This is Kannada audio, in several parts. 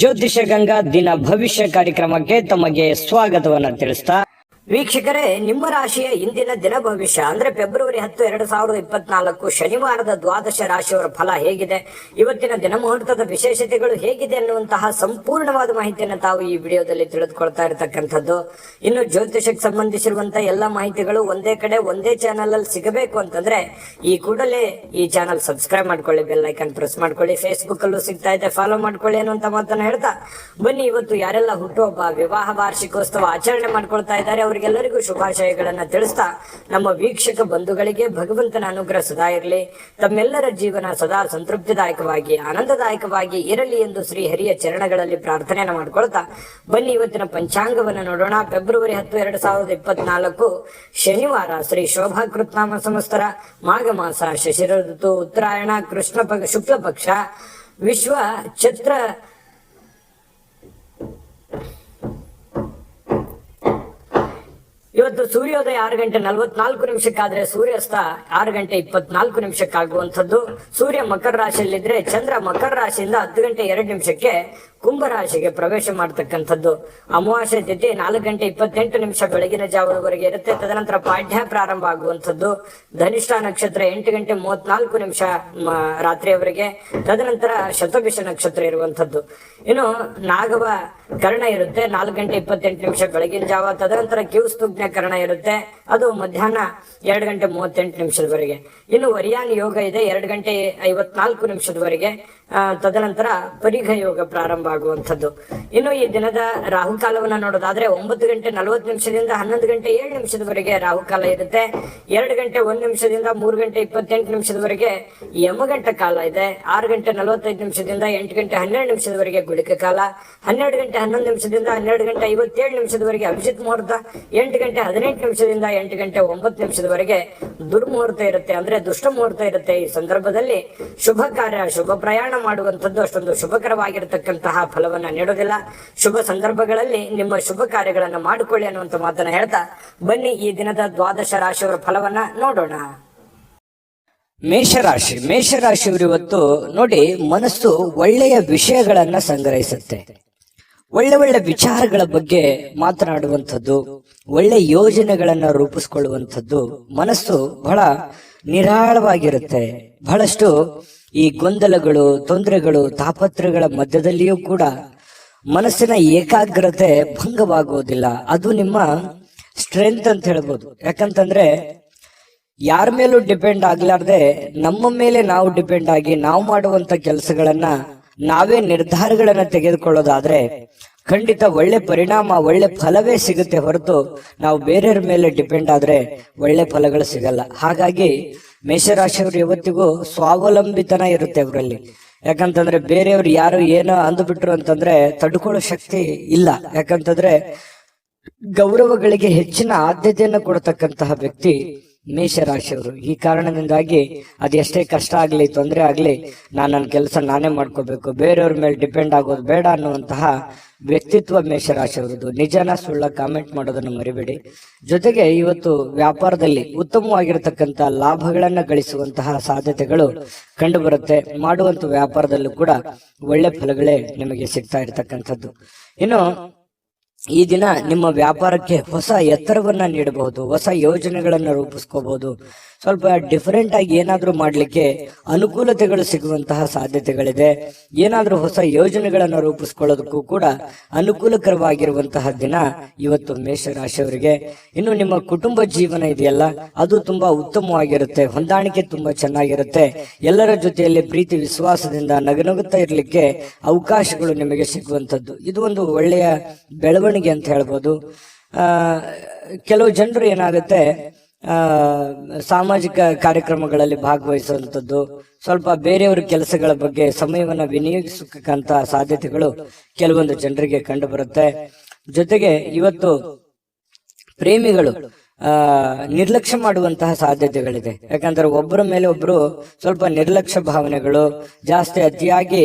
ಜ್ಯೋತಿಷ ಗಂಗಾ ದಿನ ಭವಿಷ್ಯ ಕಾರ್ಯಕ್ರಮಕ್ಕೆ ತಮಗೆ ಸ್ವಾಗತವನ್ನ ತಿಳಿಸ್ತಾ ವೀಕ್ಷಕರೇ, ನಿಮ್ಮ ರಾಶಿಯ ಇಂದಿನ ದಿನ ಭವಿಷ್ಯ ಅಂದ್ರೆ ಫೆಬ್ರವರಿ 10, 2024 ಶನಿವಾರದ ದ್ವಾದಶ ರಾಶಿಯವರ ಫಲ ಹೇಗಿದೆ, ಇವತ್ತಿನ ದಿನ ಮುಹೂರ್ತದ ವಿಶೇಷತೆಗಳು ಹೇಗಿದೆ ಅನ್ನುವಂತಹ ಸಂಪೂರ್ಣವಾದ ಮಾಹಿತಿಯನ್ನು ತಾವು ಈ ವಿಡಿಯೋದಲ್ಲಿ ತಿಳಿದುಕೊಳ್ತಾ ಇರತಕ್ಕಂಥದ್ದು. ಇನ್ನು ಜ್ಯೋತಿಷಕ್ಕೆ ಸಂಬಂಧಿಸಿರುವಂತಹ ಎಲ್ಲ ಮಾಹಿತಿಗಳು ಒಂದೇ ಕಡೆ ಒಂದೇ ಚಾನಲ್ ಅಲ್ಲಿ ಸಿಗಬೇಕು ಅಂತಂದ್ರೆ ಈ ಕೂಡಲೇ ಈ ಚಾನಲ್ ಸಬ್ಸ್ಕ್ರೈಬ್ ಮಾಡ್ಕೊಳ್ಳಿ, ಬೆಲ್ ಐಕಾನ್ ಪ್ರೆಸ್ ಮಾಡ್ಕೊಳ್ಳಿ, ಫೇಸ್ಬುಕ್ ಅಲ್ಲೂ ಸಿಗ್ತಾ ಇದೆ, ಫಾಲೋ ಮಾಡ್ಕೊಳ್ಳಿ ಅನ್ನುವಂತ ಮಾತನ್ನ ಹೇಳ್ತಾ ಬನ್ನಿ. ಇವತ್ತು ಯಾರೆಲ್ಲ ಹುಟ್ಟುಹಬ್ಬ, ವಿವಾಹ ವಾರ್ಷಿಕೋತ್ಸವ ಆಚರಣೆ ಮಾಡ್ಕೊಳ್ತಾ ಇದ್ದಾರೆ ಅವರಿಗೆಲ್ಲರಿಗೂ ಶುಭಾಶಯಗಳನ್ನ ತಿಳಿಸ್ತಾ ನಮ್ಮ ವೀಕ್ಷಕ ಬಂಧುಗಳಿಗೆ ಭಗವಂತನ ಅನುಗ್ರಹ ಸದಾ ಇರಲಿ, ತಮ್ಮೆಲ್ಲರ ಜೀವನ ಸದಾ ಸಂತೃಪ್ತಿದಾಯಕವಾಗಿ ಆನಂದದಾಯಕವಾಗಿ ಇರಲಿ ಎಂದು ಶ್ರೀ ಹರಿಯ ಚರಣಗಳಲ್ಲಿ ಪ್ರಾರ್ಥನೆಯನ್ನು ಮಾಡ್ಕೊಳ್ತಾ ಬನ್ನಿ ಇವತ್ತಿನ ಪಂಚಾಂಗವನ್ನು ನೋಡೋಣ. ಫೆಬ್ರವರಿ 10, 2024 ಶನಿವಾರ, ಶ್ರೀ ಶೋಭಾ ಕೃತ್ನಾಮ ಸಂವತ್ಸರ, ಮಾಘ ಮಾಸ, ಶಿಶಿರ ಋತು, ಉತ್ತರಾಯಣ, ಶುಕ್ಲ ಪಕ್ಷ, ವಿಶ್ವ ಚತ್ರ ಇವತ್ತು ಸೂರ್ಯೋದಯ 6:44 ಸೂರ್ಯಾಸ್ತ 6:24 ಆಗುವಂಥದ್ದು. ಸೂರ್ಯ ಮಕರ ರಾಶಿಯಲ್ಲಿದ್ರೆ ಚಂದ್ರ ಮಕರ ರಾಶಿಯಿಂದ 10:02 ಕುಂಭ ರಾಶಿಗೆ ಪ್ರವೇಶ ಮಾಡತಕ್ಕಂಥದ್ದು. ಅಮಾವಾಸ್ಯ ತಿಥಿ 4:28 ಬೆಳಗಿನ ಜಾವದವರೆಗೆ ಇರುತ್ತೆ. ತದನಂತರ ಪಾಡ್ಯ ಪ್ರಾರಂಭ ಆಗುವಂಥದ್ದು. ಧನಿಷ್ಠ ನಕ್ಷತ್ರ 8:34 ರಾತ್ರಿಯವರೆಗೆ, ತದನಂತರ ಶತಭಿಷ ನಕ್ಷತ್ರ ಇರುವಂಥದ್ದು. ಇನ್ನು ನಾಗವ ಕರ್ಣ ಇರುತ್ತೆ 4:28 ಬೆಳಗಿನ ಜಾವ, ತದನಂತರ ಕ್ಯೂಸ್ತುಜ್ಞ ಕರ್ಣ ಇರುತ್ತೆ, ಅದು ಮಧ್ಯಾಹ್ನ 2:38 ಇನ್ನು ವರಿಯಾನ್ ಯೋಗ ಇದೆ 2:54 ತದನಂತರ ಪರಿಘ ಯೋಗ ಪ್ರಾರಂಭ ಆಗುವಂಥದ್ದು. ಇನ್ನು ಈ ದಿನದ ರಾಹುಕಾಲವನ್ನ ನೋಡೋದಾದ್ರೆ 9:40 11:07 ರಾಹುಕಾಲ ಇರುತ್ತೆ. 2:01 3:28 ಯಮಗಂಟ ಕಾಲ ಇದೆ. 6:45 8:12 ಗುಳಿಕ ಕಾಲ. 12:11 12:57 ಅಭಿಜಿತ್ ಮುಹೂರ್ತ. 8:18 8:09 ದುರ್ಮುಹೂರ್ತ ಇರುತ್ತೆ, ಅಂದ್ರೆ ದುಷ್ಟ ಮುಹೂರ್ತ ಇರುತ್ತೆ. ಈ ಸಂದರ್ಭದಲ್ಲಿ ಶುಭ ಕಾರ್ಯ, ಶುಭ ಪ್ರಯಾಣ ಮಾಡುವಂಥದ್ದು ಅಷ್ಟೊಂದು ಶುಭಕರವಾಗಿರತಕ್ಕಂತಹ ಫಲವನ್ನ ನೀಡೋದಿಲ್ಲ. ಶುಭ ಸಂದರ್ಭಗಳಲ್ಲಿ ನಿಮ್ಮ ಶುಭ ಕಾರ್ಯಗಳನ್ನ ಮಾಡಿಕೊಳ್ಳಿ ಅನ್ನುವಂತ ಮಾತನ್ನ ಹೇಳ್ತಾ ಬನ್ನಿ ಈ ದಿನದ ದ್ವಾದಶ ರಾಶಿಯವರ ಫಲವನ್ನ ನೋಡೋಣ. ಮೇಷರಾಶಿಯವರು ಇವತ್ತು ನೋಡಿ, ಮನಸ್ಸು ಒಳ್ಳೆಯ ವಿಷಯಗಳನ್ನ ಸಂಗ್ರಹಿಸುತ್ತೆ, ಒಳ್ಳೆ ವಿಚಾರಗಳ ಬಗ್ಗೆ ಮಾತನಾಡುವಂಥದ್ದು, ಒಳ್ಳೆ ಯೋಜನೆಗಳನ್ನ ರೂಪಿಸ್ಕೊಳ್ಳುವಂಥದ್ದು. ಮನಸ್ಸು ಬಹಳ ನಿರಾಳವಾಗಿರುತ್ತೆ. ಬಹಳಷ್ಟು ಈ ಗೊಂದಲಗಳು, ತೊಂದರೆಗಳು, ತಾಪತ್ರಗಳ ಮಧ್ಯದಲ್ಲಿಯೂ ಕೂಡ ಮನಸ್ಸಿನ ಏಕಾಗ್ರತೆ ಭಂಗವಾಗುವುದಿಲ್ಲ. ಅದು ನಿಮ್ಮ ಸ್ಟ್ರೆಂತ್ ಅಂತ ಹೇಳ್ಬೋದು. ಯಾಕಂತಂದ್ರೆ ಯಾರ ಮೇಲೂ ಡಿಪೆಂಡ್ ಆಗ್ಲಾರ್ದೆ ನಮ್ಮ ಮೇಲೆ ನಾವು ಡಿಪೆಂಡ್ ಆಗಿ ನಾವು ಮಾಡುವಂತ ಕೆಲಸಗಳನ್ನ ನಾವೇ ನಿರ್ಧಾರಗಳನ್ನ ತೆಗೆದುಕೊಳ್ಳೋದಾದ್ರೆ ಖಂಡಿತ ಒಳ್ಳೆ ಪರಿಣಾಮ, ಒಳ್ಳೆ ಫಲವೇ ಸಿಗುತ್ತೆ ಹೊರತು ನಾವು ಬೇರೆಯವ್ರ ಮೇಲೆ ಡಿಪೆಂಡ್ ಆದ್ರೆ ಒಳ್ಳೆ ಫಲಗಳು ಸಿಗಲ್ಲ. ಹಾಗಾಗಿ ಮೇಷರಾಶಿಯವರು ಯಾವತ್ತಿಗೂ ಸ್ವಾವಲಂಬಿತನ ಇರುತ್ತೆ ಅವರಲ್ಲಿ. ಯಾಕಂತಂದ್ರೆ ಬೇರೆಯವ್ರು ಯಾರು ಏನೋ ಅಂದುಬಿಟ್ರು ಅಂತಂದ್ರೆ ತಡ್ಕೊಳ್ಳೋ ಶಕ್ತಿ ಇಲ್ಲ. ಯಾಕಂತಂದ್ರೆ ಗೌರವಗಳಿಗೆ ಹೆಚ್ಚಿನ ಆದ್ಯತೆಯನ್ನು ಕೊಡತಕ್ಕಂತಹ ವ್ಯಕ್ತಿ ಮೇಷರಾಶಿಯವರು. ಈ ಕಾರಣದಿಂದಾಗಿ ಅದೆಷ್ಟೇ ಕಷ್ಟ ಆಗ್ಲಿ, ತೊಂದರೆ ಆಗ್ಲಿ, ನನ್ನ ಕೆಲಸ ನಾನೇ ಮಾಡ್ಕೋಬೇಕು, ಬೇರೆಯವ್ರ ಮೇಲೆ ಡಿಪೆಂಡ್ ಆಗೋದು ಬೇಡ ಅನ್ನುವಂತಹ ವ್ಯಕ್ತಿತ್ವ ಮೇಷರಾಶಿಯವರದು. ನಿಜನ ಸುಳ್ಳ ಕಾಮೆಂಟ್ ಮಾಡೋದನ್ನು ಮರಿಬೇಡಿ. ಜೊತೆಗೆ ಇವತ್ತು ವ್ಯಾಪಾರದಲ್ಲಿ ಉತ್ತಮವಾಗಿರತಕ್ಕಂತ ಲಾಭಗಳನ್ನ ಗಳಿಸುವಂತಹ ಸಾಧ್ಯತೆಗಳು ಕಂಡು ಬರುತ್ತೆ. ಮಾಡುವಂತ ವ್ಯಾಪಾರದಲ್ಲೂ ಕೂಡ ಒಳ್ಳೆ ಫಲಗಳೇ ನಿಮಗೆ ಸಿಗ್ತಾ ಇರತಕ್ಕಂಥದ್ದು. ಇನ್ನು ಈ ದಿನ ನಿಮ್ಮ ವ್ಯಾಪಾರಕ್ಕೆ ಹೊಸ ಎತ್ತರವನ್ನ ನೀಡಬಹುದು, ಹೊಸ ಯೋಜನೆಗಳನ್ನ ರೂಪಿಸ್ಕೋಬಹುದು. ಸ್ವಲ್ಪ ಡಿಫರೆಂಟ್ ಆಗಿ ಏನಾದ್ರೂ ಮಾಡ್ಲಿಕ್ಕೆ ಅನುಕೂಲತೆಗಳು ಸಿಗುವಂತಹ ಸಾಧ್ಯತೆಗಳಿದೆ. ಏನಾದ್ರೂ ಹೊಸ ಯೋಜನೆಗಳನ್ನ ರೂಪಿಸ್ಕೊಳ್ಳೋದಕ್ಕೂ ಕೂಡ ಅನುಕೂಲಕರವಾಗಿರುವಂತಹ ದಿನ ಇವತ್ತು ಮೇಷರಾಶಿಯವರಿಗೆ. ಇನ್ನು ನಿಮ್ಮ ಕುಟುಂಬ ಜೀವನ ಇದೆಯಲ್ಲ, ಅದು ತುಂಬಾ ಉತ್ತಮವಾಗಿರುತ್ತೆ, ಹೊಂದಾಣಿಕೆ ತುಂಬಾ ಚೆನ್ನಾಗಿರುತ್ತೆ. ಎಲ್ಲರ ಜೊತೆಯಲ್ಲಿ ಪ್ರೀತಿ ವಿಶ್ವಾಸದಿಂದ ನಗುತ್ತಾ ಇರ್ಲಿಕ್ಕೆ ಅವಕಾಶಗಳು ನಿಮಗೆ ಸಿಗುವಂತದ್ದು. ಇದು ಒಂದು ಒಳ್ಳೆಯ ಬೆಳವಣಿಗೆ ಅಂತ ಹೇಳ್ಬೋದು. ಕೆಲವು ಜನರು ಏನಾಗುತ್ತೆ, ಸಾಮಾಜಿಕ ಕಾರ್ಯಕ್ರಮಗಳಲ್ಲಿ ಭಾಗವಹಿಸುವಂಥದ್ದು, ಸ್ವಲ್ಪ ಬೇರೆಯವರ ಕೆಲಸಗಳ ಬಗ್ಗೆ ಸಮಯವನ್ನ ವಿನಿಯೋಗಿಸಕ್ಕಂತ ಸಾಧ್ಯತೆಗಳು ಕೆಲವೊಂದು ಜನರಿಗೆ ಕಂಡು ಬರುತ್ತೆ. ಜೊತೆಗೆ ಇವತ್ತು ಪ್ರೇಮಿಗಳು ನಿರ್ಲಕ್ಷ್ಯ ಮಾಡುವಂತಹ ಸಾಧ್ಯತೆಗಳಿದೆ. ಯಾಕಂದ್ರೆ ಒಬ್ಬರ ಮೇಲೆ ಒಬ್ರು ಸ್ವಲ್ಪ ನಿರ್ಲಕ್ಷ್ಯ ಭಾವನೆಗಳು ಜಾಸ್ತಿ, ಅತಿಯಾಗಿ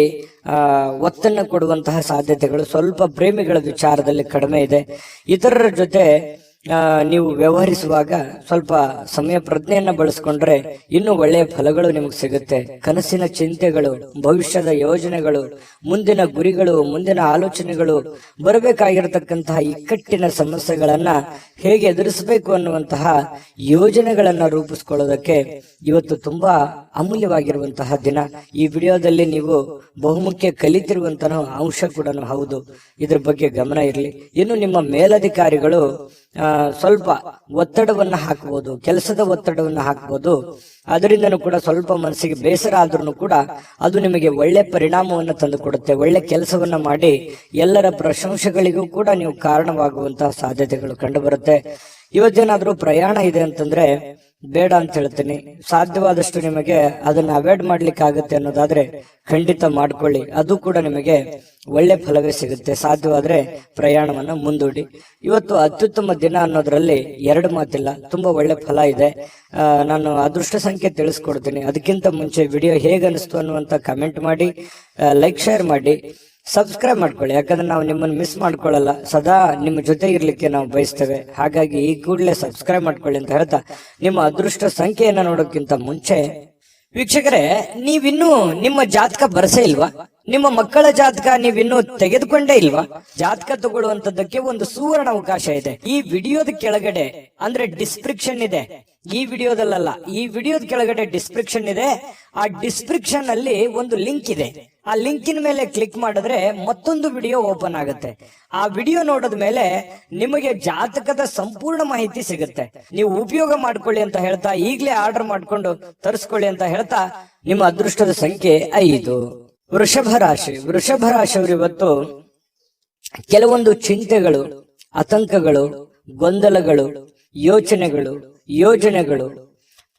ಒತ್ತನ್ನು ಕೊಡುವಂತಹ ಸಾಧ್ಯತೆಗಳು ಸ್ವಲ್ಪ ಪ್ರೇಮಿಗಳ ವಿಚಾರದಲ್ಲಿ ಕಡಿಮೆ ಇದೆ. ಇತರರ ಜೊತೆ ನೀವು ವ್ಯವಹರಿಸುವಾಗ ಸ್ವಲ್ಪ ಸಮಯ ಪ್ರಜ್ಞೆಯನ್ನ ಬಳಸ್ಕೊಂಡ್ರೆ ಇನ್ನೂ ಒಳ್ಳೆಯ ಫಲಗಳು ನಿಮಗೆ ಸಿಗುತ್ತೆ. ಕನಸಿನ ಚಿಂತೆಗಳು, ಭವಿಷ್ಯದ ಯೋಜನೆಗಳು, ಮುಂದಿನ ಗುರಿಗಳು, ಮುಂದಿನ ಆಲೋಚನೆಗಳು, ಬರಬೇಕಾಗಿರತಕ್ಕಂತಹ ಇಕ್ಕಟ್ಟಿನ ಸಮಸ್ಯೆಗಳನ್ನ ಹೇಗೆ ಎದುರಿಸಬೇಕು ಅನ್ನುವಂತಹ ಯೋಜನೆಗಳನ್ನ ರೂಪಿಸ್ಕೊಳ್ಳೋದಕ್ಕೆ ಇವತ್ತು ತುಂಬಾ ಅಮೂಲ್ಯವಾಗಿರುವಂತಹ ದಿನ. ಈ ವಿಡಿಯೋದಲ್ಲಿ ನೀವು ಬಹುಮುಖ್ಯ ಕಲಿತಿರುವಂತಹ ಅಂಶ ಕೂಡ ಹೌದು. ಇದ್ರ ಬಗ್ಗೆ ಗಮನ ಇರಲಿ. ಇನ್ನು ನಿಮ್ಮ ಮೇಲಧಿಕಾರಿಗಳು ಸ್ವಲ್ಪ ಒತ್ತಡವನ್ನ ಹಾಕಬಹುದು, ಕೆಲಸದ ಒತ್ತಡವನ್ನ ಹಾಕಬಹುದು. ಅದರಿಂದನೂ ಕೂಡ ಸ್ವಲ್ಪ ಮನಸ್ಸಿಗೆ ಬೇಸರ ಆದ್ರೂ ಕೂಡ ಅದು ನಿಮಗೆ ಒಳ್ಳೆ ಪರಿಣಾಮವನ್ನು ತಂದು ಕೊಡುತ್ತೆ. ಒಳ್ಳೆ ಕೆಲಸವನ್ನ ಮಾಡಿ ಎಲ್ಲರ ಪ್ರಶಂಸೆಗಳಿಗೂ ಕೂಡ ನೀವು ಕಾರಣವಾಗುವಂತಹ ಸಾಧ್ಯತೆಗಳು ಕಂಡು ಬರುತ್ತೆ. ಇವತ್ತೇನಾದ್ರೂ ಪ್ರಯಾಣ ಇದೆ ಅಂತಂದ್ರೆ ಬೇಡ ಅಂತ ಹೇಳ್ತೀನಿ. ಸಾಧ್ಯವಾದಷ್ಟು ನಿಮಗೆ ಅದನ್ನ ಅವಾಯ್ಡ್ ಮಾಡ್ಲಿಕ್ಕೆ ಆಗುತ್ತೆ ಅನ್ನೋದಾದ್ರೆ ಖಂಡಿತ ಮಾಡ್ಕೊಳ್ಳಿ, ಅದು ಕೂಡ ನಿಮಗೆ ಒಳ್ಳೆ ಫಲವೇ ಸಿಗುತ್ತೆ. ಸಾಧ್ಯವಾದ್ರೆ ಪ್ರಯಾಣವನ್ನ ಮುಂದೂಡಿ. ಇವತ್ತು ಅತ್ಯುತ್ತಮ ದಿನ ಅನ್ನೋದ್ರಲ್ಲಿ ಎರಡು ಮಾತಿಲ್ಲ, ತುಂಬಾ ಒಳ್ಳೆ ಫಲ ಇದೆ. ನಾನು ಅದೃಷ್ಟ ಸಂಖ್ಯೆ ತಿಳಿಸ್ಕೊಡ್ತೀನಿ. ಅದಕ್ಕಿಂತ ಮುಂಚೆ ವಿಡಿಯೋ ಹೇಗೆ ಅನಿಸ್ತು ಅನ್ನುವಂತ ಕಮೆಂಟ್ ಮಾಡಿ, ಲೈಕ್ ಶೇರ್ ಮಾಡಿ, ಸಬ್ಸ್ಕ್ರೈಬ್ ಮಾಡ್ಕೊಳ್ಳಿ. ಯಾಕಂದ್ರೆ ನಾವು ನಿಮ್ಮನ್ನು ಮಿಸ್ ಮಾಡ್ಕೊಳ್ಳಲ್ಲ, ಸದಾ ನಿಮ್ಮ ಜೊತೆ ಇರ್ಲಿಕ್ಕೆ ನಾವು ಬಯಸ್ತೇವೆ. ಹಾಗಾಗಿ ಈ ಕೂಡಲೇ ಸಬ್ಸ್ಕ್ರೈಬ್ ಮಾಡ್ಕೊಳ್ಳಿ ಅಂತ ಹೇಳ್ತಾ, ನಿಮ್ಮ ಅದೃಷ್ಟ ಸಂಖ್ಯೆಯನ್ನ ನೋಡೋಕ್ಕಿಂತ ಮುಂಚೆ ವೀಕ್ಷಕರೇ, ನೀವಿನ್ನೂ ನಿಮ್ಮ ಜಾತಕ ಬರಸೇ ಇಲ್ವಾ? ನಿಮ್ಮ ಮಕ್ಕಳ ಜಾತಕ ನೀವಿನ್ನೂ ತೆಗೆದುಕೊಂಡೇ ಇಲ್ವಾ? ಜಾತಕ ತಗೊಳ್ಳುವಂತದ್ದಕ್ಕೆ ಒಂದು ಸುವರ್ಣ ಅವಕಾಶ ಇದೆ. ಈ ವಿಡಿಯೋದ ಕೆಳಗಡೆ ಅಂದ್ರೆ ಡಿಸ್ಕ್ರಿಪ್ಷನ್ ಇದೆ. ಈ ವಿಡಿಯೋದಲ್ಲ, ಈ ವಿಡಿಯೋದ ಕೆಳಗಡೆ ಡಿಸ್ಕ್ರಿಪ್ಷನ್ ಇದೆ. ಆ ಡಿಸ್ಕ್ರಿಪ್ಷನ್ ಅಲ್ಲಿ ಒಂದು ಲಿಂಕ್ ಇದೆ. ಆ ಲಿಂಕಿನ ಮೇಲೆ ಕ್ಲಿಕ್ ಮಾಡಿದ್ರೆ ಮತ್ತೊಂದು ವಿಡಿಯೋ ಓಪನ್ ಆಗುತ್ತೆ. ಆ ವಿಡಿಯೋ ನೋಡಿದ ಮೇಲೆ ನಿಮಗೆ ಜಾತಕದ ಸಂಪೂರ್ಣ ಮಾಹಿತಿ ಸಿಗುತ್ತೆ. ನೀವು ಉಪಯೋಗ ಮಾಡ್ಕೊಳ್ಳಿ ಅಂತ ಹೇಳ್ತಾ, ಈಗಲೇ ಆರ್ಡರ್ ಮಾಡ್ಕೊಂಡು ತರಿಸ್ಕೊಳ್ಳಿ ಅಂತ ಹೇಳ್ತಾ, ನಿಮ್ಮ ಅದೃಷ್ಟದ ಸಂಖ್ಯೆ 5. ವೃಷಭ ರಾಶಿ. ವೃಷಭ ರಾಶಿಯವರು ಇವತ್ತು ಕೆಲವೊಂದು ಚಿಂತೆಗಳು, ಆತಂಕಗಳು, ಗೊಂದಲಗಳು, ಯೋಜನೆಗಳು,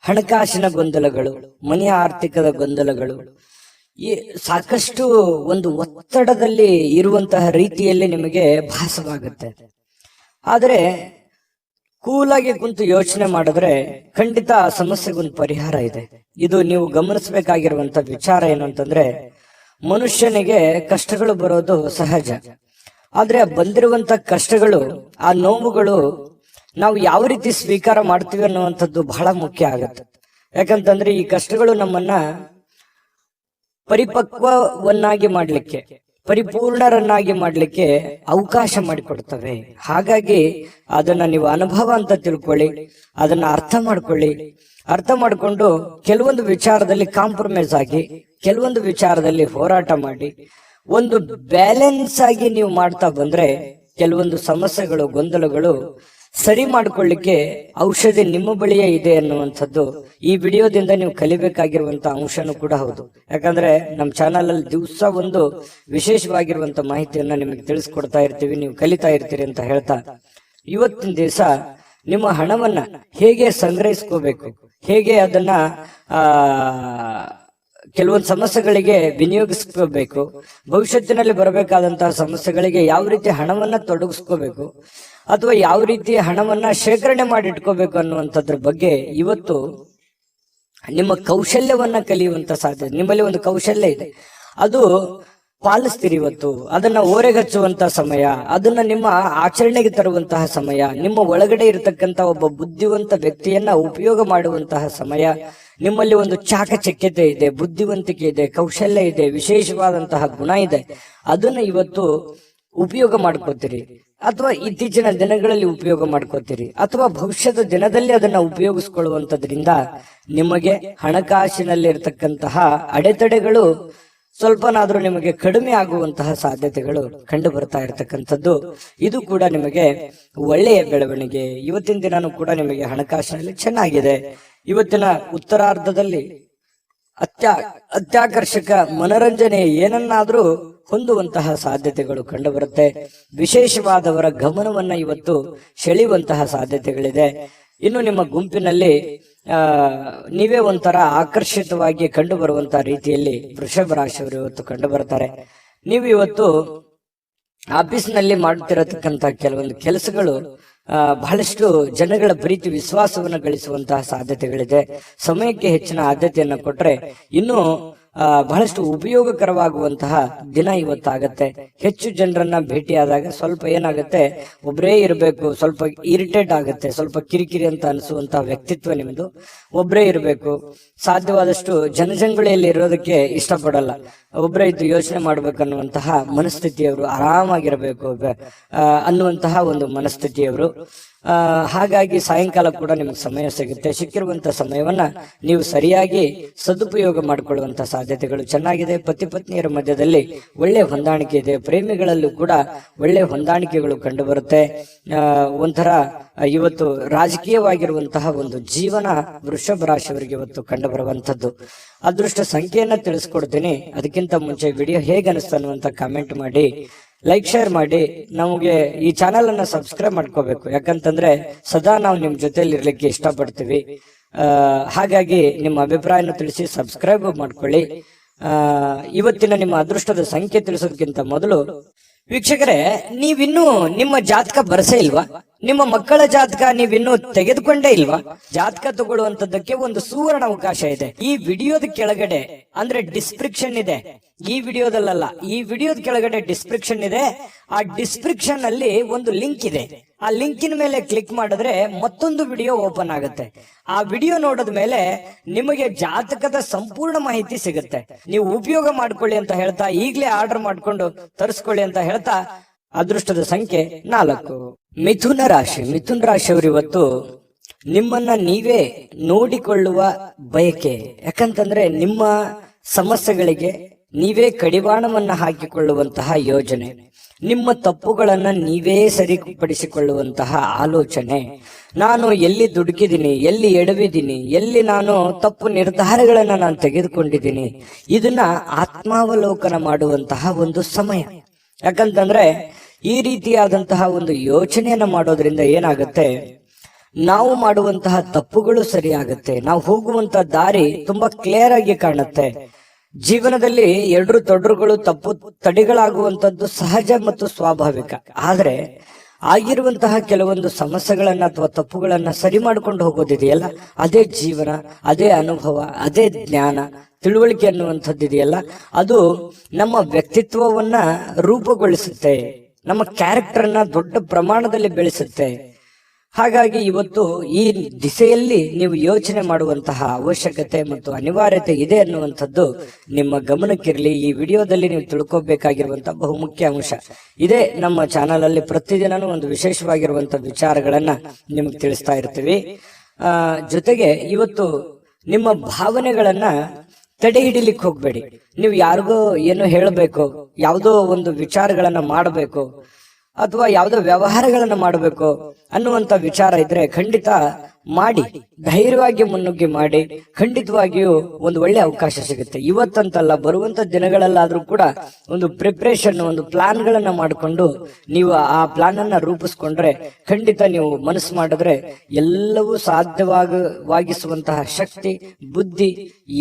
ಹಣಕಾಸಿನ ಗೊಂದಲಗಳು, ಮನೆಯ ಆರ್ಥಿಕದ ಗೊಂದಲಗಳು, ಈ ಸಾಕಷ್ಟು ಒಂದು ಒತ್ತಡದಲ್ಲಿ ಇರುವಂತಹ ರೀತಿಯಲ್ಲಿ ನಿಮಗೆ ಭಾಸವಾಗುತ್ತೆ. ಆದರೆ ಕೂಲಾಗಿ ಕುಂತು ಯೋಚನೆ ಮಾಡಿದ್ರೆ ಖಂಡಿತ ಆ ಸಮಸ್ಯೆಗೊಂದು ಪರಿಹಾರ ಇದೆ. ಇದು ನೀವು ಗಮನಿಸಬೇಕಾಗಿರುವಂತ ವಿಚಾರ ಏನು ಅಂತಂದ್ರೆ, ಮನುಷ್ಯನಿಗೆ ಕಷ್ಟಗಳು ಬರೋದು ಸಹಜ. ಆದ್ರೆ ಬಂದಿರುವಂತ ಕಷ್ಟಗಳು, ಆ ನೋವುಗಳು ನಾವು ಯಾವ ರೀತಿ ಸ್ವೀಕಾರ ಮಾಡ್ತೀವಿ ಅನ್ನುವಂಥದ್ದು ಬಹಳ ಮುಖ್ಯ ಆಗತ್ತೆ. ಯಾಕಂತಂದ್ರೆ ಈ ಕಷ್ಟಗಳು ನಮ್ಮನ್ನ ಪರಿಪಕ್ವವನ್ನಾಗಿ ಮಾಡ್ಲಿಕ್ಕೆ, ಪರಿಪೂರ್ಣರನ್ನಾಗಿ ಮಾಡ್ಲಿಕ್ಕೆ ಅವಕಾಶ ಮಾಡಿಕೊಡ್ತವೆ. ಹಾಗಾಗಿ ಅದನ್ನ ನೀವು ಅನುಭವ ಅಂತ ತಿಳ್ಕೊಳ್ಳಿ, ಅದನ್ನ ಅರ್ಥ ಮಾಡ್ಕೊಂಡು ಕೆಲವೊಂದು ವಿಚಾರದಲ್ಲಿ ಕಾಂಪ್ರಮೈಸ್ ಆಗಿ, ಕೆಲವೊಂದು ವಿಚಾರದಲ್ಲಿ ಹೋರಾಟ ಮಾಡಿ, ಒಂದು ಬ್ಯಾಲೆನ್ಸ್ ಆಗಿ ನೀವು ಮಾಡ್ತಾ ಬಂದ್ರೆ ಕೆಲವೊಂದು ಸಮಸ್ಯೆಗಳು, ಗೊಂದಲಗಳು ಸರಿ ಮಾಡ್ಕೊಳ್ಳಿಕ್ಕೆ ಔಷಧಿ ನಿಮ್ಮ ಬಳಿಯೇ ಇದೆ ಅನ್ನುವಂಥದ್ದು ಈ ವಿಡಿಯೋದಿಂದ ನೀವು ಕಲಿಬೇಕಾಗಿರುವಂತ ಅಂಶನೂ ಕೂಡ ಹೌದು. ಯಾಕಂದ್ರೆ ನಮ್ಮ ಚಾನಲ್ ಅಲ್ಲಿ ದಿವಸ ಒಂದು ವಿಶೇಷವಾಗಿರುವಂತ ಮಾಹಿತಿಯನ್ನ ನಿಮಗೆ ತಿಳಿಸ್ಕೊಡ್ತಾ ಇರ್ತೀವಿ, ನೀವು ಕಲಿತಾ ಇರ್ತೀರಿ ಅಂತ ಹೇಳ್ತಾ, ಇವತ್ತಿನ ದಿವಸ ನಿಮ್ಮ ಹಣವನ್ನ ಹೇಗೆ ಸಂಗ್ರಹಿಸ್ಕೋಬೇಕು, ಹೇಗೆ ಅದನ್ನ ಕೆಲವೊಂದು ಸಮಸ್ಯೆಗಳಿಗೆ ವಿನಿಯೋಗಿಸ್ಕೋಬೇಕು, ಭವಿಷ್ಯತ್ತಿನಲ್ಲಿ ಬರಬೇಕಾದಂತಹ ಸಮಸ್ಯೆಗಳಿಗೆ ಯಾವ ರೀತಿ ಹಣವನ್ನ ತೊಡಗಿಸ್ಕೋಬೇಕು, ಅಥವಾ ಯಾವ ರೀತಿ ಹಣವನ್ನ ಶೇಖರಣೆ ಮಾಡಿ ಇಟ್ಕೋಬೇಕು ಅನ್ನುವಂಥದ್ರ ಬಗ್ಗೆ ಇವತ್ತು ನಿಮ್ಮ ಕೌಶಲ್ಯವನ್ನ ಕಲಿಯುವಂತ ಸಾಧ್ಯತೆ. ನಿಮ್ಮಲ್ಲಿ ಒಂದು ಕೌಶಲ್ಯ ಇದೆ, ಅದು ಪಾಲಿಸ್ತೀರಿ. ಇವತ್ತು ಅದನ್ನ ಓರೆಗಚ್ಚುವಂತಹ ಸಮಯ, ಅದನ್ನ ನಿಮ್ಮ ಆಚರಣೆಗೆ ತರುವಂತಹ ಸಮಯ, ನಿಮ್ಮ ಒಳಗಡೆ ಇರತಕ್ಕಂತ ಒಬ್ಬ ಬುದ್ಧಿವಂತ ವ್ಯಕ್ತಿಯನ್ನ ಉಪಯೋಗ ಮಾಡುವಂತಹ ಸಮಯ. ನಿಮ್ಮಲ್ಲಿ ಒಂದು ಚಾಕಚಕ್ಯತೆ ಇದೆ, ಬುದ್ಧಿವಂತಿಕೆ ಇದೆ, ಕೌಶಲ್ಯ ಇದೆ, ವಿಶೇಷವಾದಂತಹ ಗುಣ ಇದೆ. ಅದನ್ನ ಇವತ್ತು ಉಪಯೋಗ ಮಾಡ್ಕೋತೀರಿ, ಅಥವಾ ಇತ್ತೀಚಿನ ದಿನಗಳಲ್ಲಿ ಉಪಯೋಗ ಮಾಡ್ಕೋತೀರಿ, ಅಥವಾ ಭವಿಷ್ಯದ ದಿನದಲ್ಲಿ ಅದನ್ನ ಉಪಯೋಗಿಸ್ಕೊಳ್ಳುವಂತದ್ರಿಂದ ನಿಮಗೆ ಹಣಕಾಸಿನಲ್ಲಿ ಇರತಕ್ಕಂತಹ ಅಡೆತಡೆಗಳು ಸ್ವಲ್ಪನಾದ್ರೂ ನಿಮಗೆ ಕಡಿಮೆ ಆಗುವಂತಹ ಸಾಧ್ಯತೆಗಳು ಕಂಡು ಬರ್ತಾ ಇರತಕ್ಕಂಥದ್ದು. ಇದು ಕೂಡ ನಿಮಗೆ ಒಳ್ಳೆಯ ಬೆಳವಣಿಗೆ. ಇವತ್ತಿನ ದಿನಾನು ಕೂಡ ನಿಮಗೆ ಹಣಕಾಸಿನಲ್ಲಿ ಚೆನ್ನಾಗಿದೆ. ಇವತ್ತಿನ ಉತ್ತರಾರ್ಧದಲ್ಲಿ ಅತ್ಯಾಕರ್ಷಕ ಮನರಂಜನೆ ಏನನ್ನಾದ್ರೂ ಹೊಂದುವಂತಹ ಸಾಧ್ಯತೆಗಳು ಕಂಡು ಬರುತ್ತೆ. ವಿಶೇಷವಾದವರ ಗಮನವನ್ನ ಇವತ್ತು ಸೆಳೆಯುವಂತಹ ಸಾಧ್ಯತೆಗಳಿದೆ. ಇನ್ನು ನಿಮ್ಮ ಗುಂಪಿನಲ್ಲಿ ನೀವೇ ಒಂಥರ ಆಕರ್ಷಿತವಾಗಿ ಕಂಡು ಬರುವಂತಹ ರೀತಿಯಲ್ಲಿ ವೃಷಭ ರಾಶಿಯವರು ಇವತ್ತು ಕಂಡು ಬರ್ತಾರೆ. ನೀವು ಇವತ್ತು ಆಫೀಸ್ನಲ್ಲಿ ಮಾಡುತ್ತಿರತಕ್ಕಂತ ಕೆಲವೊಂದು ಕೆಲಸಗಳು ಬಹಳಷ್ಟು ಜನಗಳ ಪ್ರೀತಿ ವಿಶ್ವಾಸವನ್ನು ಗಳಿಸುವಂತಹ ಸಾಧ್ಯತೆಗಳಿದೆ. ಸಮಯಕ್ಕೆ ಹೆಚ್ಚಿನ ಆದ್ಯತೆಯನ್ನು ಕೊಟ್ರೆ ಇನ್ನೂ ಬಹಳಷ್ಟು ಉಪಯೋಗಕರವಾಗುವಂತಹ ದಿನ ಇವತ್ತಾಗತ್ತೆ. ಹೆಚ್ಚು ಜನರನ್ನ ಭೇಟಿಯಾದಾಗ ಸ್ವಲ್ಪ ಏನಾಗುತ್ತೆ, ಒಬ್ಬರೇ ಇರಬೇಕು, ಸ್ವಲ್ಪ ಇರಿಟೇಟ್ ಆಗುತ್ತೆ, ಸ್ವಲ್ಪ ಕಿರಿಕಿರಿ ಅಂತ ಅನಿಸುವಂತಹ ವ್ಯಕ್ತಿತ್ವ ನಿಮ್ದು. ಒಬ್ಬರೇ ಇರಬೇಕು, ಸಾಧ್ಯವಾದಷ್ಟು ಜನಜಂಗುಳಿಯಲ್ಲಿ ಇರೋದಕ್ಕೆ ಇಷ್ಟಪಡಲ್ಲ, ಒಬ್ಬರೇ ಇದ್ದು ಯೋಚನೆ ಮಾಡ್ಬೇಕನ್ನುವಂತಹ ಮನಸ್ಥಿತಿಯವರು, ಆರಾಮಾಗಿರಬೇಕು ಅನ್ನುವಂತಹ ಒಂದು ಮನಸ್ಥಿತಿಯವರು. ಹಾಗಾಗಿ ಸಾಯಂಕಾಲ ಕೂಡ ನಿಮಗೆ ಸಮಯ ಸಿಗುತ್ತೆ. ಸಿಕ್ಕಿರುವಂತ ಸಮಯವನ್ನ ನೀವು ಸರಿಯಾಗಿ ಸದುಪಯೋಗ ಮಾಡಿಕೊಳ್ಳುವಂತ ಸಾಧ್ಯತೆಗಳು ಚೆನ್ನಾಗಿದೆ. ಪತಿ ಪತ್ನಿಯರ ಮಧ್ಯದಲ್ಲಿ ಒಳ್ಳೆ ಹೊಂದಾಣಿಕೆ ಇದೆ. ಪ್ರೇಮಿಗಳಲ್ಲೂ ಕೂಡ ಒಳ್ಳೆ ಹೊಂದಾಣಿಕೆಗಳು ಕಂಡು ಬರುತ್ತೆ. ಒಂಥರ ಇವತ್ತು ರಾಜಕೀಯವಾಗಿರುವಂತಹ ಒಂದು ಜೀವನ ವೃಷಭ ರಾಶಿಯವರಿಗೆ ಇವತ್ತು ಕಂಡು ಬರುವಂತದ್ದು. ಅದೃಷ್ಟ ಸಂಖ್ಯೆಯನ್ನ ತಿಳಿಸ್ಕೊಡ್ತೀನಿ. ಅದಕ್ಕಿಂತ ಮುಂಚೆ ವಿಡಿಯೋ ಹೇಗೆ ಅನಿಸ್ತು ಅನ್ನುವಂತ ಕಾಮೆಂಟ್ ಮಾಡಿ, ಲೈಕ್ ಶೇರ್ ಮಾಡಿ. ನಮಗೆ ಈ ಚಾನೆಲ್ ಅನ್ನ ಸಬ್ಸ್ಕ್ರೈಬ್ ಮಾಡ್ಕೋಬೇಕು, ಯಾಕಂತಂದ್ರೆ ಸದಾ ನಾವು ನಿಮ್ ಜೊತೆಲಿ ಇರ್ಲಿಕ್ಕೆ ಇಷ್ಟಪಡ್ತೀವಿ. ಹಾಗಾಗಿ ನಿಮ್ಮ ಅಭಿಪ್ರಾಯನ ತಿಳಿಸಿ ಸಬ್ಸ್ಕ್ರೈಬ್ ಮಾಡ್ಕೊಳ್ಳಿ. ಇವತ್ತಿನ ನಿಮ್ಮ ಅದೃಷ್ಟದ ಸಂಖ್ಯೆ ತಿಳಿಸೋದಕ್ಕಿಂತ ಮೊದಲು ವೀಕ್ಷಕರೇ, ನೀವಿನ್ನೂ ನಿಮ್ಮ ಜಾತಕ ಬರಸೇ ಇಲ್ವಾ? ನಿಮ್ಮ ಮಕ್ಕಳ ಜಾತಕ ನೀವಿನ್ನೂ ತೆಗೆದುಕೊಂಡೇ ಇಲ್ವಾ? ಜಾತಕ ತಗೊಳ್ಳುವಂತದ್ದಕ್ಕೆ ಒಂದು ಸುವರ್ಣ ಅವಕಾಶ ಇದೆ. ಈ ವಿಡಿಯೋದ ಕೆಳಗಡೆ ಅಂದ್ರೆ ಡಿಸ್ಕ್ರಿಪ್ಷನ್ ಇದೆ. ಈ ವಿಡಿಯೋದಲ್ಲ, ಈ ವಿಡಿಯೋದ ಕೆಳಗಡೆ ಡಿಸ್ಕ್ರಿಪ್ಷನ್ ಇದೆ. ಆ ಡಿಸ್ಕ್ರಿಪ್ಷನ್ ಅಲ್ಲಿ ಒಂದು ಲಿಂಕ್ ಇದೆ. ಆ ಲಿಂಕಿನ ಮೇಲೆ ಕ್ಲಿಕ್ ಮಾಡಿದ್ರೆ ಮತ್ತೊಂದು ವಿಡಿಯೋ ಓಪನ್ ಆಗುತ್ತೆ. ಆ ವಿಡಿಯೋ ನೋಡಿದ ಮೇಲೆ ನಿಮಗೆ ಜಾತಕದ ಸಂಪೂರ್ಣ ಮಾಹಿತಿ ಸಿಗುತ್ತೆ. ನೀವು ಉಪಯೋಗ ಮಾಡ್ಕೊಳ್ಳಿ ಅಂತ ಹೇಳ್ತಾ, ಈಗಲೇ ಆರ್ಡರ್ ಮಾಡ್ಕೊಂಡು ತರಿಸ್ಕೊಳ್ಳಿ ಅಂತ ಹೇಳ್ತಾ, ಅದೃಷ್ಟದ ಸಂಖ್ಯೆ 4. ಮಿಥುನ ರಾಶಿ. ಮಿಥುನ ರಾಶಿಯವರು ಇವತ್ತು ನಿಮ್ಮನ್ನ ನೀವೇ ನೋಡಿಕೊಳ್ಳುವ ಬಯಕೆ. ಯಾಕಂತಂದ್ರೆ ನಿಮ್ಮ ಸಮಸ್ಯೆಗಳಿಗೆ ನೀವೇ ಕಡಿವಾಣವನ್ನ ಹಾಕಿಕೊಳ್ಳುವಂತಹ ಯೋಜನೆ, ನಿಮ್ಮ ತಪ್ಪುಗಳನ್ನ ನೀವೇ ಸರಿಪಡಿಸಿಕೊಳ್ಳುವಂತಹ ಆಲೋಚನೆ, ನಾನು ಎಲ್ಲಿ ದುಡುಕಿದ್ದೀನಿ, ಎಲ್ಲಿ ಎಡವಿದ್ದೀನಿ, ಎಲ್ಲಿ ನಾನು ತಪ್ಪು ನಿರ್ಧಾರಗಳನ್ನ ನಾನು ತೆಗೆದುಕೊಂಡಿದ್ದೀನಿ, ಇದನ್ನ ಆತ್ಮಾವಲೋಕನ ಮಾಡುವಂತಹ ಒಂದು ಸಮಯ. ಯಾಕಂತಂದ್ರೆ ಈ ರೀತಿಯಾದಂತಹ ಒಂದು ಯೋಚನೆಯನ್ನ ಮಾಡೋದ್ರಿಂದ ಏನಾಗುತ್ತೆ, ನಾವು ಮಾಡುವಂತಹ ತಪ್ಪುಗಳು ಸರಿಯಾಗುತ್ತೆ, ನಾವು ಹೋಗುವಂತಹ ದಾರಿ ತುಂಬಾ ಕ್ಲಿಯರ್ ಆಗಿ ಕಾಣುತ್ತೆ. ಜೀವನದಲ್ಲಿ ಎಡರು ತೊಡರುಗಳು ತಪ್ಪು ತಡೆಗಳಾಗುವಂತದ್ದು ಸಹಜ ಮತ್ತು ಸ್ವಾಭಾವಿಕ. ಆದ್ರೆ ಆಗಿರುವಂತಹ ಕೆಲವೊಂದು ಸಮಸ್ಯೆಗಳನ್ನ ಅಥವಾ ತಪ್ಪುಗಳನ್ನ ಸರಿ ಮಾಡ್ಕೊಂಡು ಹೋಗೋದಿದೆಯಲ್ಲ, ಅದೇ ಜೀವನ, ಅದೇ ಅನುಭವ, ಅದೇ ಜ್ಞಾನ, ತಿಳುವಳಿಕೆ ಅನ್ನುವಂಥದ್ದಿದೆಯಲ್ಲ, ಅದು ನಮ್ಮ ವ್ಯಕ್ತಿತ್ವವನ್ನ ರೂಪುಗೊಳಿಸುತ್ತೆ, ನಮ್ಮ ಕ್ಯಾರೆಕ್ಟರ್ ಅನ್ನ ದೊಡ್ಡ ಪ್ರಮಾಣದಲ್ಲಿ ಬೆಳೆಸುತ್ತೆ. ಹಾಗಾಗಿ ಇವತ್ತು ಈ ದಿಸೆಯಲ್ಲಿ ನೀವು ಯೋಚನೆ ಮಾಡುವಂತಹ ಅವಶ್ಯಕತೆ ಮತ್ತು ಅನಿವಾರ್ಯತೆ ಇದೆ ಅನ್ನುವಂಥದ್ದು ನಿಮ್ಮ ಗಮನಕ್ಕಿರಲಿ. ಈ ವಿಡಿಯೋದಲ್ಲಿ ನೀವು ತಿಳ್ಕೊಬೇಕಾಗಿರುವಂತಹ ಬಹುಮುಖ್ಯ ಅಂಶ ಇದೇ. ನಮ್ಮ ಚಾನಲ್ ಅಲ್ಲಿ ಪ್ರತಿದಿನನೂ ಒಂದು ವಿಶೇಷವಾಗಿರುವಂತಹ ವಿಚಾರಗಳನ್ನ ನಿಮಗೆ ತಿಳಿಸ್ತಾ ಇರ್ತೀವಿ. ಜೊತೆಗೆ ಇವತ್ತು ನಿಮ್ಮ ಭಾವನೆಗಳನ್ನ ತಡೆ ಹಿಡಿಲಿಕ್ಕೆ ಹೋಗ್ಬೇಡಿ. ನೀವು ಯಾರಿಗೋ ಏನೋ ಹೇಳಬೇಕು, ಯಾವುದೋ ಒಂದು ವಿಚಾರಗಳನ್ನ ಮಾಡಬೇಕು ಅಥವಾ ಯಾವುದೋ ವ್ಯವಹಾರಗಳನ್ನ ಮಾಡಬೇಕು ಅನ್ನುವಂತ ವಿಚಾರ ಇದ್ರೆ ಖಂಡಿತ ಮಾಡಿ, ಧೈರ್ಯವಾಗಿ ಮುನ್ನುಗ್ಗಿ ಮಾಡಿ. ಖಂಡಿತವಾಗಿಯೂ ಒಂದು ಒಳ್ಳೆ ಅವಕಾಶ ಸಿಗುತ್ತೆ. ಇವತ್ತಂತಲ್ಲ, ಬರುವಂತ ದಿನಗಳಲ್ಲಾದ್ರೂ ಕೂಡ ಒಂದು ಪ್ರಿಪ್ರೇಷನ್, ಒಂದು ಪ್ಲಾನ್ ಗಳನ್ನ ಮಾಡಿಕೊಂಡು ನೀವು ಆ ಪ್ಲಾನ್ ಅನ್ನ ರೂಪಿಸ್ಕೊಂಡ್ರೆ ಖಂಡಿತ ನೀವು ಮನಸ್ಸು ಮಾಡಿದ್ರೆ ಎಲ್ಲವೂ ಸಾಧ್ಯವಾಗಿಸುವಂತಹ ಶಕ್ತಿ, ಬುದ್ಧಿ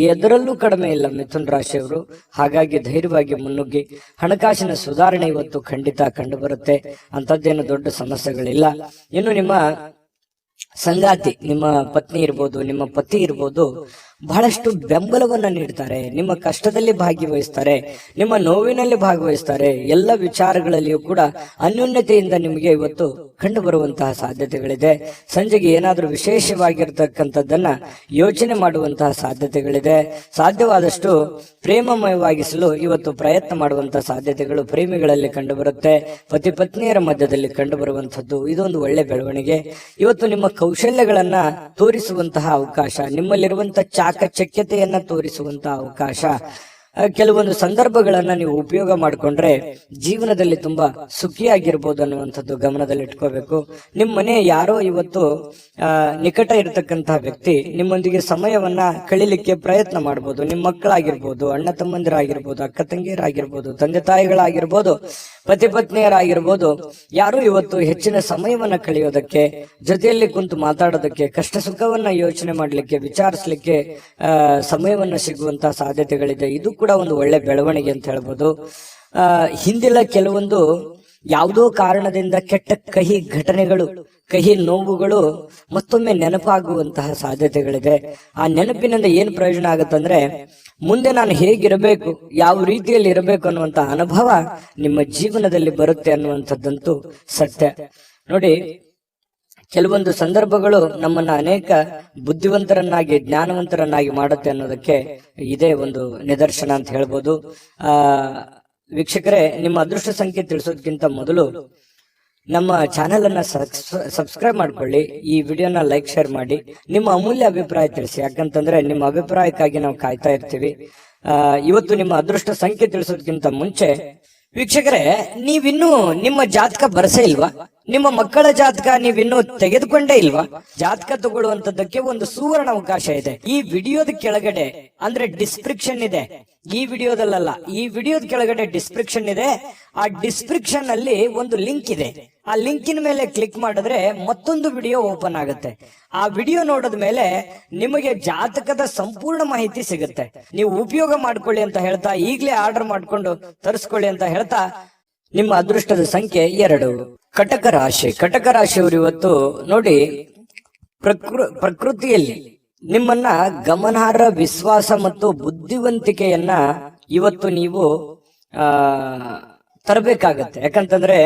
ಎದರಲ್ಲೂ ಕಡಿಮೆ ಇಲ್ಲ ಮಿಥುನ ರಾಶಿಯವರು. ಹಾಗಾಗಿ ಧೈರ್ಯವಾಗಿ ಮುನ್ನುಗ್ಗಿ. ಹಣಕಾಸಿನ ಸುಧಾರಣೆ ಇವತ್ತು ಖಂಡಿತ ಕಂಡು ಬರುತ್ತೆ. ಅಂತದ್ದೇನು ದೊಡ್ಡ ಸಮಸ್ಯೆಗಳಿಲ್ಲ. ಇನ್ನು ನಿಮ್ಮ ಸಂಗಾತಿ, ನಿಮ್ಮ ಪತ್ನಿ ಇರ್ಬೋದು, ನಿಮ್ಮ ಪತಿ ಇರ್ಬೋದು, ಬಹಳಷ್ಟು ಬೆಂಬಲವನ್ನ ನೀಡ್ತಾರೆ, ನಿಮ್ಮ ಕಷ್ಟದಲ್ಲಿ ಭಾಗವಹಿಸ್ತಾರೆ, ನಿಮ್ಮ ನೋವಿನಲ್ಲಿ ಭಾಗವಹಿಸ್ತಾರೆ. ಎಲ್ಲ ವಿಚಾರಗಳಲ್ಲಿಯೂ ಕೂಡ ಅನ್ಯೋನ್ಯತೆಯಿಂದ ನಿಮಗೆ ಇವತ್ತು ಕಂಡು ಬರುವಂತಹ ಸಾಧ್ಯತೆಗಳಿದೆ. ಸಂಜೆಗೆ ಏನಾದ್ರೂ ವಿಶೇಷವಾಗಿರ್ತಕ್ಕಂಥದ್ದನ್ನ ಯೋಚನೆ ಮಾಡುವಂತಹ ಸಾಧ್ಯತೆಗಳಿದೆ. ಸಾಧ್ಯವಾದಷ್ಟು ಪ್ರೇಮಮಯವಾಗಿಸಲು ಇವತ್ತು ಪ್ರಯತ್ನ ಮಾಡುವಂತಹ ಸಾಧ್ಯತೆಗಳು ಪ್ರೇಮಿಗಳಲ್ಲಿ ಕಂಡು ಬರುತ್ತೆ. ಪತಿ ಪತ್ನಿಯರ ಮಧ್ಯದಲ್ಲಿ ಕಂಡು ಬರುವಂತದ್ದು ಇದೊಂದು ಒಳ್ಳೆ ಬೆಳವಣಿಗೆ. ಇವತ್ತು ನಿಮ್ಮ ಕೌಶಲ್ಯಗಳನ್ನ ತೋರಿಸುವಂತಹ ಅವಕಾಶ, ನಿಮ್ಮಲ್ಲಿರುವಂತಹ ಚಾಕಚಕ್ಯತೆಯನ್ನ ತೋರಿಸುವಂತಹ ಅವಕಾಶ. ಕೆಲವೊಂದು ಸಂದರ್ಭಗಳನ್ನ ನೀವು ಉಪಯೋಗ ಮಾಡಿಕೊಂಡ್ರೆ ಜೀವನದಲ್ಲಿ ತುಂಬಾ ಸುಖಿಯಾಗಿರ್ಬೋದು ಅನ್ನುವಂಥದ್ದು ಗಮನದಲ್ಲಿ ಇಟ್ಕೋಬೇಕು. ನಿಮ್ಮ ಮನೆ ಯಾರೋ ಇವತ್ತು ನಿಕಟ ಇರತಕ್ಕಂತಹ ವ್ಯಕ್ತಿ ನಿಮ್ಮೊಂದಿಗೆ ಸಮಯವನ್ನ ಕಳಿಲಿಕ್ಕೆ ಪ್ರಯತ್ನ ಮಾಡ್ಬೋದು. ನಿಮ್ಮ ಮಕ್ಕಳಾಗಿರ್ಬೋದು, ಅಣ್ಣ ತಮ್ಮಂದಿರಾಗಿರ್ಬೋದು, ಅಕ್ಕ ತಂಗಿಯರಾಗಿರ್ಬೋದು, ತಂದೆ ತಾಯಿಗಳಾಗಿರ್ಬೋದು, ಪತಿ ಪತ್ನಿಯರಾಗಿರ್ಬೋದು, ಯಾರು ಇವತ್ತು ಹೆಚ್ಚಿನ ಸಮಯವನ್ನ ಕಳೆಯೋದಕ್ಕೆ, ಜೊತೆಯಲ್ಲಿ ಕುಂತು ಮಾತಾಡೋದಕ್ಕೆ, ಕಷ್ಟ ಸುಖವನ್ನ ಯೋಚನೆ ಮಾಡ್ಲಿಕ್ಕೆ, ವಿಚಾರಿಸ್ಲಿಕ್ಕೆ ಸಮಯವನ್ನ ಸಿಗುವಂತಹ ಸಾಧ್ಯತೆಗಳಿದೆ. ಇದು ಕೂಡ ಒಂದು ಒಳ್ಳೆ ಬೆಳವಣಿಗೆ ಅಂತ ಹೇಳ್ಬೋದು. ಹಿಂದಿನ ಕೆಲವೊಂದು ಯಾವುದೋ ಕಾರಣದಿಂದ ಕೆಟ್ಟ ಕಹಿ ಘಟನೆಗಳು, ಕಹಿ ನೋವುಗಳು ಮತ್ತೊಮ್ಮೆ ನೆನಪಾಗುವಂತಹ ಸಾಧ್ಯತೆಗಳಿದೆ. ಆ ನೆನಪಿನಿಂದ ಏನ್ ಪ್ರಯೋಜನ ಆಗುತ್ತಂದ್ರೆ ಮುಂದೆ ನಾನು ಹೇಗಿರಬೇಕು, ಯಾವ ರೀತಿಯಲ್ಲಿ ಇರಬೇಕು ಅನ್ನುವಂತ ಅನುಭವ ನಿಮ್ಮ ಜೀವನದಲ್ಲಿ ಬರುತ್ತೆ ಅನ್ನುವಂಥದ್ದಂತೂ ಸತ್ಯ. ನೋಡಿ, ಕೆಲವೊಂದು ಸಂದರ್ಭಗಳು ನಮ್ಮನ್ನ ಅನೇಕ ಬುದ್ಧಿವಂತರನ್ನಾಗಿ, ಜ್ಞಾನವಂತರನ್ನಾಗಿ ಮಾಡುತ್ತೆ ಅನ್ನೋದಕ್ಕೆ ಇದೇ ಒಂದು ನಿದರ್ಶನ ಅಂತ ಹೇಳ್ಬೋದು. ವೀಕ್ಷಕರೇ, ನಿಮ್ಮ ಅದೃಷ್ಟ ಸಂಖ್ಯೆ ತಿಳಿಸೋದಕ್ಕಿಂತ ಮೊದಲು ನಮ್ಮ ಚಾನೆಲ್ ಅನ್ನ ಸಬ್ಸ್ಕ್ರೈಬ್ ಮಾಡ್ಕೊಳ್ಳಿ, ಈ ವಿಡಿಯೋನ ಲೈಕ್ ಶೇರ್ ಮಾಡಿ, ನಿಮ್ಮ ಅಮೂಲ್ಯ ಅಭಿಪ್ರಾಯ ತಿಳಿಸಿ. ಯಾಕಂತಂದ್ರೆ ನಿಮ್ಮ ಅಭಿಪ್ರಾಯಕ್ಕಾಗಿ ನಾವು ಕಾಯ್ತಾ ಇರ್ತೀವಿ. ಇವತ್ತು ನಿಮ್ಮ ಅದೃಷ್ಟ ಸಂಖ್ಯೆ ತಿಳಿಸೋದಕ್ಕಿಂತ ಮುಂಚೆ ವೀಕ್ಷಕರೇ, ನೀವಿನ್ನೂ ನಿಮ್ಮ ಜಾತಕ ಬರಸೇ ಇಲ್ವಾ? ನಿಮ್ಮ ಮಕ್ಕಳ ಜಾತಕ ನೀವಿನ್ನೂ ತೆಗೆದುಕೊಂಡೇ ಇಲ್ವಾ? ಜಾತಕ ತಗೊಳ್ಳುವಂತದ್ದಕ್ಕೆ ಒಂದು ಸುವರ್ಣ ಅವಕಾಶ ಇದೆ. ಈ ವಿಡಿಯೋದ ಕೆಳಗಡೆ ಅಂದ್ರೆ ಡಿಸ್ಕ್ರಿಪ್ಷನ್ ಇದೆ, ಈ ವಿಡಿಯೋದಲ್ಲ, ಈ ವಿಡಿಯೋದ ಕೆಳಗಡೆ ಡಿಸ್ಕ್ರಿಪ್ಷನ್ ಇದೆ. ಆ ಡಿಸ್ಕ್ರಿಪ್ಷನ್ ಅಲ್ಲಿ ಒಂದು ಲಿಂಕ್ ಇದೆ. ಆ ಲಿಂಕಿನ ಮೇಲೆ ಕ್ಲಿಕ್ ಮಾಡಿದ್ರೆ ಮತ್ತೊಂದು ವಿಡಿಯೋ ಓಪನ್ ಆಗುತ್ತೆ. ಆ ವಿಡಿಯೋ ನೋಡಿದ ಮೇಲೆ ನಿಮಗೆ ಜಾತಕದ ಸಂಪೂರ್ಣ ಮಾಹಿತಿ ಸಿಗುತ್ತೆ. ನೀವು ಉಪಯೋಗ ಮಾಡ್ಕೊಳ್ಳಿ ಅಂತ ಹೇಳ್ತಾ, ಈಗಲೇ ಆರ್ಡರ್ ಮಾಡ್ಕೊಂಡು ತರಿಸ್ಕೊಳ್ಳಿ ಅಂತ ಹೇಳ್ತಾ, ನಿಮ್ಮ ಅದೃಷ್ಟದ ಸಂಖ್ಯೆ 2. ಕಟಕ ರಾಶಿ. ಕಟಕ ರಾಶಿಯವರು ಇವತ್ತು ನೋಡಿ, ಪ್ರಕೃತಿಯಲ್ಲಿ ನಿಮ್ಮನ್ನ ಗಮನಾರ್ಹ ವಿಶ್ವಾಸ ಮತ್ತು ಬುದ್ಧಿವಂತಿಕೆಯನ್ನ ಇವತ್ತು ನೀವು ತರಬೇಕಾಗತ್ತೆ. ಯಾಕಂತಂದ್ರೆ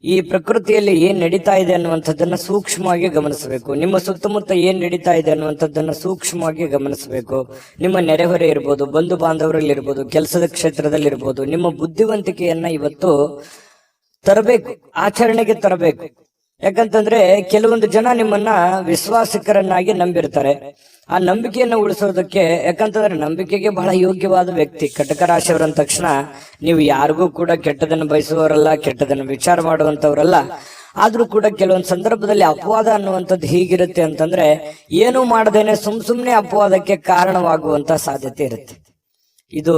ಈ ಪ್ರಕೃತಿಯಲ್ಲಿ ಏನ್ ನಡೀತಾ ಇದೆ ಅನ್ನುವಂಥದ್ದನ್ನ ಸೂಕ್ಷ್ಮವಾಗಿ ಗಮನಿಸಬೇಕು. ನಿಮ್ಮ ಸುತ್ತಮುತ್ತ ಏನ್ ನಡೀತಾ ಇದೆ ಅನ್ನುವಂಥದ್ದನ್ನ ಸೂಕ್ಷ್ಮವಾಗಿ ಗಮನಿಸಬೇಕು. ನಿಮ್ಮ ನೆರೆಹೊರೆ ಇರ್ಬೋದು, ಬಂಧು ಬಾಂಧವರಲ್ಲಿ ಇರ್ಬೋದು, ಕೆಲಸದ ಕ್ಷೇತ್ರದಲ್ಲಿ ಇರ್ಬೋದು, ನಿಮ್ಮ ಬುದ್ಧಿವಂತಿಕೆಯನ್ನ ಇವತ್ತು ತರಬೇಕು, ಆಚರಣೆಗೆ ತರಬೇಕು. ಯಾಕಂತಂದ್ರೆ ಕೆಲವೊಂದು ಜನ ನಿಮ್ಮನ್ನ ವಿಶ್ವಾಸಿಕರನ್ನಾಗಿ ನಂಬಿರ್ತಾರೆ. ಆ ನಂಬಿಕೆಯನ್ನು ಉಳಿಸೋದಕ್ಕೆ, ಯಾಕಂತಂದ್ರೆ ನಂಬಿಕೆಗೆ ಬಹಳ ಯೋಗ್ಯವಾದ ವ್ಯಕ್ತಿ ಕಟಕ ರಾಶಿಯವರ ಅಂದ ತಕ್ಷಣ ನೀವು ಯಾರಿಗೂ ಕೂಡ ಕೆಟ್ಟದನ್ನು ಬಯಸುವವರಲ್ಲ, ಕೆಟ್ಟದನ್ನು ವಿಚಾರ ಮಾಡುವಂತವ್ರಲ್ಲ. ಆದ್ರೂ ಕೂಡ ಕೆಲವೊಂದು ಸಂದರ್ಭದಲ್ಲಿ ಅಪವಾದ ಅನ್ನುವಂಥದ್ದು ಹೀಗಿರುತ್ತೆ ಅಂತಂದ್ರೆ, ಏನು ಮಾಡದೇನೆ ಸುಮ್ನೆ ಅಪವಾದಕ್ಕೆ ಕಾರಣವಾಗುವಂತ ಸಾಧ್ಯತೆ ಇರುತ್ತೆ. ಇದು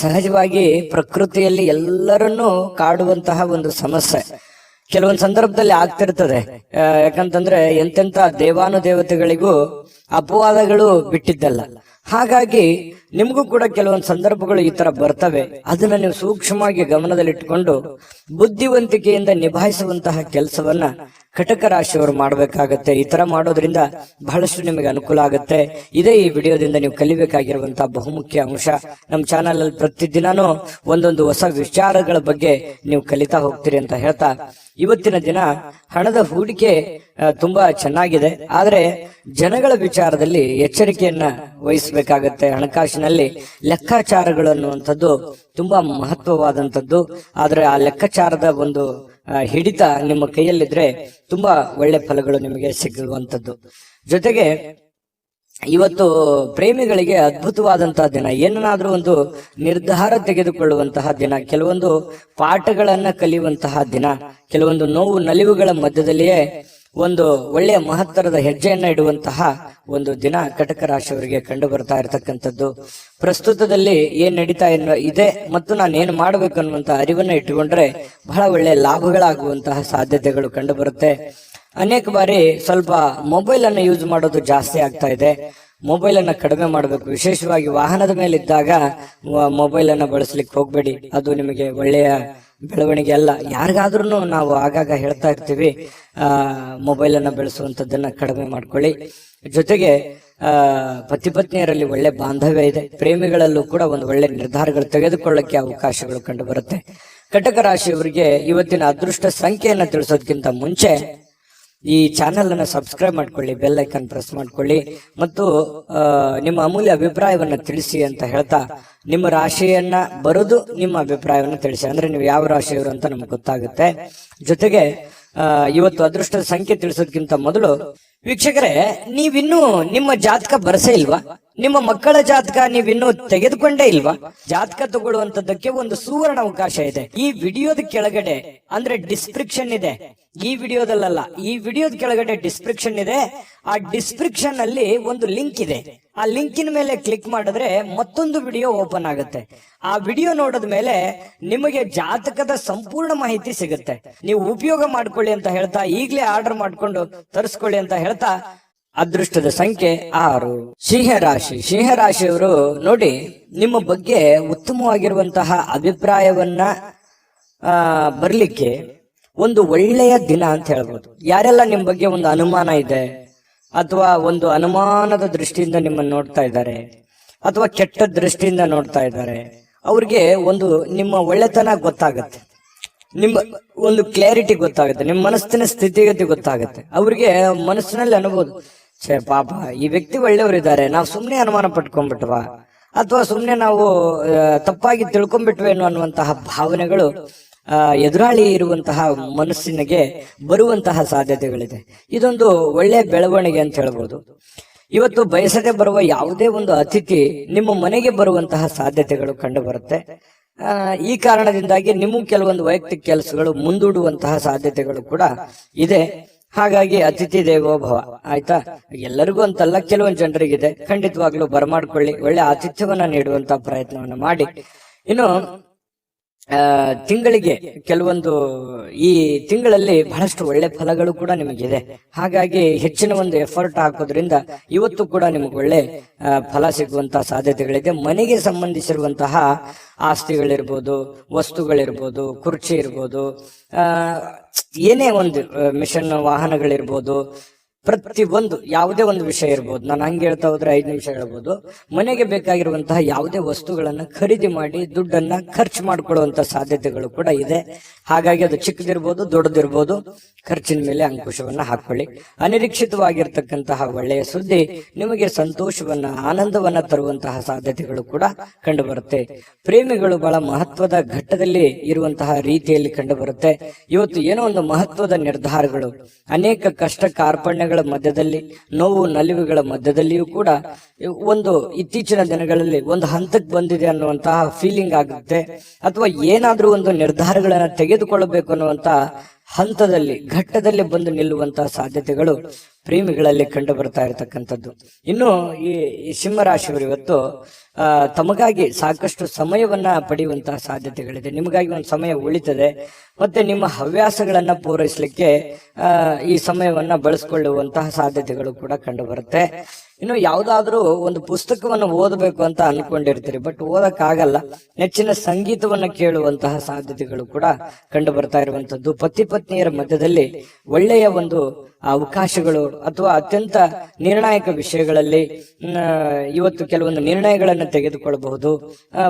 ಸಹಜವಾಗಿ ಪ್ರಕೃತಿಯಲ್ಲಿ ಎಲ್ಲರನ್ನೂ ಕಾಡುವಂತಹ ಒಂದು ಸಮಸ್ಯೆ. ಕೆಲವೊಂದು ಸಂದರ್ಭದಲ್ಲಿ ಆಗ್ತಿರ್ತದೆ. ಯಾಕಂತಂದ್ರೆ ಎಂತೆಂತ ದೇವಾನುದೇವತೆಗಳಿಗೂ ಅಪವಾದಗಳು ಬಿಟ್ಟಿದ್ದಲ್ಲ. ಹಾಗಾಗಿ ನಿಮಗೂ ಕೂಡ ಕೆಲವೊಂದು ಸಂದರ್ಭಗಳು ಈ ತರ ಬರ್ತವೆ. ಅದನ್ನ ನೀವು ಸೂಕ್ಷ್ಮವಾಗಿ ಗಮನದಲ್ಲಿಟ್ಟುಕೊಂಡು ಬುದ್ಧಿವಂತಿಕೆಯಿಂದ ನಿಭಾಯಿಸುವಂತಹ ಕೆಲಸವನ್ನ ಕಟಕ ರಾಶಿಯವರು ಮಾಡಬೇಕಾಗತ್ತೆ. ಈ ತರ ಮಾಡೋದ್ರಿಂದ ಬಹಳಷ್ಟು ನಿಮಗೆ ಅನುಕೂಲ ಆಗುತ್ತೆ. ಇದೇ ಈ ವಿಡಿಯೋದಿಂದ ನೀವು ಕಲಿಬೇಕಾಗಿರುವಂತಹ ಬಹುಮುಖ್ಯ ಅಂಶ. ನಮ್ಮ ಚಾನೆಲ್ ಅಲ್ಲಿ ಪ್ರತಿದಿನಾನು ಒಂದೊಂದು ಹೊಸ ವಿಚಾರಗಳ ಬಗ್ಗೆ ನೀವು ಕಲಿತಾ ಹೋಗ್ತೀರಿ ಅಂತ ಹೇಳ್ತಾ, ಇವತ್ತಿನ ದಿನ ಹಣದ ಹೂಡಿಕೆ ತುಂಬಾ ಚೆನ್ನಾಗಿದೆ. ಆದ್ರೆ ಜನಗಳ ವಿಚಾರದಲ್ಲಿ ಎಚ್ಚರಿಕೆಯನ್ನ ವಹಿಸಬೇಕಾಗತ್ತೆ. ಹಣಕಾಸಿನಲ್ಲಿ ಲೆಕ್ಕಾಚಾರಗಳು ಅನ್ನುವಂಥದ್ದು ತುಂಬಾ ಮಹತ್ವವಾದಂಥದ್ದು. ಆದ್ರೆ ಆ ಲೆಕ್ಕಾಚಾರದ ಒಂದು ಹಿಡಿತ ನಿಮ್ಮ ಕೈಯಲ್ಲಿದ್ರೆ ತುಂಬಾ ಒಳ್ಳೆ ಫಲಗಳು ನಿಮಗೆ ಸಿಗುವಂಥದ್ದು. ಜೊತೆಗೆ ಇವತ್ತು ಪ್ರೇಮಿಗಳಿಗೆ ಅದ್ಭುತವಾದಂತಹ ದಿನ. ಏನನ್ನಾದ್ರೂ ಒಂದು ನಿರ್ಧಾರ ತೆಗೆದುಕೊಳ್ಳುವಂತಹ ದಿನ, ಕೆಲವೊಂದು ಪಾಠಗಳನ್ನ ಕಲಿಯುವಂತಹ ದಿನ, ಕೆಲವೊಂದು ನೋವು ನಲಿವುಗಳ ಮಧ್ಯದಲ್ಲಿಯೇ ಒಂದು ಒಳ್ಳೆಯ ಮಹತ್ತರದ ಹೆಜ್ಜೆಯನ್ನ ಇಡುವಂತಹ ಒಂದು ದಿನ ಕಟಕ ರಾಶಿಯವರಿಗೆ ಕಂಡು ಬರ್ತಾ ಇರತಕ್ಕಂಥದ್ದು. ಪ್ರಸ್ತುತದಲ್ಲಿ ಏನ್ ನಡೀತಾ ಇದೆ ಮತ್ತು ನಾನು ಏನು ಮಾಡಬೇಕು ಅನ್ನುವಂತಹ ಅರಿವನ್ನ ಇಟ್ಟುಕೊಂಡ್ರೆ ಬಹಳ ಒಳ್ಳೆಯ ಲಾಭಗಳಾಗುವಂತಹ ಸಾಧ್ಯತೆಗಳು ಕಂಡು ಬರುತ್ತೆ. ಅನೇಕ ಬಾರಿ ಸ್ವಲ್ಪ ಮೊಬೈಲ್ ಅನ್ನು ಯೂಸ್ ಮಾಡೋದು ಜಾಸ್ತಿ ಆಗ್ತಾ ಇದೆ. ಮೊಬೈಲ್ ಅನ್ನ ಕಡಿಮೆ ಮಾಡಬೇಕು. ವಿಶೇಷವಾಗಿ ವಾಹನದ ಮೇಲೆ ಇದ್ದಾಗ ಮೊಬೈಲ್ ಅನ್ನ ಬಳಸಲಿಕ್ಕೆ ಹೋಗ್ಬೇಡಿ. ಅದು ನಿಮಗೆ ಒಳ್ಳೆಯ ಬೆಳವಣಿಗೆ ಅಲ್ಲ. ಯಾರಿಗಾದ್ರೂ ನಾವು ಆಗಾಗ ಹೇಳ್ತಾ ಇರ್ತೀವಿ, ಮೊಬೈಲ್ ಅನ್ನ ಬೆಳೆಸುವಂತದ್ದನ್ನ ಕಡಿಮೆ ಮಾಡ್ಕೊಳ್ಳಿ. ಜೊತೆಗೆ ಪತಿ ಪತ್ನಿಯರಲ್ಲಿ ಒಳ್ಳೆ ಬಾಂಧವ್ಯ ಇದೆ. ಪ್ರೇಮಿಗಳಲ್ಲೂ ಕೂಡ ಒಂದು ಒಳ್ಳೆ ನಿರ್ಧಾರಗಳು ತೆಗೆದುಕೊಳ್ಳಕ್ಕೆ ಅವಕಾಶಗಳು ಕಂಡು ಬರುತ್ತೆ. ಕಟಕ ರಾಶಿಯವರಿಗೆ ಇವತ್ತಿನ ಅದೃಷ್ಟ ಸಂಖ್ಯೆಯನ್ನ ತಿಳಿಸೋದಕ್ಕಿಂತ ಮುಂಚೆ ಈ ಚಾನೆಲ್ ಅನ್ನ ಸಬ್ಸ್ಕ್ರೈಬ್ ಮಾಡ್ಕೊಳ್ಳಿ, ಬೆಲ್ ಐಕಾನ್ ಪ್ರೆಸ್ ಮಾಡ್ಕೊಳ್ಳಿ ಮತ್ತು ನಿಮ್ಮ ಅಮೂಲ್ಯ ಅಭಿಪ್ರಾಯವನ್ನ ತಿಳಿಸಿ ಅಂತ ಹೇಳ್ತಾ, ನಿಮ್ಮ ರಾಶಿಯನ್ನ ಬರೆದು ನಿಮ್ಮ ಅಭಿಪ್ರಾಯವನ್ನ ತಿಳಿಸಿ. ಅಂದ್ರೆ ನೀವು ಯಾವ ರಾಶಿಯವರು ಅಂತ ನಮ್ಗೆ ಗೊತ್ತಾಗುತ್ತೆ. ಜೊತೆಗೆ ಇವತ್ತು ಅದೃಷ್ಟದ ಸಂಖ್ಯೆ ತಿಳಿಸೋದಕ್ಕಿಂತ ಮೊದಲು ವೀಕ್ಷಕರೇ, ನೀವಿನ್ನೂ ನಿಮ್ಮ ಜಾತಕ ಬರಸೇ ಇಲ್ವಾ? ನಿಮ್ಮ ಮಕ್ಕಳ ಜಾತಕ ನೀವಿನ್ನೂ ತೆಗೆದುಕೊಂಡೇ ಇಲ್ವಾ? ಜಾತಕ ತಗೊಳ್ಳುವಂತದ್ದಕ್ಕೆ ಒಂದು ಸುವರ್ಣ ಅವಕಾಶ ಇದೆ. ಈ ವಿಡಿಯೋದ ಕೆಳಗಡೆ ಅಂದ್ರೆ ಡಿಸ್ಕ್ರಿಪ್ಷನ್ ಇದೆ, ಈ ವಿಡಿಯೋದಲ್ಲ, ಈ ವಿಡಿಯೋದ ಕೆಳಗಡೆ ಡಿಸ್ಕ್ರಿಪ್ಷನ್ ಇದೆ. ಆ ಡಿಸ್ಕ್ರಿಪ್ಷನ್ ಅಲ್ಲಿ ಒಂದು ಲಿಂಕ್ ಇದೆ. ಆ ಲಿಂಕಿನ ಮೇಲೆ ಕ್ಲಿಕ್ ಮಾಡಿದ್ರೆ ಮತ್ತೊಂದು ವಿಡಿಯೋ ಓಪನ್ ಆಗುತ್ತೆ. ಆ ವಿಡಿಯೋ ನೋಡಿದ ಮೇಲೆ ನಿಮಗೆ ಜಾತಕದ ಸಂಪೂರ್ಣ ಮಾಹಿತಿ ಸಿಗುತ್ತೆ. ನೀವು ಉಪಯೋಗ ಮಾಡ್ಕೊಳ್ಳಿ ಅಂತ ಹೇಳ್ತಾ, ಈಗಲೇ ಆರ್ಡರ್ ಮಾಡ್ಕೊಂಡು ತರಿಸ್ಕೊಳ್ಳಿ ಅಂತ ಹೇಳ್ತಾ, ಅದೃಷ್ಟದ ಸಂಖ್ಯೆ 6. ಸಿಂಹರಾಶಿ. ಸಿಂಹರಾಶಿಯವರು ನೋಡಿ, ನಿಮ್ಮ ಬಗ್ಗೆ ಉತ್ತಮವಾಗಿರುವಂತಹ ಅಭಿಪ್ರಾಯವನ್ನ ಬರ್ಲಿಕ್ಕೆ ಒಂದು ಒಳ್ಳೆಯ ದಿನ ಅಂತ ಹೇಳ್ಬೋದು. ಯಾರೆಲ್ಲ ನಿಮ್ ಬಗ್ಗೆ ಒಂದು ಅನುಮಾನ ಇದೆ ಅಥವಾ ಒಂದು ಅನುಮಾನದ ದೃಷ್ಟಿಯಿಂದ ನಿಮ್ಮನ್ನು ನೋಡ್ತಾ ಇದ್ದಾರೆ ಅಥವಾ ಕೆಟ್ಟ ದೃಷ್ಟಿಯಿಂದ ನೋಡ್ತಾ ಇದ್ದಾರೆ, ಅವ್ರಿಗೆ ಒಂದು ನಿಮ್ಮ ಒಳ್ಳೆತನ ಗೊತ್ತಾಗತ್ತೆ, ನಿಮ್ಮ ಒಂದು ಕ್ಲಾರಿಟಿ ಗೊತ್ತಾಗುತ್ತೆ, ನಿಮ್ಮ ಮನಸ್ಸಿನ ಸ್ಥಿತಿಗತಿ ಗೊತ್ತಾಗುತ್ತೆ. ಅವ್ರಿಗೆ ಮನಸ್ಸಿನಲ್ಲಿ ಅನ್ಬೋದು, ಛೇ ಪಾಪ ಈ ವ್ಯಕ್ತಿ ಒಳ್ಳೆಯವರಿದ್ದಾರೆ, ನಾವು ಸುಮ್ಮನೆ ಅನುಮಾನ ಪಟ್ಕೊಂಡ್ಬಿಟ್ವಾ ಅಥವಾ ಸುಮ್ಮನೆ ನಾವು ತಪ್ಪಾಗಿ ತಿಳ್ಕೊಂಡ್ಬಿಟ್ವೇನೋ ಅನ್ನುವಂತಹ ಭಾವನೆಗಳು ಎದುರಾಳಿ ಇರುವಂತಹ ಮನಸ್ಸಿನಿಗೆ ಬರುವಂತಹ ಸಾಧ್ಯತೆಗಳಿದೆ. ಇದೊಂದು ಒಳ್ಳೆಯ ಬೆಳವಣಿಗೆ ಅಂತ ಹೇಳ್ಬೋದು. ಇವತ್ತು ಬಯಸದೆ ಬರುವ ಯಾವುದೇ ಒಂದು ಅತಿಥಿ ನಿಮ್ಮ ಮನೆಗೆ ಬರುವಂತಹ ಸಾಧ್ಯತೆಗಳು ಕಂಡು ಬರುತ್ತೆ. ಈ ಕಾರಣದಿಂದಾಗಿ ನಿಮಗೆ ಕೆಲವೊಂದು ವೈಯಕ್ತಿಕ ಕೆಲಸಗಳು ಮುಂದೂಡುವಂತಹ ಸಾಧ್ಯತೆಗಳು ಕೂಡ ಇದೆ. ಹಾಗಾಗಿ ಅತಿಥಿ ದೇವೋ ಭವ, ಆಯ್ತಾ? ಎಲ್ಲರಿಗೂ ಅಂತಲ್ಲ, ಕೆಲವೊಂದು ಜನರಿಗಿದೆ. ಖಂಡಿತವಾಗ್ಲೂ ಬರಮಾಡ್ಕೊಳ್ಳಿ, ಒಳ್ಳೆ ಆತಿಥ್ಯವನ್ನ ನೀಡುವಂತಹ ಪ್ರಯತ್ನವನ್ನ ಮಾಡಿ. ಇನ್ನು ತಿಂಗಳಿಗೆ ಕೆಲವೊಂದು ಈ ತಿಂಗಳಲ್ಲಿ ಬಹಳಷ್ಟು ಒಳ್ಳೆ ಫಲಗಳು ಕೂಡ ನಿಮಗಿದೆ. ಹಾಗಾಗಿ ಹೆಚ್ಚಿನ ಒಂದು ಎಫರ್ಟ್ ಹಾಕೋದ್ರಿಂದ ಇವತ್ತು ಕೂಡ ನಿಮಗೆ ಒಳ್ಳೆ ಫಲ ಸಿಗುವಂತಹ ಸಾಧ್ಯತೆಗಳಿದೆ. ಮನೆಗೆ ಸಂಬಂಧಿಸಿರುವಂತಹ ಆಸ್ತಿಗಳಿರ್ಬೋದು, ವಸ್ತುಗಳಿರ್ಬೋದು, ಕುರ್ಚಿ ಇರ್ಬೋದು, ಏನೇ ಒಂದು ಮಿಷನ್ ವಾಹನಗಳಿರ್ಬೋದು, ಪ್ರತಿ ಒಂದು ಯಾವುದೇ ಒಂದು ವಿಷಯ ಇರ್ಬೋದು. ನಾನು ಹಂಗೆ ಹೇಳ್ತಾ ಹೋದ್ರೆ 5 ನಿಮಿಷ ಹೇಳ್ಬೋದು. ಮನೆಗೆ ಬೇಕಾಗಿರುವಂತಹ ಯಾವುದೇ ವಸ್ತುಗಳನ್ನ ಖರೀದಿ ಮಾಡಿ ದುಡ್ಡನ್ನ ಖರ್ಚು ಮಾಡಿಕೊಳ್ಳುವಂತ ಸಾಧ್ಯತೆಗಳು ಕೂಡ ಇದೆ. ಹಾಗಾಗಿ ಅದು ಚಿಕ್ಕದಿರ್ಬೋದು ದೊಡ್ಡದಿರ್ಬೋದು, ಖರ್ಚಿನ ಮೇಲೆ ಅಂಕುಶವನ್ನ ಹಾಕೊಳ್ಳಿ. ಅನಿರೀಕ್ಷಿತವಾಗಿರ್ತಕ್ಕಂತಹ ಒಳ್ಳೆಯ ಸುದ್ದಿ ನಿಮಗೆ ಸಂತೋಷವನ್ನ, ಆನಂದವನ್ನ ತರುವಂತಹ ಸಾಧ್ಯತೆಗಳು ಕೂಡ ಕಂಡು ಬರುತ್ತೆ. ಪ್ರೇಮಿಗಳು ಬಹಳ ಮಹತ್ವದ ಘಟ್ಟದಲ್ಲಿ ಇರುವಂತಹ ರೀತಿಯಲ್ಲಿ ಕಂಡು ಬರುತ್ತೆ. ಇವತ್ತು ಏನೋ ಒಂದು ಮಹತ್ವದ ನಿರ್ಧಾರಗಳು, ಅನೇಕ ಕಷ್ಟ ಕಾರ್ಪಣ್ಯಗಳ ಮಧ್ಯದಲ್ಲಿ, ನೋವು ನಲಿವುಗಳ ಮಧ್ಯದಲ್ಲಿಯೂ ಕೂಡ ಒಂದು ಇತ್ತೀಚಿನ ದಿನಗಳಲ್ಲಿ ಒಂದು ಹಂತಕ್ಕೆ ಬಂದಿದೆ ಅನ್ನುವಂತಹ ಫೀಲಿಂಗ್ ಆಗುತ್ತೆ. ಅಥವಾ ಏನಾದ್ರೂ ಒಂದು ನಿರ್ಧಾರಗಳನ್ನ ತೆಗೆದುಕೊಳ್ಳಬೇಕು ಅನ್ನುವಂತ ಹಂತದಲ್ಲಿ, ಘಟ್ಟದಲ್ಲಿ ಬಂದು ನಿಲ್ಲುವಂತಹ ಸಾಧ್ಯತೆಗಳು ಪ್ರೇಮಿಗಳಲ್ಲಿ ಕಂಡು ಬರ್ತಾ ಇರತಕ್ಕಂಥದ್ದು. ಇನ್ನು ಈ ಸಿಂಹರಾಶಿಯವರು ಇವತ್ತು ತಮಗಾಗಿ ಸಾಕಷ್ಟು ಸಮಯವನ್ನ ಪಡೆಯುವಂತಹ ಸಾಧ್ಯತೆಗಳಿದೆ. ನಿಮಗಾಗಿ ಒಂದು ಸಮಯ ಉಳಿತದೆ. ಮತ್ತೆ ನಿಮ್ಮ ಹವ್ಯಾಸಗಳನ್ನ ಪೂರೈಸಲಿಕ್ಕೆ ಈ ಸಮಯವನ್ನ ಬಳಸ್ಕೊಳ್ಳುವಂತಹ ಸಾಧ್ಯತೆಗಳು ಕೂಡ ಕಂಡು ಬರುತ್ತೆ. ಇನ್ನು ಯಾವ್ದಾದ್ರೂ ಒಂದು ಪುಸ್ತಕವನ್ನು ಓದಬೇಕು ಅಂತ ಅನ್ಕೊಂಡಿರ್ತೀರಿ, ಬಟ್ ಓದಕ್ಕಾಗಲ್ಲ. ನೆಚ್ಚಿನ ಸಂಗೀತವನ್ನ ಕೇಳುವಂತಹ ಸಾಧ್ಯತೆಗಳು ಕೂಡ ಕಂಡು ಬರ್ತಾ ಇರುವಂತದ್ದು. ಪತಿ ಪತ್ನಿಯರ ಮಧ್ಯದಲ್ಲಿ ಒಳ್ಳೆಯ ಒಂದು ಅವಕಾಶಗಳು ಅಥವಾ ಅತ್ಯಂತ ನಿರ್ಣಾಯಕ ವಿಷಯಗಳಲ್ಲಿ ಇವತ್ತು ಕೆಲವೊಂದು ನಿರ್ಣಯಗಳನ್ನು ತೆಗೆದುಕೊಳ್ಳಬಹುದು.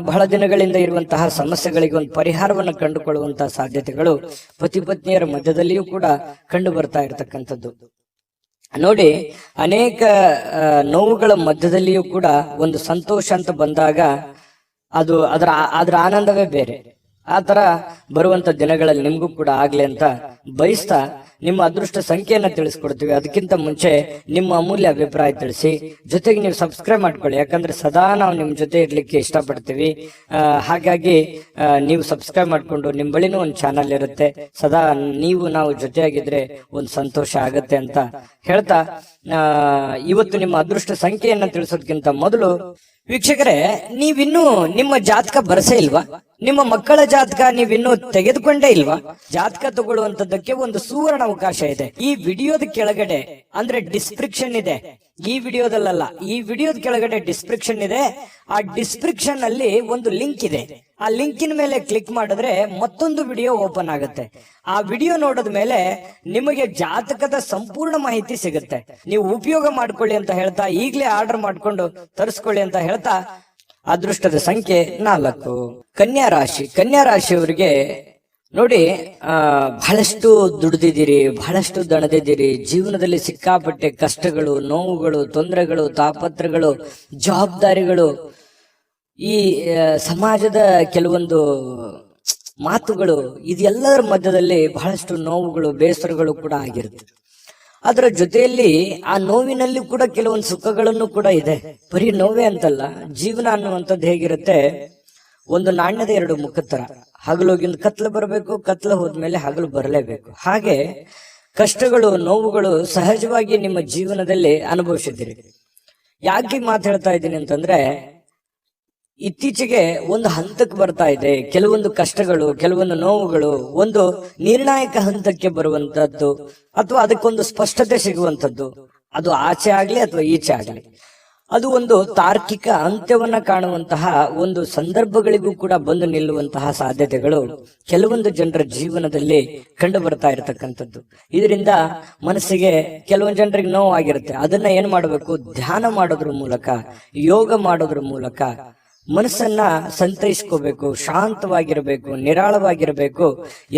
ಬಹಳ ದಿನಗಳಿಂದ ಇರುವಂತಹ ಸಮಸ್ಯೆಗಳಿಗೆ ಒಂದು ಪರಿಹಾರವನ್ನು ಕಂಡುಕೊಳ್ಳುವಂತಹ ಸಾಧ್ಯತೆಗಳು ಪತಿ ಪತ್ನಿಯರ ಮಧ್ಯದಲ್ಲಿಯೂ ಕೂಡ ಕಂಡು ಬರ್ತಾ ಇರತಕ್ಕಂಥದ್ದು. ನೋಡಿ, ಅನೇಕ ನೋವುಗಳ ಮಧ್ಯದಲ್ಲಿಯೂ ಕೂಡ ಒಂದು ಸಂತೋಷ ಅಂತ ಬಂದಾಗ ಅದು ಅದರ ಆನಂದವೇ ಬೇರೆ. ಆ ತರ ಬರುವಂತ ದಿನಗಳಲ್ಲಿ ನಿಮ್ಗೂ ಕೂಡ ಆಗ್ಲಿ ಅಂತ ಬಯಸ್ತಾ ನಿಮ್ಮ ಅದೃಷ್ಟ ಸಂಖ್ಯೆಯನ್ನ ತಿಳಿಸ್ಕೊಡ್ತೀವಿ. ಅದಕ್ಕಿಂತ ಮುಂಚೆ ನಿಮ್ಮ ಅಮೂಲ್ಯ ಅಭಿಪ್ರಾಯ ತಿಳಿಸಿ, ಜೊತೆಗೆ ನೀವು ಸಬ್ಸ್ಕ್ರೈಬ್ ಮಾಡ್ಕೊಳ್ಳಿ. ಯಾಕಂದ್ರೆ ಸದಾ ನಾವು ನಿಮ್ ಜೊತೆ ಇರ್ಲಿಕ್ಕೆ ಇಷ್ಟಪಡ್ತೀವಿ. ಹಾಗಾಗಿ ನೀವು ಸಬ್ಸ್ಕ್ರೈಬ್ ಮಾಡ್ಕೊಂಡು ನಿಮ್ ಬಳಿನೂ ಒಂದು ಚಾನಲ್ ಇರುತ್ತೆ. ಸದಾ ನಾವು ಜೊತೆಯಾಗಿದ್ರೆ ಒಂದು ಸಂತೋಷ ಆಗತ್ತೆ ಅಂತ ಹೇಳ್ತಾ, ಇವತ್ತು ನಿಮ್ಮ ಅದೃಷ್ಟ ಸಂಖ್ಯೆಯನ್ನ ತಿಳಿಸೋದಕ್ಕಿಂತ ಮೊದಲು ವೀಕ್ಷಕರೇ, ನೀವಿನ್ನೂ ನಿಮ್ಮ ಜಾತಕ ಬರಸೇ ಇಲ್ವಾ? ನಿಮ್ಮ ಮಕ್ಕಳ ಜಾತಕ ನೀವಿನ್ನೂ ತೆಗೆದುಕೊಂಡೇ ಇಲ್ವಾ? ಜಾತಕ ತಗೊಳ್ಳುವಂತದ್ದಕ್ಕೆ ಒಂದು ಸುವರ್ಣ ಅವಕಾಶ ಇದೆ. ಈ ವಿಡಿಯೋದ ಕೆಳಗಡೆ ಅಂದ್ರೆ ಡಿಸ್ಕ್ರಿಪ್ಷನ್ ಇದೆ. ಈ ವಿಡಿಯೋದಲ್ಲ, ಈ ವಿಡಿಯೋದ ಕೆಳಗಡೆ ಡಿಸ್ಕ್ರಿಪ್ಷನ್ ಇದೆ. ಆ ಡಿಸ್ಕ್ರಿಪ್ಷನ್ ಅಲ್ಲಿ ಒಂದು ಲಿಂಕ್ ಇದೆ. ಆ ಲಿಂಕಿನ ಮೇಲೆ ಕ್ಲಿಕ್ ಮಾಡಿದ್ರೆ ಮತ್ತೊಂದು ವಿಡಿಯೋ ಓಪನ್ ಆಗುತ್ತೆ. ಆ ವಿಡಿಯೋ ನೋಡಿದ ಮೇಲೆ ನಿಮಗೆ ಜಾತಕದ ಸಂಪೂರ್ಣ ಮಾಹಿತಿ ಸಿಗುತ್ತೆ. ನೀವು ಉಪಯೋಗ ಮಾಡ್ಕೊಳ್ಳಿ ಅಂತ ಹೇಳ್ತಾ, ಈಗಲೇ ಆರ್ಡರ್ ಮಾಡ್ಕೊಂಡು ತರಿಸ್ಕೊಳ್ಳಿ ಅಂತ ಹೇಳ್ತಾ, ಅದೃಷ್ಟದ ಸಂಖ್ಯೆ 4. ಕನ್ಯಾ ರಾಶಿ. ಕನ್ಯಾ ರಾಶಿಯವರಿಗೆ ನೋಡಿ, ಬಹಳಷ್ಟು ದುಡಿದಿದ್ದೀರಿ, ಬಹಳಷ್ಟು ದಣದಿದ್ದೀರಿ. ಜೀವನದಲ್ಲಿ ಸಿಕ್ಕಾಪಟ್ಟೆ ಕಷ್ಟಗಳು, ನೋವುಗಳು, ತೊಂದರೆಗಳು, ತಾಪತ್ರಗಳು, ಜವಾಬ್ದಾರಿಗಳು, ಈ ಸಮಾಜದ ಕೆಲವೊಂದು ಮಾತುಗಳು, ಇದೆಲ್ಲದರ ಮಧ್ಯದಲ್ಲಿ ಬಹಳಷ್ಟು ನೋವುಗಳು, ಬೇಸರಗಳು ಕೂಡ ಆಗಿರುತ್ತೆ. ಅದರ ಜೊತೆಯಲ್ಲಿ ಆ ನೋವಿನಲ್ಲಿ ಕೂಡ ಕೆಲವೊಂದು ಸುಖಗಳನ್ನು ಕೂಡ ಇದೆ. ಬರೀ ನೋವೇ ಅಂತಲ್ಲ, ಜೀವನ ಅನ್ನುವಂಥದ್ದು ಹೇಗಿರುತ್ತೆ, ಒಂದು ನಾಣ್ಯದ 2 ಮುಖದ ತರ. ಹಗಲೋಗಿಂದ ಕತ್ಲು ಬರಬೇಕು, ಕತ್ಲು ಹೋದ್ಮೇಲೆ ಹಗಲು ಬರಲೇಬೇಕು. ಹಾಗೆ ಕಷ್ಟಗಳು, ನೋವುಗಳು ಸಹಜವಾಗಿ ನಿಮ್ಮ ಜೀವನದಲ್ಲಿ ಅನುಭವಿಸಿದ್ದೀರಿ. ಯಾಕೆ ಮಾತಾಡ್ತಾ ಇದ್ದೀನಿ ಅಂತಂದ್ರೆ, ಇತ್ತೀಚೆಗೆ ಒಂದು ಹಂತಕ್ಕೆ ಬರ್ತಾ ಇದೆ. ಕೆಲವೊಂದು ಕಷ್ಟಗಳು, ಕೆಲವೊಂದು ನೋವುಗಳು ಒಂದು ನಿರ್ಣಾಯಕ ಹಂತಕ್ಕೆ ಬರುವಂತದ್ದು, ಅಥವಾ ಅದಕ್ಕೊಂದು ಸ್ಪಷ್ಟತೆ ಸಿಗುವಂತದ್ದು. ಅದು ಆಚೆ ಆಗ್ಲಿ ಅಥವಾ ಈಚೆ ಆಗ್ಲಿ, ಅದು ಒಂದು ತಾರ್ಕಿಕ ಅಂತ್ಯವನ್ನ ಕಾಣುವಂತಹ ಒಂದು ಸಂದರ್ಭಗಳಿಗೂ ಕೂಡ ಬಂದು ನಿಲ್ಲುವಂತಹ ಸಾಧ್ಯತೆಗಳು ಕೆಲವೊಂದು ಜನರ ಜೀವನದಲ್ಲಿ ಕಂಡು ಬರ್ತಾ ಇರತಕ್ಕಂಥದ್ದು. ಇದರಿಂದ ಮನಸ್ಸಿಗೆ ಕೆಲವೊಂದು ಜನರಿಗೆ ನೋವಾಗಿರುತ್ತೆ. ಅದನ್ನ ಏನ್ ಮಾಡಬೇಕು? ಧ್ಯಾನ ಮಾಡೋದ್ರ ಮೂಲಕ, ಯೋಗ ಮಾಡೋದ್ರ ಮೂಲಕ ಮನಸ್ಸನ್ನ ಸಂತೈಸ್ಕೋಬೇಕು, ಶಾಂತವಾಗಿರಬೇಕು, ನಿರಾಳವಾಗಿರಬೇಕು.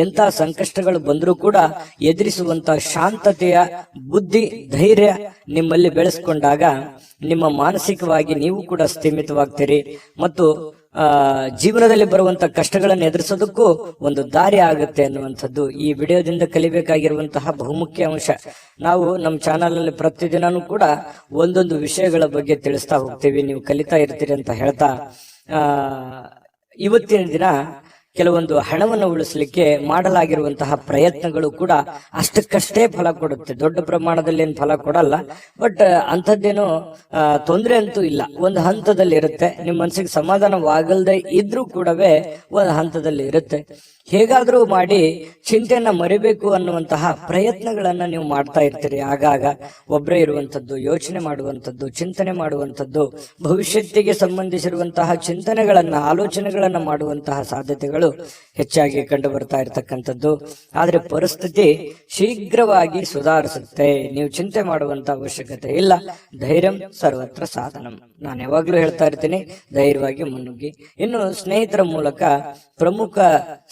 ಎಂತ ಸಂಕಷ್ಟಗಳು ಬಂದರೂ ಕೂಡ ಎದುರಿಸುವಂತ ಶಾಂತತೆಯ ಬುದ್ಧಿ, ಧೈರ್ಯ ನಿಮ್ಮಲ್ಲಿ ಬೆಳೆಸ್ಕೊಂಡಾಗ ನಿಮ್ಮ ಮಾನಸಿಕವಾಗಿ ನೀವು ಕೂಡ ಸ್ಥಿಮಿತವಾಗ್ತೀರಿ ಮತ್ತು ಜೀವನದಲ್ಲಿ ಬರುವಂತ ಕಷ್ಟಗಳನ್ನು ಎದುರಿಸೋದಕ್ಕೂ ಒಂದು ದಾರಿ ಆಗುತ್ತೆ ಅನ್ನುವಂಥದ್ದು ಈ ವಿಡಿಯೋದಿಂದ ಕಲಿಬೇಕಾಗಿರುವಂತಹ ಬಹುಮುಖ್ಯ ಅಂಶ. ನಾವು ನಮ್ಮ ಚಾನಲ್ ಅಲ್ಲಿ ಪ್ರತಿದಿನನೂ ಕೂಡ ಒಂದೊಂದು ವಿಷಯಗಳ ಬಗ್ಗೆ ತಿಳಿಸ್ತಾ ಹೋಗ್ತೀವಿ, ನೀವು ಕಲಿತಾ ಇರ್ತೀರಿ ಅಂತ ಹೇಳ್ತಾ ಇವತ್ತಿನ ದಿನ ಕೆಲವೊಂದು ಹಣವನ್ನು ಉಳಿಸಲಿಕ್ಕೆ ಮಾಡಲಾಗಿರುವಂತಹ ಪ್ರಯತ್ನಗಳು ಕೂಡ ಅಷ್ಟಕ್ಕಷ್ಟೇ ಫಲ ಕೊಡುತ್ತೆ. ದೊಡ್ಡ ಪ್ರಮಾಣದಲ್ಲಿ ಏನು ಫಲ ಕೊಡಲ್ಲ, ಬಟ್ ಅಂಥದ್ದೇನೋ ತೊಂದರೆ ಅಂತೂ ಇಲ್ಲ. ಒಂದು ಹಂತದಲ್ಲಿ ಇರುತ್ತೆ. ನಿಮ್ಮ ಮನಸ್ಸಿಗೆ ಸಮಾಧಾನವಾಗಲ್ದೆ ಇದ್ರೂ ಕೂಡವೇ ಒಂದು ಹಂತದಲ್ಲಿ ಇರುತ್ತೆ. ಹೇಗಾದ್ರೂ ಮಾಡಿ ಚಿಂತೆಯನ್ನ ಮರಿಬೇಕು ಅನ್ನುವಂತಹ ಪ್ರಯತ್ನಗಳನ್ನ ನೀವು ಮಾಡ್ತಾ ಇರ್ತೀರಿ. ಆಗಾಗ ಒಬ್ಬರೇ ಇರುವಂತದ್ದು, ಯೋಚನೆ ಮಾಡುವಂಥದ್ದು, ಚಿಂತನೆ ಮಾಡುವಂಥದ್ದು, ಭವಿಷ್ಯತ್ತಿಗೆ ಸಂಬಂಧಿಸಿರುವಂತಹ ಚಿಂತನೆಗಳನ್ನ, ಆಲೋಚನೆಗಳನ್ನ ಮಾಡುವಂತಹ ಸಾಧ್ಯತೆಗಳು ಹೆಚ್ಚಾಗಿ ಕಂಡು ಬರ್ತಾ ಇರತಕ್ಕಂಥದ್ದು. ಆದ್ರೆ ಪರಿಸ್ಥಿತಿ ಶೀಘ್ರವಾಗಿ ಸುಧಾರಿಸುತ್ತೆ. ನೀವು ಚಿಂತೆ ಮಾಡುವಂತ ಅವಶ್ಯಕತೆ ಇಲ್ಲ. ಧೈರ್ಯಂ ಸರ್ವತ್ರ ಸಾಧನಂ. ನಾನು ಯಾವಾಗ್ಲೂ ಹೇಳ್ತಾ ಇರ್ತೀನಿ, ಧೈರ್ಯವಾಗಿ ಮುನ್ನುಗ್ಗಿ. ಇನ್ನು ಸ್ನೇಹಿತರ ಮೂಲಕ ಪ್ರಮುಖ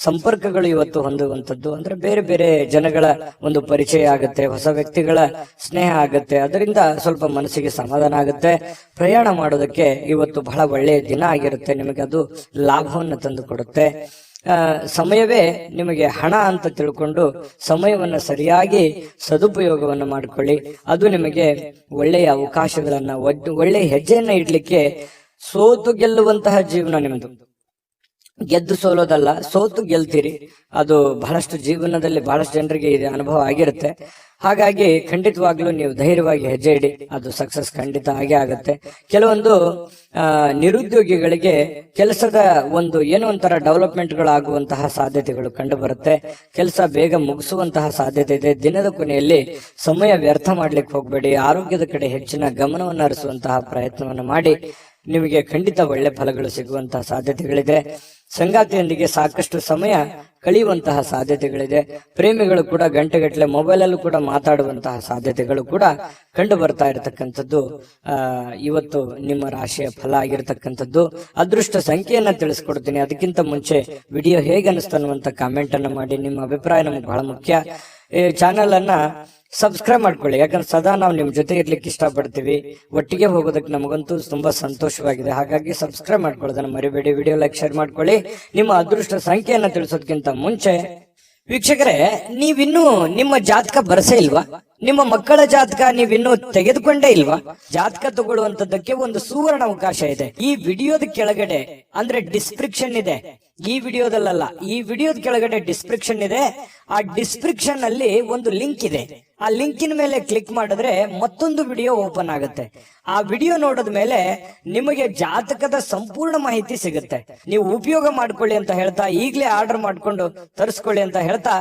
ಸಂಪರ್ಕಗಳು ಇವತ್ತು ಹೊಂದುವಂಥದ್ದು ಅಂದ್ರೆ ಬೇರೆ ಬೇರೆ ಜನಗಳ ಒಂದು ಪರಿಚಯ ಆಗುತ್ತೆ, ಹೊಸ ವ್ಯಕ್ತಿಗಳ ಸ್ನೇಹ ಆಗುತ್ತೆ. ಅದರಿಂದ ಸ್ವಲ್ಪ ಮನಸ್ಸಿಗೆ ಸಮಾಧಾನ ಆಗುತ್ತೆ. ಪ್ರಯಾಣ ಮಾಡೋದಕ್ಕೆ ಇವತ್ತು ಬಹಳ ಒಳ್ಳೆಯ ದಿನ ಆಗಿರುತ್ತೆ. ನಿಮಗೆ ಅದು ಲಾಭವನ್ನು ತಂದು ಕೊಡುತ್ತೆ. ಸಮಯವೇ ನಿಮಗೆ ಹಣ ಅಂತ ತಿಳ್ಕೊಂಡು ಸಮಯವನ್ನ ಸರಿಯಾಗಿ ಸದುಪಯೋಗವನ್ನು ಮಾಡಿಕೊಳ್ಳಿ. ಅದು ನಿಮಗೆ ಒಳ್ಳೆಯ ಅವಕಾಶಗಳನ್ನ, ಒಳ್ಳೆಯ ಹೆಜ್ಜೆಯನ್ನ ಇಡ್ಲಿಕ್ಕೆ, ಸೋತು ಗೆಲ್ಲುವಂತಹ ಜೀವನ ನಿಮ್ದು. ಗೆದ್ದು ಸೋಲೋದಲ್ಲ, ಸೋತು ಗೆಲ್ತೀರಿ. ಅದು ಬಹಳಷ್ಟು ಜೀವನದಲ್ಲಿ ಬಹಳಷ್ಟು ಜನರಿಗೆ ಇದು ಅನುಭವ ಆಗಿರುತ್ತೆ. ಹಾಗಾಗಿ ಖಂಡಿತವಾಗ್ಲೂ ನೀವು ಧೈರ್ಯವಾಗಿ ಹೆಜ್ಜೆ ಇಡಿ, ಅದು ಸಕ್ಸಸ್ ಖಂಡಿತ ಆಗೇ ಆಗುತ್ತೆ. ಕೆಲವೊಂದು ನಿರುದ್ಯೋಗಿಗಳಿಗೆ ಕೆಲಸದ ಒಂದು ಏನೋ ಒಂಥರ ಡೆವಲಪ್ಮೆಂಟ್ಗಳಾಗುವಂತಹ ಸಾಧ್ಯತೆಗಳು ಕಂಡು ಬರುತ್ತೆ. ಕೆಲಸ ಬೇಗ ಮುಗಿಸುವಂತಹ ಸಾಧ್ಯತೆ ಇದೆ. ದಿನದ ಕೊನೆಯಲ್ಲಿ ಸಮಯ ವ್ಯರ್ಥ ಮಾಡ್ಲಿಕ್ಕೆ ಹೋಗ್ಬೇಡಿ. ಆರೋಗ್ಯದ ಕಡೆ ಹೆಚ್ಚಿನ ಗಮನವನ್ನು ಹರಿಸುವಂತಹ ಪ್ರಯತ್ನವನ್ನು ಮಾಡಿ. ನಿಮಗೆ ಖಂಡಿತ ಒಳ್ಳೆ ಫಲಗಳು ಸಿಗುವಂತಹ ಸಾಧ್ಯತೆಗಳಿದೆ. ಸಂಗಾತಿಯೊಂದಿಗೆ ಸಾಕಷ್ಟು ಸಮಯ ಕಳೆಯುವಂತಹ ಸಾಧ್ಯತೆಗಳಿದೆ. ಪ್ರೇಮಿಗಳು ಕೂಡ ಗಂಟೆಗಟ್ಟಲೆ ಮೊಬೈಲ್ ಅಲ್ಲೂ ಕೂಡ ಮಾತಾಡುವಂತಹ ಸಾಧ್ಯತೆಗಳು ಕೂಡ ಕಂಡು ಬರ್ತಾ ಇರತಕ್ಕಂಥದ್ದು ಇವತ್ತು ನಿಮ್ಮ ರಾಶಿಯ ಫಲ ಆಗಿರತಕ್ಕಂಥದ್ದು. ಅದೃಷ್ಟ ಸಂಖ್ಯೆಯನ್ನ ತಿಳಿಸ್ಕೊಡ್ತೀನಿ. ಅದಕ್ಕಿಂತ ಮುಂಚೆ ವಿಡಿಯೋ ಹೇಗೆ ಅನಿಸ್ತು ಅನ್ನುವಂತ ಕಾಮೆಂಟ್ ಅನ್ನ ಮಾಡಿ. ನಿಮ್ಮ ಅಭಿಪ್ರಾಯ ನಮ್ಗೆ ಬಹಳ ಮುಖ್ಯ. ಈ ಚಾನೆಲ್ ಅನ್ನ ಸಬ್ಸ್ಕ್ರೈಬ್ ಮಾಡ್ಕೊಳ್ಳಿ, ಯಾಕಂದ್ರೆ ಸದಾ ನಾವು ನಿಮ್ ಜೊತೆ ಇರ್ಲಿಕ್ಕೆ ಇಷ್ಟಪಡ್ತೀವಿ. ಒಟ್ಟಿಗೆ ಹೋಗೋದಕ್ಕೆ ನಮಗಂತೂ ತುಂಬಾ ಸಂತೋಷವಾಗಿದೆ. ಹಾಗಾಗಿ ಸಬ್ಸ್ಕ್ರೈಬ್ ಮಾಡ್ಕೊಳ್ಳೋದನ್ನ ಮರಿಬೇಡಿ. ವಿಡಿಯೋ ಲೈಕ್, ಶೇರ್ ಮಾಡ್ಕೊಳ್ಳಿ. ನಿಮ್ಮ ಅದೃಷ್ಟ ಸಂಖ್ಯೆಯನ್ನ ತಿಳಿಸೋದಕ್ಕಿಂತ ಮುಂಚೆ ವೀಕ್ಷಕರೇ, ನೀವಿನ್ನೂ ನಿಮ್ಮ ಜಾತಕ ಬರಸೇ ಇಲ್ವಾ? ನಿಮ್ಮ ಮಕ್ಕಳ ಜಾತಕ ನೀವಿನ್ನೂ ತೆಗೆದುಕೊಂಡೇ ಇಲ್ವಾ? ಜಾತಕ ತಗೊಳ್ಳುವಂತದ್ದಕ್ಕೆ ಒಂದು ಸುವರ್ಣ ಅವಕಾಶ ಇದೆ. ಈ ವಿಡಿಯೋದ ಕೆಳಗಡೆ ಅಂದ್ರೆ ಡಿಸ್ಕ್ರಿಪ್ಷನ್ ಇದೆ. ಈ ವಿಡಿಯೋದಲ್ಲ, ಈ ವಿಡಿಯೋದ ಕೆಳಗಡೆ ಡಿಸ್ಕ್ರಿಪ್ಷನ್ ಇದೆ. ಆ ಡಿಸ್ಕ್ರಿಪ್ಷನ್ ಅಲ್ಲಿ ಒಂದು ಲಿಂಕ್ ಇದೆ. ಆ ಲಿಂಕಿನ ಮೇಲೆ ಕ್ಲಿಕ್ ಮಾಡಿದ್ರೆ ಮತ್ತೊಂದು ವಿಡಿಯೋ ಓಪನ್ ಆಗುತ್ತೆ. ಆ ವಿಡಿಯೋ ನೋಡಿದ ಮೇಲೆ ನಿಮಗೆ ಜಾತಕದ ಸಂಪೂರ್ಣ ಮಾಹಿತಿ ಸಿಗುತ್ತೆ. ನೀವು ಉಪಯೋಗ ಮಾಡ್ಕೊಳ್ಳಿ ಅಂತ ಹೇಳ್ತಾ, ಈಗಲೇ ಆರ್ಡರ್ ಮಾಡ್ಕೊಂಡು ತರಿಸ್ಕೊಳ್ಳಿ ಅಂತ ಹೇಳ್ತಾ,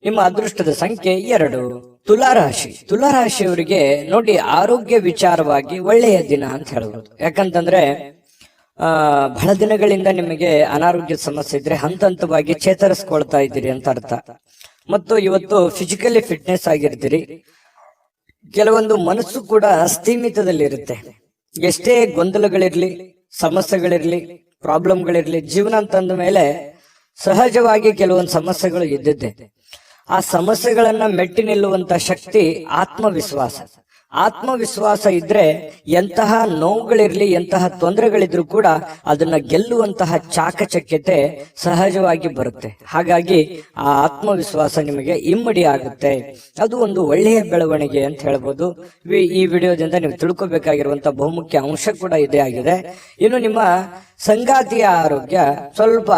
ನಿಮ್ಮ ಅದೃಷ್ಟದ ಸಂಖ್ಯೆ 2. ತುಲಾರಾಶಿ. ತುಲಾರಾಶಿಯವರಿಗೆ ನೋಡಿ, ಆರೋಗ್ಯ ವಿಚಾರವಾಗಿ ಒಳ್ಳೆಯ ದಿನ ಅಂತ ಹೇಳ್ಬೋದು. ಯಾಕಂತಂದ್ರೆ ಬಹಳ ದಿನಗಳಿಂದ ನಿಮಗೆ ಅನಾರೋಗ್ಯದ ಸಮಸ್ಯೆ ಇದ್ರೆ ಹಂತ ಹಂತವಾಗಿ ಚೇತರಿಸ್ಕೊಳ್ತಾ ಇದ್ದೀರಿ ಅಂತ ಅರ್ಥ. ಮತ್ತು ಇವತ್ತು ಫಿಸಿಕಲಿ ಫಿಟ್ನೆಸ್ ಆಗಿರ್ತೀರಿ. ಕೆಲವೊಂದು ಮನಸ್ಸು ಕೂಡ ಸ್ಥೀಮಿತದಲ್ಲಿರುತ್ತೆ. ಎಷ್ಟೇ ಗೊಂದಲಗಳಿರ್ಲಿ, ಸಮಸ್ಯೆಗಳಿರ್ಲಿ, ಪ್ರಾಬ್ಲಮ್ಗಳಿರ್ಲಿ, ಜೀವನ ಅಂತಂದ ಮೇಲೆ ಸಹಜವಾಗಿ ಕೆಲವೊಂದು ಸಮಸ್ಯೆಗಳು ಇದ್ದಿದ್ದೆ. ಆ ಸಮಸ್ಯೆಗಳನ್ನ ಮೆಟ್ಟಿ ನಿಲ್ಲುವಂತ ಶಕ್ತಿ ಆತ್ಮವಿಶ್ವಾಸ. ಆತ್ಮವಿಶ್ವಾಸ ಇದ್ರೆ ಎಂತಹ ನೋವುಗಳಿರ್ಲಿ, ಎಂತಹ ತೊಂದರೆಗಳಿದ್ರು ಕೂಡ ಅದನ್ನ ಗೆಲ್ಲುವಂತಹ ಚಾಕಚಕ್ಯತೆ ಸಹಜವಾಗಿ ಬರುತ್ತೆ. ಹಾಗಾಗಿ ಆ ಆತ್ಮವಿಶ್ವಾಸ ನಿಮಗೆ ಇಮ್ಮಡಿ ಆಗುತ್ತೆ. ಅದು ಒಂದು ಒಳ್ಳೆಯ ಬೆಳವಣಿಗೆ ಅಂತ ಹೇಳ್ಬೋದು. ಈ ವಿಡಿಯೋದಿಂದ ನೀವು ತಿಳ್ಕೊಬೇಕಾಗಿರುವಂತಹ ಬಹುಮುಖ್ಯ ಅಂಶ ಕೂಡ ಇದೇ ಆಗಿದೆ. ಇನ್ನು ನಿಮ್ಮ ಸಂಗಾತಿಯ ಆರೋಗ್ಯ ಸ್ವಲ್ಪ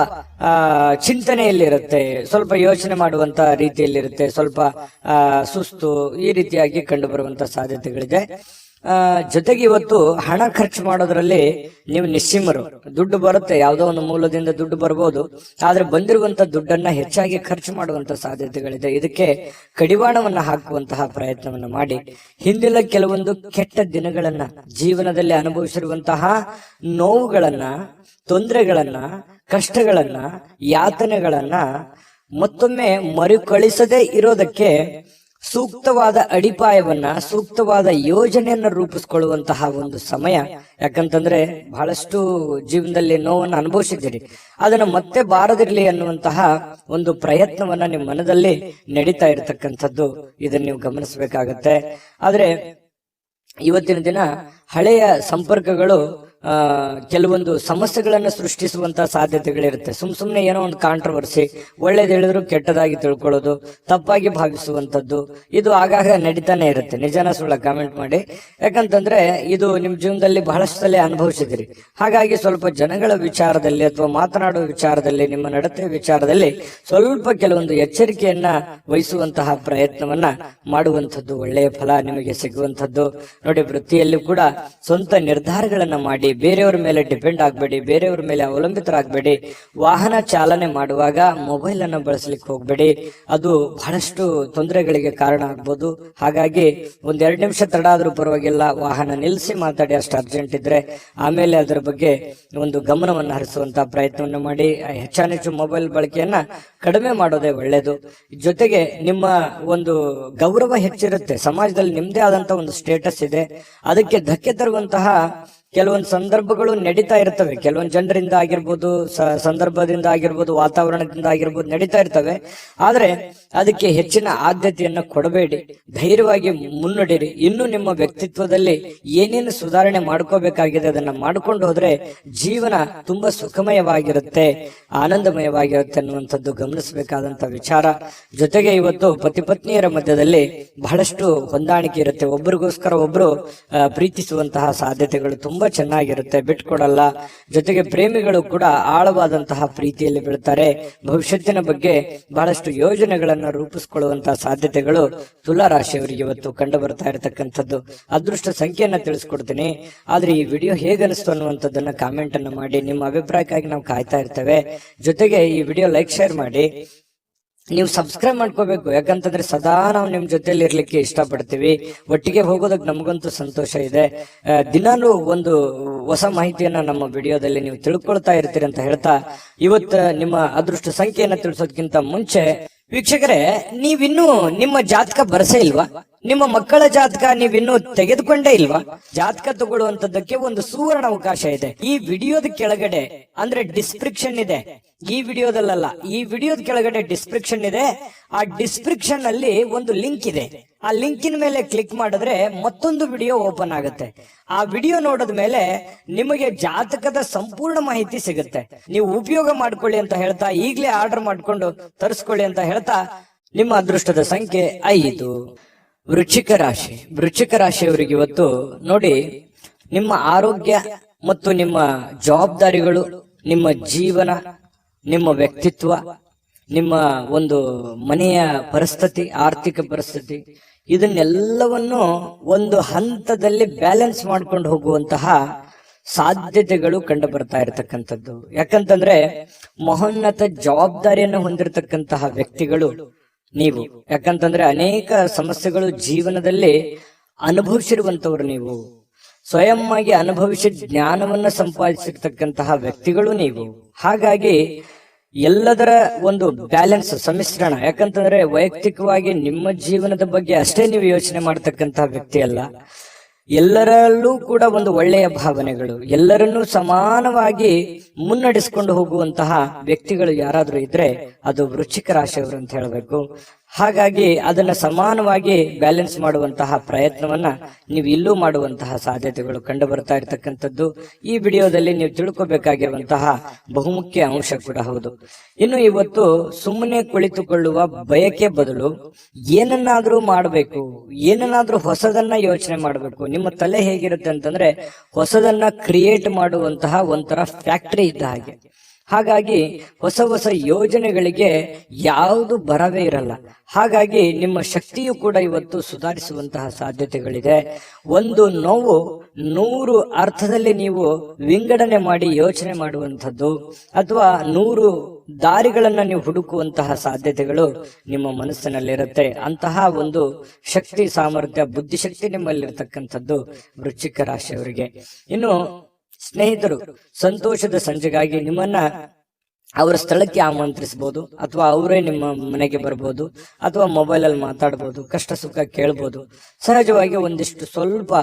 ಚಿಂತನೆಯಲ್ಲಿರುತ್ತೆ, ಸ್ವಲ್ಪ ಯೋಚನೆ ಮಾಡುವಂತ ರೀತಿಯಲ್ಲಿರುತ್ತೆ, ಸ್ವಲ್ಪ ಸುಸ್ತು ಈ ರೀತಿಯಾಗಿ ಕಂಡು ಬರುವಂತ ಸಾಧ್ಯತೆಗಳಿದೆ. ಜೊತೆಗೆ ಇವತ್ತು ಹಣ ಖರ್ಚು ಮಾಡೋದ್ರಲ್ಲಿ ನೀವು ನಿಸ್ಸೀಮರು. ದುಡ್ಡು ಬರುತ್ತೆ, ಯಾವುದೋ ಒಂದು ಮೂಲದಿಂದ ದುಡ್ಡು ಬರ್ಬೋದು, ಆದ್ರೆ ಬಂದಿರುವಂತ ದುಡ್ಡನ್ನ ಹೆಚ್ಚಾಗಿ ಖರ್ಚು ಮಾಡುವಂತ ಸಾಧ್ಯತೆಗಳಿದೆ. ಇದಕ್ಕೆ ಕಡಿವಾಣವನ್ನ ಹಾಕುವಂತಹ ಪ್ರಯತ್ನವನ್ನ ಮಾಡಿ ಹಿಂದಿನ ಕೆಲವೊಂದು ಕೆಟ್ಟ ದಿನಗಳನ್ನ, ಜೀವನದಲ್ಲಿ ಅನುಭವಿಸಿರುವಂತಹ ನೋವುಗಳನ್ನ, ತೊಂದರೆಗಳನ್ನ, ಕಷ್ಟಗಳನ್ನ, ಯಾತನೆಗಳನ್ನ ಮತ್ತೊಮ್ಮೆ ಮರುಕಳಿಸದೇ ಇರೋದಕ್ಕೆ ಸೂಕ್ತವಾದ ಅಡಿಪಾಯವನ್ನ, ಸೂಕ್ತವಾದ ಯೋಜನೆಯನ್ನ ರೂಪಿಸ್ಕೊಳ್ಳುವಂತಹ ಒಂದು ಸಮಯ. ಯಾಕಂತಂದ್ರೆ ಬಹಳಷ್ಟು ಜೀವನದಲ್ಲಿ ನೋವನ್ನು ಅನುಭವಿಸಿದ್ದೀರಿ, ಅದನ್ನ ಮತ್ತೆ ಬಾರದಿರ್ಲಿ ಅನ್ನುವಂತಹ ಒಂದು ಪ್ರಯತ್ನವನ್ನ ನಿಮ್ಮ ಮನದಲ್ಲಿ ನಡೀತಾ ಇರತಕ್ಕಂಥದ್ದು, ಇದನ್ನ ನೀವು ಗಮನಿಸಬೇಕಾಗತ್ತೆ. ಆದ್ರೆ ಇವತ್ತಿನ ದಿನ ಹಳೆಯ ಸಂಪರ್ಕಗಳು ಕೆಲವೊಂದು ಸಮಸ್ಯೆಗಳನ್ನು ಸೃಷ್ಟಿಸುವಂತಹ ಸಾಧ್ಯತೆಗಳಿರುತ್ತೆ. ಸುಮ್ನೆ ಏನೋ ಒಂದು ಕಾಂಟ್ರವರ್ಸಿ, ಒಳ್ಳೇದು ಹೇಳಿದ್ರು ಕೆಟ್ಟದಾಗಿ ತಿಳ್ಕೊಳ್ಳೋದು, ತಪ್ಪಾಗಿ ಭಾವಿಸುವಂತದ್ದು, ಇದು ಆಗಾಗ ನಡೀತಾನೆ ಇರುತ್ತೆ. ನಿಜನ ಸುಳ್ಳ ಕಾಮೆಂಟ್ ಮಾಡಿ. ಯಾಕಂತಂದ್ರೆ ಇದು ನಿಮ್ ಜೀವನದಲ್ಲಿ ಬಹಳಷ್ಟು ಸಲ ಅನುಭವಿಸಿದಿರಿ. ಹಾಗಾಗಿ ಸ್ವಲ್ಪ ಜನಗಳ ವಿಚಾರದಲ್ಲಿ ಅಥವಾ ಮಾತನಾಡುವ ವಿಚಾರದಲ್ಲಿ, ನಿಮ್ಮ ನಡತೆ ವಿಚಾರದಲ್ಲಿ ಸ್ವಲ್ಪ ಕೆಲವೊಂದು ಎಚ್ಚರಿಕೆಯನ್ನ ವಹಿಸುವಂತಹ ಪ್ರಯತ್ನವನ್ನ ಮಾಡುವಂಥದ್ದು ಒಳ್ಳೆಯ ಫಲ ನಿಮಗೆ ಸಿಗುವಂಥದ್ದು. ನೋಡಿ, ವೃತ್ತಿಯಲ್ಲಿ ಕೂಡ ಸ್ವಂತ ನಿರ್ಧಾರಗಳನ್ನ ಮಾಡಿ, ಬೇರೆಯವರ ಮೇಲೆ ಡಿಪೆಂಡ್ ಆಗಬೇಡಿ, ಬೇರೆಯವರ ಮೇಲೆ ಅವಲಂಬಿತರಾಗಬೇಡಿ. ವಾಹನ ಚಾಲನೆ ಮಾಡುವಾಗ ಮೊಬೈಲ್ ಅನ್ನು ಬಳಸಲಿಕ್ಕೆ ಹೋಗ್ಬೇಡಿ, ಅದು ಬಹಳಷ್ಟು ತೊಂದರೆಗಳಿಗೆ ಕಾರಣ ಆಗ್ಬೋದು. ಹಾಗಾಗಿ 1-2 ನಿಮಿಷ ತಡ ಆದ್ರೂ ಪರವಾಗಿಲ್ಲ, ವಾಹನ ನಿಲ್ಲಿಸಿ ಮಾತಾಡಿ, ಅಷ್ಟು ಅರ್ಜೆಂಟ್ ಇದ್ರೆ. ಆಮೇಲೆ ಅದರ ಬಗ್ಗೆ ಒಂದು ಗಮನವನ್ನು ಹರಿಸುವಂತಹ ಪ್ರಯತ್ನವನ್ನು ಮಾಡಿ. ಹೆಚ್ಚಾನೆಚ್ಚು ಮೊಬೈಲ್ ಬಳಕೆಯನ್ನ ಕಡಿಮೆ ಮಾಡೋದೇ ಒಳ್ಳೆಯದು. ಜೊತೆಗೆ ನಿಮ್ಮ ಒಂದು ಗೌರವ ಹೆಚ್ಚಿರುತ್ತೆ, ಸಮಾಜದಲ್ಲಿ ನಿಮ್ದೇ ಆದಂತ ಒಂದು ಸ್ಟೇಟಸ್ ಇದೆ, ಅದಕ್ಕೆ ಧಕ್ಕೆ ತರುವಂತಹ ಕೆಲವೊಂದು ಸಂದರ್ಭಗಳು ನಡೀತಾ ಇರ್ತವೆ. ಕೆಲವೊಂದು ಜನರಿಂದ ಆಗಿರ್ಬೋದು, ಸಂದರ್ಭದಿಂದ ಆಗಿರ್ಬೋದು, ವಾತಾವರಣದಿಂದ ಆಗಿರ್ಬೋದು, ನಡೀತಾ ಇರ್ತವೆ. ಆದ್ರೆ ಅದಕ್ಕೆ ಹೆಚ್ಚಿನ ಆದ್ಯತೆಯನ್ನ ಕೊಡಬೇಡಿ, ಧೈರ್ಯವಾಗಿ ಮುನ್ನಡೆಯಿರಿ. ಇನ್ನು ನಿಮ್ಮ ವ್ಯಕ್ತಿತ್ವದಲ್ಲಿ ಏನೇನು ಸುಧಾರಣೆ ಮಾಡ್ಕೋಬೇಕಾಗಿದೆ ಅದನ್ನ ಮಾಡ್ಕೊಂಡು ಹೋದ್ರೆ ಜೀವನ ತುಂಬಾ ಸುಖಮಯವಾಗಿರುತ್ತೆ, ಆನಂದಮಯವಾಗಿರುತ್ತೆ ಅನ್ನುವಂಥದ್ದು ಗಮನಿಸಬೇಕಾದಂತ ವಿಚಾರ. ಜೊತೆಗೆ ಇವತ್ತು ಪತಿ ಪತ್ನಿಯರ ಮಧ್ಯದಲ್ಲಿ ಬಹಳಷ್ಟು ಹೊಂದಾಣಿಕೆ ಇರುತ್ತೆ, ಒಬ್ಬರಿಗೋಸ್ಕರ ಒಬ್ರು ಪ್ರೀತಿಸುವಂತಹ ಸಾಧ್ಯತೆಗಳು ತುಂಬಾ ಚೆನ್ನಾಗಿರುತ್ತೆ, ಬಿಟ್ಕೊಡಲ್ಲ. ಜೊತೆಗೆ ಪ್ರೇಮಿಗಳು ಕೂಡ ಆಳವಾದಂತಹ ಪ್ರೀತಿಯಲ್ಲಿ ಬೀಳ್ತಾರೆ. ಭವಿಷ್ಯತ್ತಿನ ಬಗ್ಗೆ ಬಹಳಷ್ಟು ಯೋಜನೆಗಳನ್ನ ರೂಪಿಸಿಕೊಳ್ಳುವಂತಹ ಸಾಧ್ಯತೆಗಳು ತುಲಾ ರಾಶಿಯವರಿಗೆ ಇವತ್ತು ಕಂಡು ಬರ್ತಾ ಇರತಕ್ಕಂಥದ್ದು. ಅದೃಷ್ಟ ಸಂಖ್ಯೆಯನ್ನ ತಿಳಿಸ್ಕೊಡ್ತೀನಿ. ಆದ್ರೆ ಈ ವಿಡಿಯೋ ಹೇಗನಿಸ್ತು ಅನ್ನುವಂಥದ್ದನ್ನ ಕಾಮೆಂಟ್ ಅನ್ನ ಮಾಡಿ. ನಿಮ್ಮ ಅಭಿಪ್ರಾಯಕ್ಕಾಗಿ ನಾವು ಕಾಯ್ತಾ ಇರ್ತೇವೆ. ಜೊತೆಗೆ ಈ ವಿಡಿಯೋ ಲೈಕ್, ಶೇರ್ ಮಾಡಿ. ನೀವು ಸಬ್ಸ್ಕ್ರೈಬ್ ಮಾಡ್ಕೋಬೇಕು, ಯಾಕಂತಂದ್ರೆ ಸದಾ ನಾವು ನಿಮ್ ಜೊತೆಲಿ ಇರ್ಲಿಕ್ಕೆ ಇಷ್ಟಪಡ್ತೀವಿ. ಒಟ್ಟಿಗೆ ಹೋಗೋದಕ್ಕೆ ನಮಗಂತೂ ಸಂತೋಷ ಇದೆ. ದಿನಾನು ಒಂದು ಹೊಸ ಮಾಹಿತಿಯನ್ನ ನಮ್ಮ ವಿಡಿಯೋದಲ್ಲಿ ನೀವು ತಿಳ್ಕೊಳ್ತಾ ಇರ್ತೀರಿ ಅಂತ ಹೇಳ್ತಾ, ಇವತ್ತು ನಿಮ್ಮ ಅದೃಷ್ಟ ಸಂಖ್ಯೆಯನ್ನ ತಿಳಿಸೋದಕ್ಕಿಂತ ಮುಂಚೆ ವೀಕ್ಷಕರೇ, ನೀವಿನ್ನೂ ನಿಮ್ಮ ಜಾತಕ ಬರಸೇ ಇಲ್ವಾ? ನಿಮ್ಮ ಮಕ್ಕಳ ಜಾತಕ ನೀವಿನ್ನೂ ತೆಗೆದುಕೊಂಡೇ ಇಲ್ವಾ? ಜಾತಕ ತಗೊಳ್ಳುವಂತದ್ದಕ್ಕೆ ಒಂದು ಸುವರ್ಣ ಅವಕಾಶ ಇದೆ. ಈ ವಿಡಿಯೋದ ಕೆಳಗಡೆ ಅಂದ್ರೆ ಡಿಸ್ಕ್ರಿಪ್ಷನ್ ಇದೆ, ಈ ವಿಡಿಯೋದಲ್ಲ, ಈ ವಿಡಿಯೋದ ಕೆಳಗಡೆ ಡಿಸ್ಕ್ರಿಪ್ಷನ್ ಇದೆ. ಆ ಡಿಸ್ಕ್ರಿಪ್ಷನ್ ಅಲ್ಲಿ ಒಂದು ಲಿಂಕ್ ಇದೆ. ಆ ಲಿಂಕಿನ ಮೇಲೆ ಕ್ಲಿಕ್ ಮಾಡಿದ್ರೆ ಮತ್ತೊಂದು ವಿಡಿಯೋ ಓಪನ್ ಆಗುತ್ತೆ. ಆ ವಿಡಿಯೋ ನೋಡಿದ ಮೇಲೆ ನಿಮಗೆ ಜಾತಕದ ಸಂಪೂರ್ಣ ಮಾಹಿತಿ ಸಿಗುತ್ತೆ. ನೀವು ಉಪಯೋಗ ಮಾಡ್ಕೊಳ್ಳಿ ಅಂತ ಹೇಳ್ತಾ, ಈಗಲೇ ಆರ್ಡರ್ ಮಾಡ್ಕೊಂಡು ತರಿಸ್ಕೊಳ್ಳಿ ಅಂತ ಹೇಳ್ತಾ, ನಿಮ್ಮ ಅದೃಷ್ಟದ ಸಂಖ್ಯೆ 5. ವೃಶ್ಚಿಕ ರಾಶಿ. ವೃಶ್ಚಿಕ ರಾಶಿಯವರಿಗೆ ಇವತ್ತು ನೋಡಿ, ನಿಮ್ಮ ಆರೋಗ್ಯ ಮತ್ತು ನಿಮ್ಮ ಜವಾಬ್ದಾರಿಗಳು, ನಿಮ್ಮ ಜೀವನ, ನಿಮ್ಮ ವ್ಯಕ್ತಿತ್ವ, ನಿಮ್ಮ ಒಂದು ಮನೆಯ ಪರಿಸ್ಥಿತಿ, ಆರ್ಥಿಕ ಪರಿಸ್ಥಿತಿ, ಇದನ್ನೆಲ್ಲವನ್ನು ಒಂದು ಹಂತದಲ್ಲಿ ಬ್ಯಾಲೆನ್ಸ್ ಮಾಡ್ಕೊಂಡು ಹೋಗುವಂತಹ ಸಾಧ್ಯತೆಗಳು ಕಂಡು ಬರ್ತಾ ಇರತಕ್ಕಂಥದ್ದು. ಯಾಕಂತಂದ್ರೆ ಮಹೋನ್ನತ ಜವಾಬ್ದಾರಿಯನ್ನು ಹೊಂದಿರತಕ್ಕಂತಹ ವ್ಯಕ್ತಿಗಳು ನೀವು. ಯಾಕಂತಂದ್ರೆ ಅನೇಕ ಸಮಸ್ಯೆಗಳು ಜೀವನದಲ್ಲಿ ಅನುಭವಿಸಿರುವಂತವ್ರು ನೀವು. ಸ್ವಯಂ ಆಗಿ ಅನುಭವಿಸಿ ಜ್ಞಾನವನ್ನ ಸಂಪಾದಿಸಿರ್ತಕ್ಕಂತಹ ವ್ಯಕ್ತಿಗಳು ನೀವು. ಹಾಗಾಗಿ ಎಲ್ಲದರ ಒಂದು ಬ್ಯಾಲೆನ್ಸ್, ಸಮ್ಮಿಶ್ರಣ. ಯಾಕಂತಂದ್ರೆ ವೈಯಕ್ತಿಕವಾಗಿ ನಿಮ್ಮ ಜೀವನದ ಬಗ್ಗೆ ಅಷ್ಟೇ ನೀವು ಯೋಚನೆ ಮಾಡತಕ್ಕಂತಹ ವ್ಯಕ್ತಿ ಅಲ್ಲ. ಎಲ್ಲರಲ್ಲೂ ಕೂಡ ಒಂದು ಒಳ್ಳೆಯ ಭಾವನೆಗಳು, ಎಲ್ಲರನ್ನೂ ಸಮಾನವಾಗಿ ಮುನ್ನಡೆಸಿಕೊಂಡು ಹೋಗುವಂತಹ ವ್ಯಕ್ತಿಗಳು ಯಾರಾದ್ರೂ ಇದ್ರೆ ಅದು ವೃಶ್ಚಿಕ ರಾಶಿಯವರು ಅಂತ ಹೇಳಬೇಕು. ಹಾಗಾಗಿ ಅದನ್ನ ಸಮಾನವಾಗಿ ಬ್ಯಾಲೆನ್ಸ್ ಮಾಡುವಂತಹ ಪ್ರಯತ್ನವನ್ನ ನೀವು ಇಲ್ಲೂ ಮಾಡುವಂತಹ ಸಾಧ್ಯತೆಗಳು ಕಂಡು ಬರ್ತಾ ಇರತಕ್ಕಂಥದ್ದು ಈ ವಿಡಿಯೋದಲ್ಲಿ ನೀವು ತಿಳ್ಕೊಬೇಕಾಗಿರುವಂತಹ ಬಹುಮುಖ್ಯ ಅಂಶ ಕೂಡ ಹೌದು. ಇನ್ನು ಇವತ್ತು ಸುಮ್ಮನೆ ಕುಳಿತುಕೊಳ್ಳುವ ಬಯಕೆ ಬದಲು ಏನನ್ನಾದ್ರೂ ಮಾಡಬೇಕು, ಏನನ್ನಾದ್ರೂ ಹೊಸದನ್ನ ಯೋಚನೆ ಮಾಡಬೇಕು. ನಿಮ್ಮ ತಲೆ ಹೇಗಿರುತ್ತೆ ಅಂತಂದ್ರೆ ಹೊಸದನ್ನ ಕ್ರಿಯೇಟ್ ಮಾಡುವಂತಹ ಒಂಥರ ಫ್ಯಾಕ್ಟರಿ ಇದ್ದ ಹಾಗೆ. ಹಾಗಾಗಿ ಹೊಸ ಹೊಸ ಯೋಜನೆಗಳಿಗೆ ಯಾವುದು ಬರವೇ ಇರಲ್ಲ. ಹಾಗಾಗಿ ನಿಮ್ಮ ಶಕ್ತಿಯು ಕೂಡ ಇವತ್ತು ಸುಧಾರಿಸುವಂತಹ ಸಾಧ್ಯತೆಗಳಿದೆ. ಒಂದು ನೋವು 100 ಅರ್ಥದಲ್ಲಿ ನೀವು ವಿಂಗಡಣೆ ಮಾಡಿ ಯೋಚನೆ ಮಾಡುವಂಥದ್ದು ಅಥವಾ 100 ದಾರಿಗಳನ್ನ ನೀವು ಹುಡುಕುವಂತಹ ಸಾಧ್ಯತೆಗಳು ನಿಮ್ಮ ಮನಸ್ಸಿನಲ್ಲಿರುತ್ತೆ. ಅಂತಹ ಒಂದು ಶಕ್ತಿ, ಸಾಮರ್ಥ್ಯ, ಬುದ್ಧಿಶಕ್ತಿ ನಿಮ್ಮಲ್ಲಿರ್ತಕ್ಕಂಥದ್ದು ವೃಶ್ಚಿಕ ರಾಶಿಯವರಿಗೆ. ಇನ್ನು ಸ್ನೇಹಿತರು ಸಂತೋಷದ ಸಂಜೆಗಾಗಿ ನಿಮ್ಮನ್ನ ಅವರ ಸ್ಥಳಕ್ಕೆ ಆಮಂತ್ರಿಸಬಹುದು, ಅಥವಾ ಅವರೇ ನಿಮ್ಮ ಮನೆಗೆ ಬರ್ಬೋದು, ಅಥವಾ ಮೊಬೈಲಲ್ಲಿ ಮಾತಾಡ್ಬೋದು, ಕಷ್ಟ ಸುಖ ಕೇಳ್ಬೋದು. ಸಹಜವಾಗಿ ಒಂದಿಷ್ಟು ಸ್ವಲ್ಪ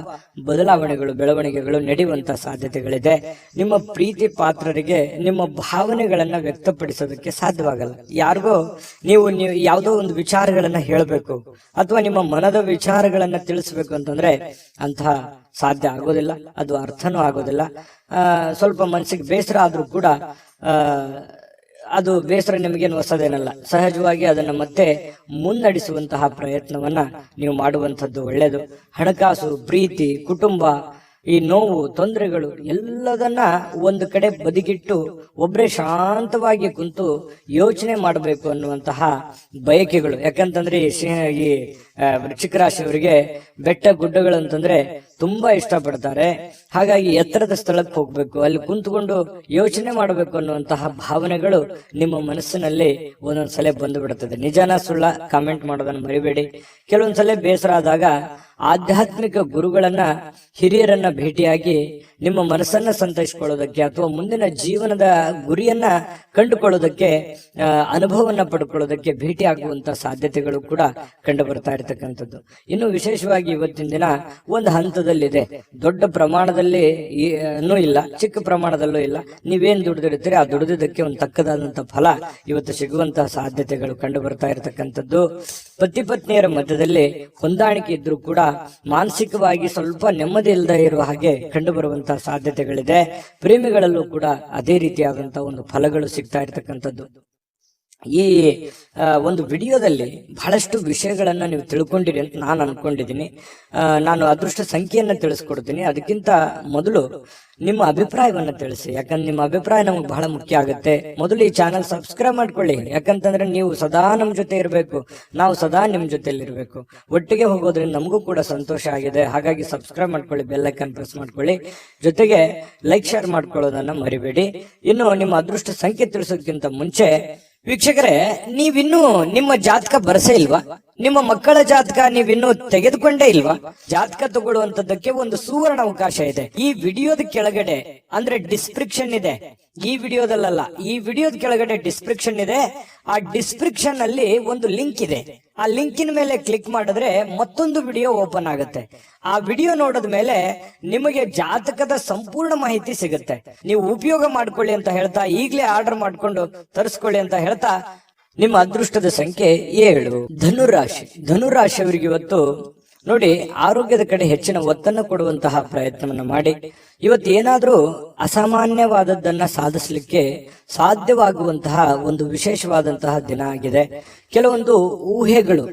ಬದಲಾವಣೆಗಳು, ಬೆಳವಣಿಗೆಗಳು ನಡೆಯುವಂತಹ ಸಾಧ್ಯತೆಗಳಿದೆ. ನಿಮ್ಮ ಪ್ರೀತಿ ಪಾತ್ರರಿಗೆ ನಿಮ್ಮ ಭಾವನೆಗಳನ್ನ ವ್ಯಕ್ತಪಡಿಸೋದಕ್ಕೆ ಸಾಧ್ಯವಾಗಲ್ಲ. ಯಾರಿಗೋ ನೀವು ಯಾವುದೋ ಒಂದು ವಿಚಾರಗಳನ್ನ ಹೇಳಬೇಕು ಅಥವಾ ನಿಮ್ಮ ಮನದ ವಿಚಾರಗಳನ್ನ ತಿಳಿಸ್ಬೇಕು ಅಂತಂದ್ರೆ ಅಂತಹ ಸಾಧ್ಯ ಆಗೋದಿಲ್ಲ, ಅದು ಅರ್ಥನೂ ಆಗೋದಿಲ್ಲ. ಸ್ವಲ್ಪ ಮನಸ್ಸಿಗೆ ಬೇಸರ ಆದ್ರೂ ಕೂಡ ಅದು ಬೇಸರ ನಿಮಗೇನು ಹೊಸದೇನಲ್ಲ. ಸಹಜವಾಗಿ ಅದನ್ನ ಮತ್ತೆ ಮುನ್ನಡೆಸುವಂತಹ ಪ್ರಯತ್ನವನ್ನ ನೀವು ಮಾಡುವಂಥದ್ದು ಒಳ್ಳೆಯದು. ಹಣಕಾಸು, ಪ್ರೀತಿ, ಕುಟುಂಬ, ಈ ನೋವು, ತೊಂದರೆಗಳು ಎಲ್ಲದನ್ನ ಒಂದು ಕಡೆ ಬದಿಗಿಟ್ಟು ಒಬ್ಬರೇ ಶಾಂತವಾಗಿ ಕುಂತು ಯೋಚನೆ ಮಾಡಬೇಕು ಅನ್ನುವಂತಹ ಬಯಕೆಗಳು. ಯಾಕಂತಂದ್ರೆ ಈ ವೃಶ್ಚಿಕ ರಾಶಿಯವರಿಗೆ ಬೆಟ್ಟ ಗುಡ್ಡಗಳು ಅಂತಂದ್ರೆ ತುಂಬಾ ಇಷ್ಟಪಡ್ತಾರೆ. ಹಾಗಾಗಿ ಎತ್ತರದ ಸ್ಥಳಕ್ಕೆ ಹೋಗ್ಬೇಕು, ಅಲ್ಲಿ ಕುಂತ್ಕೊಂಡು ಯೋಚನೆ ಮಾಡಬೇಕು ಅನ್ನುವಂತಹ ಭಾವನೆಗಳು ನಿಮ್ಮ ಮನಸ್ಸಿನಲ್ಲಿ ಒಂದೊಂದ್ಸಲ ಬಂದು ಬಿಡುತ್ತದೆ. ನಿಜಾನ ಸುಳ್ಳ ಕಾಮೆಂಟ್ ಮಾಡೋದನ್ನ ಮರಿಬೇಡಿ. ಕೆಲವೊಂದ್ಸಲ ಬೇಸರ ಆದಾಗ ಆಧ್ಯಾತ್ಮಿಕ ಗುರುಗಳನ್ನ, ಹಿರಿಯರನ್ನ ಭೇಟಿಯಾಗಿ ನಿಮ್ಮ ಮನಸ್ಸನ್ನ ಸಂತೈಸಿಕೊಳ್ಳೋದಕ್ಕೆ ಅಥವಾ ಮುಂದಿನ ಜೀವನದ ಗುರಿಯನ್ನ ಕಂಡುಕೊಳ್ಳೋದಕ್ಕೆ, ಅನುಭವವನ್ನ ಪಡ್ಕೊಳ್ಳೋದಕ್ಕೆ ಭೇಟಿ ಆಗುವಂತ ಸಾಧ್ಯತೆಗಳು ಕೂಡ ಕಂಡು ಬರ್ತಾ ಇರತಕ್ಕಂಥದ್ದು. ಇನ್ನು ವಿಶೇಷವಾಗಿ ಇವತ್ತಿನ ದಿನ ಒಂದು ಹಂತದಲ್ಲಿದೆ. ದೊಡ್ಡ ಪ್ರಮಾಣದಲ್ಲಿ ಇಲ್ಲ, ಚಿಕ್ಕ ಪ್ರಮಾಣದಲ್ಲೂ ಇಲ್ಲ. ನೀವೇನ್ ದುಡಿದಿರ್ತೀರಿ ಆ ದುಡಿದಕ್ಕೆ ಒಂದು ತಕ್ಕದಾದಂತಹ ಫಲ ಇವತ್ತು ಸಿಗುವಂತಹ ಸಾಧ್ಯತೆಗಳು ಕಂಡು ಬರ್ತಾ ಇರತಕ್ಕಂಥದ್ದು. ಪತಿ ಪತ್ನಿಯರ ಮಧ್ಯದಲ್ಲಿ ಹೊಂದಾಣಿಕೆ ಇದ್ರೂ ಕೂಡ ಮಾನಸಿಕವಾಗಿ ಸ್ವಲ್ಪ ನೆಮ್ಮದಿ ಇಲ್ಲದೆ ಇರುವ ಹಾಗೆ ಕಂಡು ಬರುವಂತಹ ಸಾಧ್ಯತೆಗಳಿದೆ. ಪ್ರೇಮಿಗಳಲ್ಲೂ ಕೂಡ ಅದೇ ರೀತಿಯಾದಂತಹ ಒಂದು ಫಲಗಳು ಸಿಗ್ತಾ ಇರತಕ್ಕಂಥದ್ದು. ಈ ಒಂದು ವಿಡಿಯೋದಲ್ಲಿ ಬಹಳಷ್ಟು ವಿಷಯಗಳನ್ನ ನೀವು ತಿಳ್ಕೊಂಡಿರಿ ಅಂತ ನಾನು ಅನ್ಕೊಂಡಿದ್ದೀನಿ. ನಾನು ಅದೃಷ್ಟ ಸಂಖ್ಯೆಯನ್ನ ತಿಳಿಸ್ಕೊಡ್ತೀನಿ. ಅದಕ್ಕಿಂತ ಮೊದಲು ನಿಮ್ಮ ಅಭಿಪ್ರಾಯವನ್ನ ತಿಳಿಸಿ, ಯಾಕಂದ್ರೆ ನಿಮ್ಮ ಅಭಿಪ್ರಾಯ ನಮಗೆ ಬಹಳ ಮುಖ್ಯ ಆಗುತ್ತೆ. ಮೊದಲು ಈ ಚಾನಲ್ ಸಬ್ಸ್ಕ್ರೈಬ್ ಮಾಡ್ಕೊಳ್ಳಿ, ಯಾಕಂತಂದ್ರೆ ನೀವು ಸದಾ ನಮ್ಮ ಜೊತೆ ಇರಬೇಕು, ನಾವು ಸದಾ ನಿಮ್ ಜೊತೆಲಿ ಇರಬೇಕು. ಒಟ್ಟಿಗೆ ಹೋಗೋದ್ರಿಂದ ನಮಗೂ ಕೂಡ ಸಂತೋಷ ಆಗಿದೆ. ಹಾಗಾಗಿ ಸಬ್ಸ್ಕ್ರೈಬ್ ಮಾಡ್ಕೊಳ್ಳಿ, ಬೆಲ್ ಐಕಾನ್ ಪ್ರೆಸ್ ಮಾಡ್ಕೊಳ್ಳಿ, ಜೊತೆಗೆ ಲೈಕ್ ಶೇರ್ ಮಾಡ್ಕೊಳ್ಳೋದನ್ನ ಮರಿಬೇಡಿ. ಇನ್ನು ನಿಮ್ಮ ಅದೃಷ್ಟ ಸಂಖ್ಯೆ ತಿಳಿಸೋದಕ್ಕಿಂತ ಮುಂಚೆ ವೀಕ್ಷಕರೇ, ನೀವಿನ್ನೂ ನಿಮ್ಮ ಜಾತಕ ಬರಸೇ ಇಲ್ವಾ? ನಿಮ್ಮ ಮಕ್ಕಳ ಜಾತಕ ನೀವಿನ್ನೂ ತೆಗೆದುಕೊಂಡೇ ಇಲ್ವಾ? ಜಾತಕ ತಗೊಳ್ಳುವಂತದ್ದಕ್ಕೆ ಒಂದು ಸುವರ್ಣ ಅವಕಾಶ ಇದೆ. ಈ ವಿಡಿಯೋದ ಕೆಳಗಡೆ ಅಂದ್ರೆ ಡಿಸ್ಕ್ರಿಪ್ಷನ್ ಇದೆ, ಈ ವಿಡಿಯೋದಲ್ಲ, ಈ ವಿಡಿಯೋದ ಕೆಳಗಡೆ ಡಿಸ್ಕ್ರಿಪ್ಷನ್ ಇದೆ. ಆ ಡಿಸ್ಕ್ರಿಪ್ಷನ್ ಅಲ್ಲಿ ಒಂದು ಲಿಂಕ್ ಇದೆ. ಆ ಲಿಂಕಿನ ಮೇಲೆ ಕ್ಲಿಕ್ ಮಾಡಿದ್ರೆ ಮತ್ತೊಂದು ವಿಡಿಯೋ ಓಪನ್ ಆಗುತ್ತೆ. ಆ ವಿಡಿಯೋ ನೋಡಿದ ಮೇಲೆ ನಿಮಗೆ ಜಾತಕದ ಸಂಪೂರ್ಣ ಮಾಹಿತಿ ಸಿಗುತ್ತೆ. ನೀವು ಉಪಯೋಗ ಮಾಡ್ಕೊಳ್ಳಿ ಅಂತ ಹೇಳ್ತಾ, ಈಗಲೇ ಆರ್ಡರ್ ಮಾಡ್ಕೊಂಡು ತರಿಸ್ಕೊಳ್ಳಿ ಅಂತ ಹೇಳ್ತಾ, ನಿಮ್ಮ ಅದೃಷ್ಟದ ಸಂಖ್ಯೆ 7. ಧನುರಾಶಿ. ಧನುರಾಶಿಯವರಿಗೆ ಇವತ್ತು ನೋಡಿ, ಆರೋಗ್ಯದ ಕಡೆ ಹೆಚ್ಚಿನ ಒತ್ತನ್ನು ಕೊಡುವಂತಹ ಪ್ರಯತ್ನವನ್ನು ಮಾಡಿ. ಇವತ್ತು ಏನಾದ್ರೂ ಅಸಾಮಾನ್ಯವಾದದ್ದನ್ನ ಸಾಧಿಸಲಿಕ್ಕೆ ಸಾಧ್ಯವಾಗುವಂತಹ ಒಂದು ವಿಶೇಷವಾದಂತಹ ದಿನ ಆಗಿದೆ. ಕೆಲವೊಂದು ಊಹೆಗಳು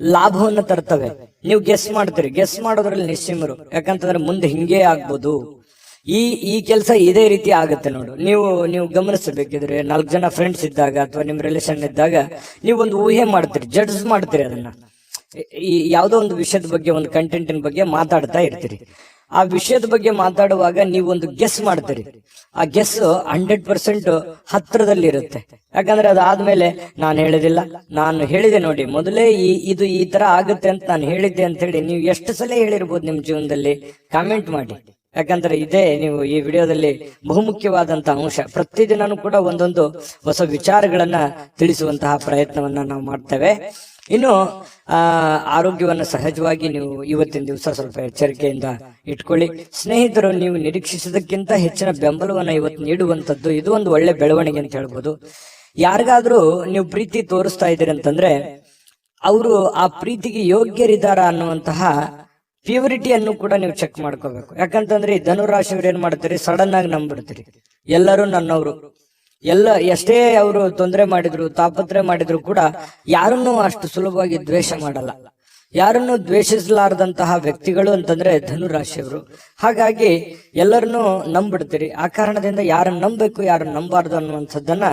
ಲಾಭವನ್ನು ತರ್ತವೆ. ನೀವು ಗೆಸ್ ಮಾಡ್ತೀರಿ, ಗೆಸ್ ಮಾಡೋದ್ರಲ್ಲಿ ನಿಶ್ಚಿಮರು. ಯಾಕಂತಂದ್ರೆ ಮುಂದೆ ಹಿಂಗೆ ಆಗ್ಬೋದು, ಈ ಕೆಲಸ ಇದೇ ರೀತಿ ಆಗುತ್ತೆ. ನೋಡು, ನೀವು ಗಮನಿಸಬೇಕಿದ್ರೆ 4 ಜನ ಫ್ರೆಂಡ್ಸ್ ಇದ್ದಾಗ ಅಥವಾ ನಿಮ್ ರಿಲೇಷನ್ ಇದ್ದಾಗ ನೀವು ಒಂದು ಊಹೆ ಮಾಡ್ತೀರಿ, ಜಡ್ಜ್ ಮಾಡ್ತೀರಿ. ಅದನ್ನ ಈ ಯಾವುದೋ ಒಂದು ವಿಷಯದ ಬಗ್ಗೆ, ಒಂದು ಕಂಟೆಂಟಿನ ಬಗ್ಗೆ ಮಾತಾಡ್ತಾ ಇರ್ತೀರಿ. ಆ ವಿಷಯದ ಬಗ್ಗೆ ಮಾತಾಡುವಾಗ ನೀವೊಂದು ಗೆಸ್ ಮಾಡ್ತೀರಿ. ಆ ಗೆಸ್ 100% ಹತ್ರದಲ್ಲಿ ಇರುತ್ತೆ. ಯಾಕಂದ್ರೆ ಅದಾದ್ಮೇಲೆ ನಾನು ಹೇಳಿದಿಲ್ಲ, ನಾನು ಹೇಳಿದೆ ನೋಡಿ ಮೊದಲೇ ಇದು ಈ ತರ ಆಗುತ್ತೆ ಅಂತ ನಾನು ಹೇಳಿದ್ದೆ ಅಂತ ಹೇಳಿ ನೀವು ಎಷ್ಟು ಸಲ ಹೇಳಿರ್ಬೋದು ನಿಮ್ ಜೀವನದಲ್ಲಿ. ಕಾಮೆಂಟ್ ಮಾಡಿ. ಯಾಕಂದ್ರೆ ಇದೇ ನೀವು ಈ ವಿಡಿಯೋದಲ್ಲಿ ಬಹುಮುಖ್ಯವಾದಂತಹ ಅಂಶ. ಪ್ರತಿದಿನನೂ ಕೂಡ ಒಂದೊಂದು ಹೊಸ ವಿಚಾರಗಳನ್ನ ತಿಳಿಸುವಂತಹ ಪ್ರಯತ್ನವನ್ನ ನಾವು ಮಾಡ್ತೇವೆ. ಇನ್ನು ಆರೋಗ್ಯವನ್ನ ಸಹಜವಾಗಿ ನೀವು ಇವತ್ತಿನ ದಿವಸ ಸ್ವಲ್ಪ ಎಚ್ಚರಿಕೆಯಿಂದ ಇಟ್ಕೊಳ್ಳಿ. ಸ್ನೇಹಿತರು, ನೀವು ನಿರೀಕ್ಷಿಸಿದಕ್ಕಿಂತ ಹೆಚ್ಚಿನ ಬೆಂಬಲವನ್ನ ಇವತ್ತು ನೀಡುವಂತದ್ದು ಇದು ಒಂದು ಒಳ್ಳೆ ಬೆಳವಣಿಗೆ ಅಂತ ಹೇಳ್ಬೋದು. ಯಾರಿಗಾದ್ರೂ ನೀವು ಪ್ರೀತಿ ತೋರಿಸ್ತಾ ಇದ್ದೀರಿ ಅಂತಂದ್ರೆ ಅವರು ಆ ಪ್ರೀತಿಗೆ ಯೋಗ್ಯರಿದ್ದಾರಾ ಅನ್ನುವಂತಹ ಪ್ಯೂರಿಟಿಯನ್ನು ಕೂಡ ನೀವು ಚೆಕ್ ಮಾಡ್ಕೋಬೇಕು. ಯಾಕಂತಂದ್ರೆ ಈ ಧನುರಾಶಿಯವ್ರು ಏನ್ ಮಾಡ್ತೀರಿ, ಸಡನ್ ಆಗಿ ನಂಬಿಡ್ತೀರಿ. ಎಲ್ಲರೂ ನನ್ನವರು, ಎಷ್ಟೇ ಅವರು ತೊಂದರೆ ಮಾಡಿದ್ರು, ತಾಪತ್ರೆ ಮಾಡಿದ್ರು ಕೂಡ ಯಾರನ್ನೂ ಅಷ್ಟು ಸುಲಭವಾಗಿ ದ್ವೇಷ ಮಾಡಲ್ಲ. ಯಾರನ್ನು ದ್ವೇಷಿಸಲಾರದಂತಹ ವ್ಯಕ್ತಿಗಳು ಅಂತಂದ್ರೆ ಧನುರಾಶಿಯವರು. ಹಾಗಾಗಿ ಎಲ್ಲರನ್ನೂ ನಂಬಿಡ್ತೀರಿ. ಆ ಕಾರಣದಿಂದ ಯಾರನ್ನು ನಂಬಬೇಕು ಯಾರನ್ನು ನಂಬಾರ್ದು ಅನ್ನುವಂಥದ್ದನ್ನ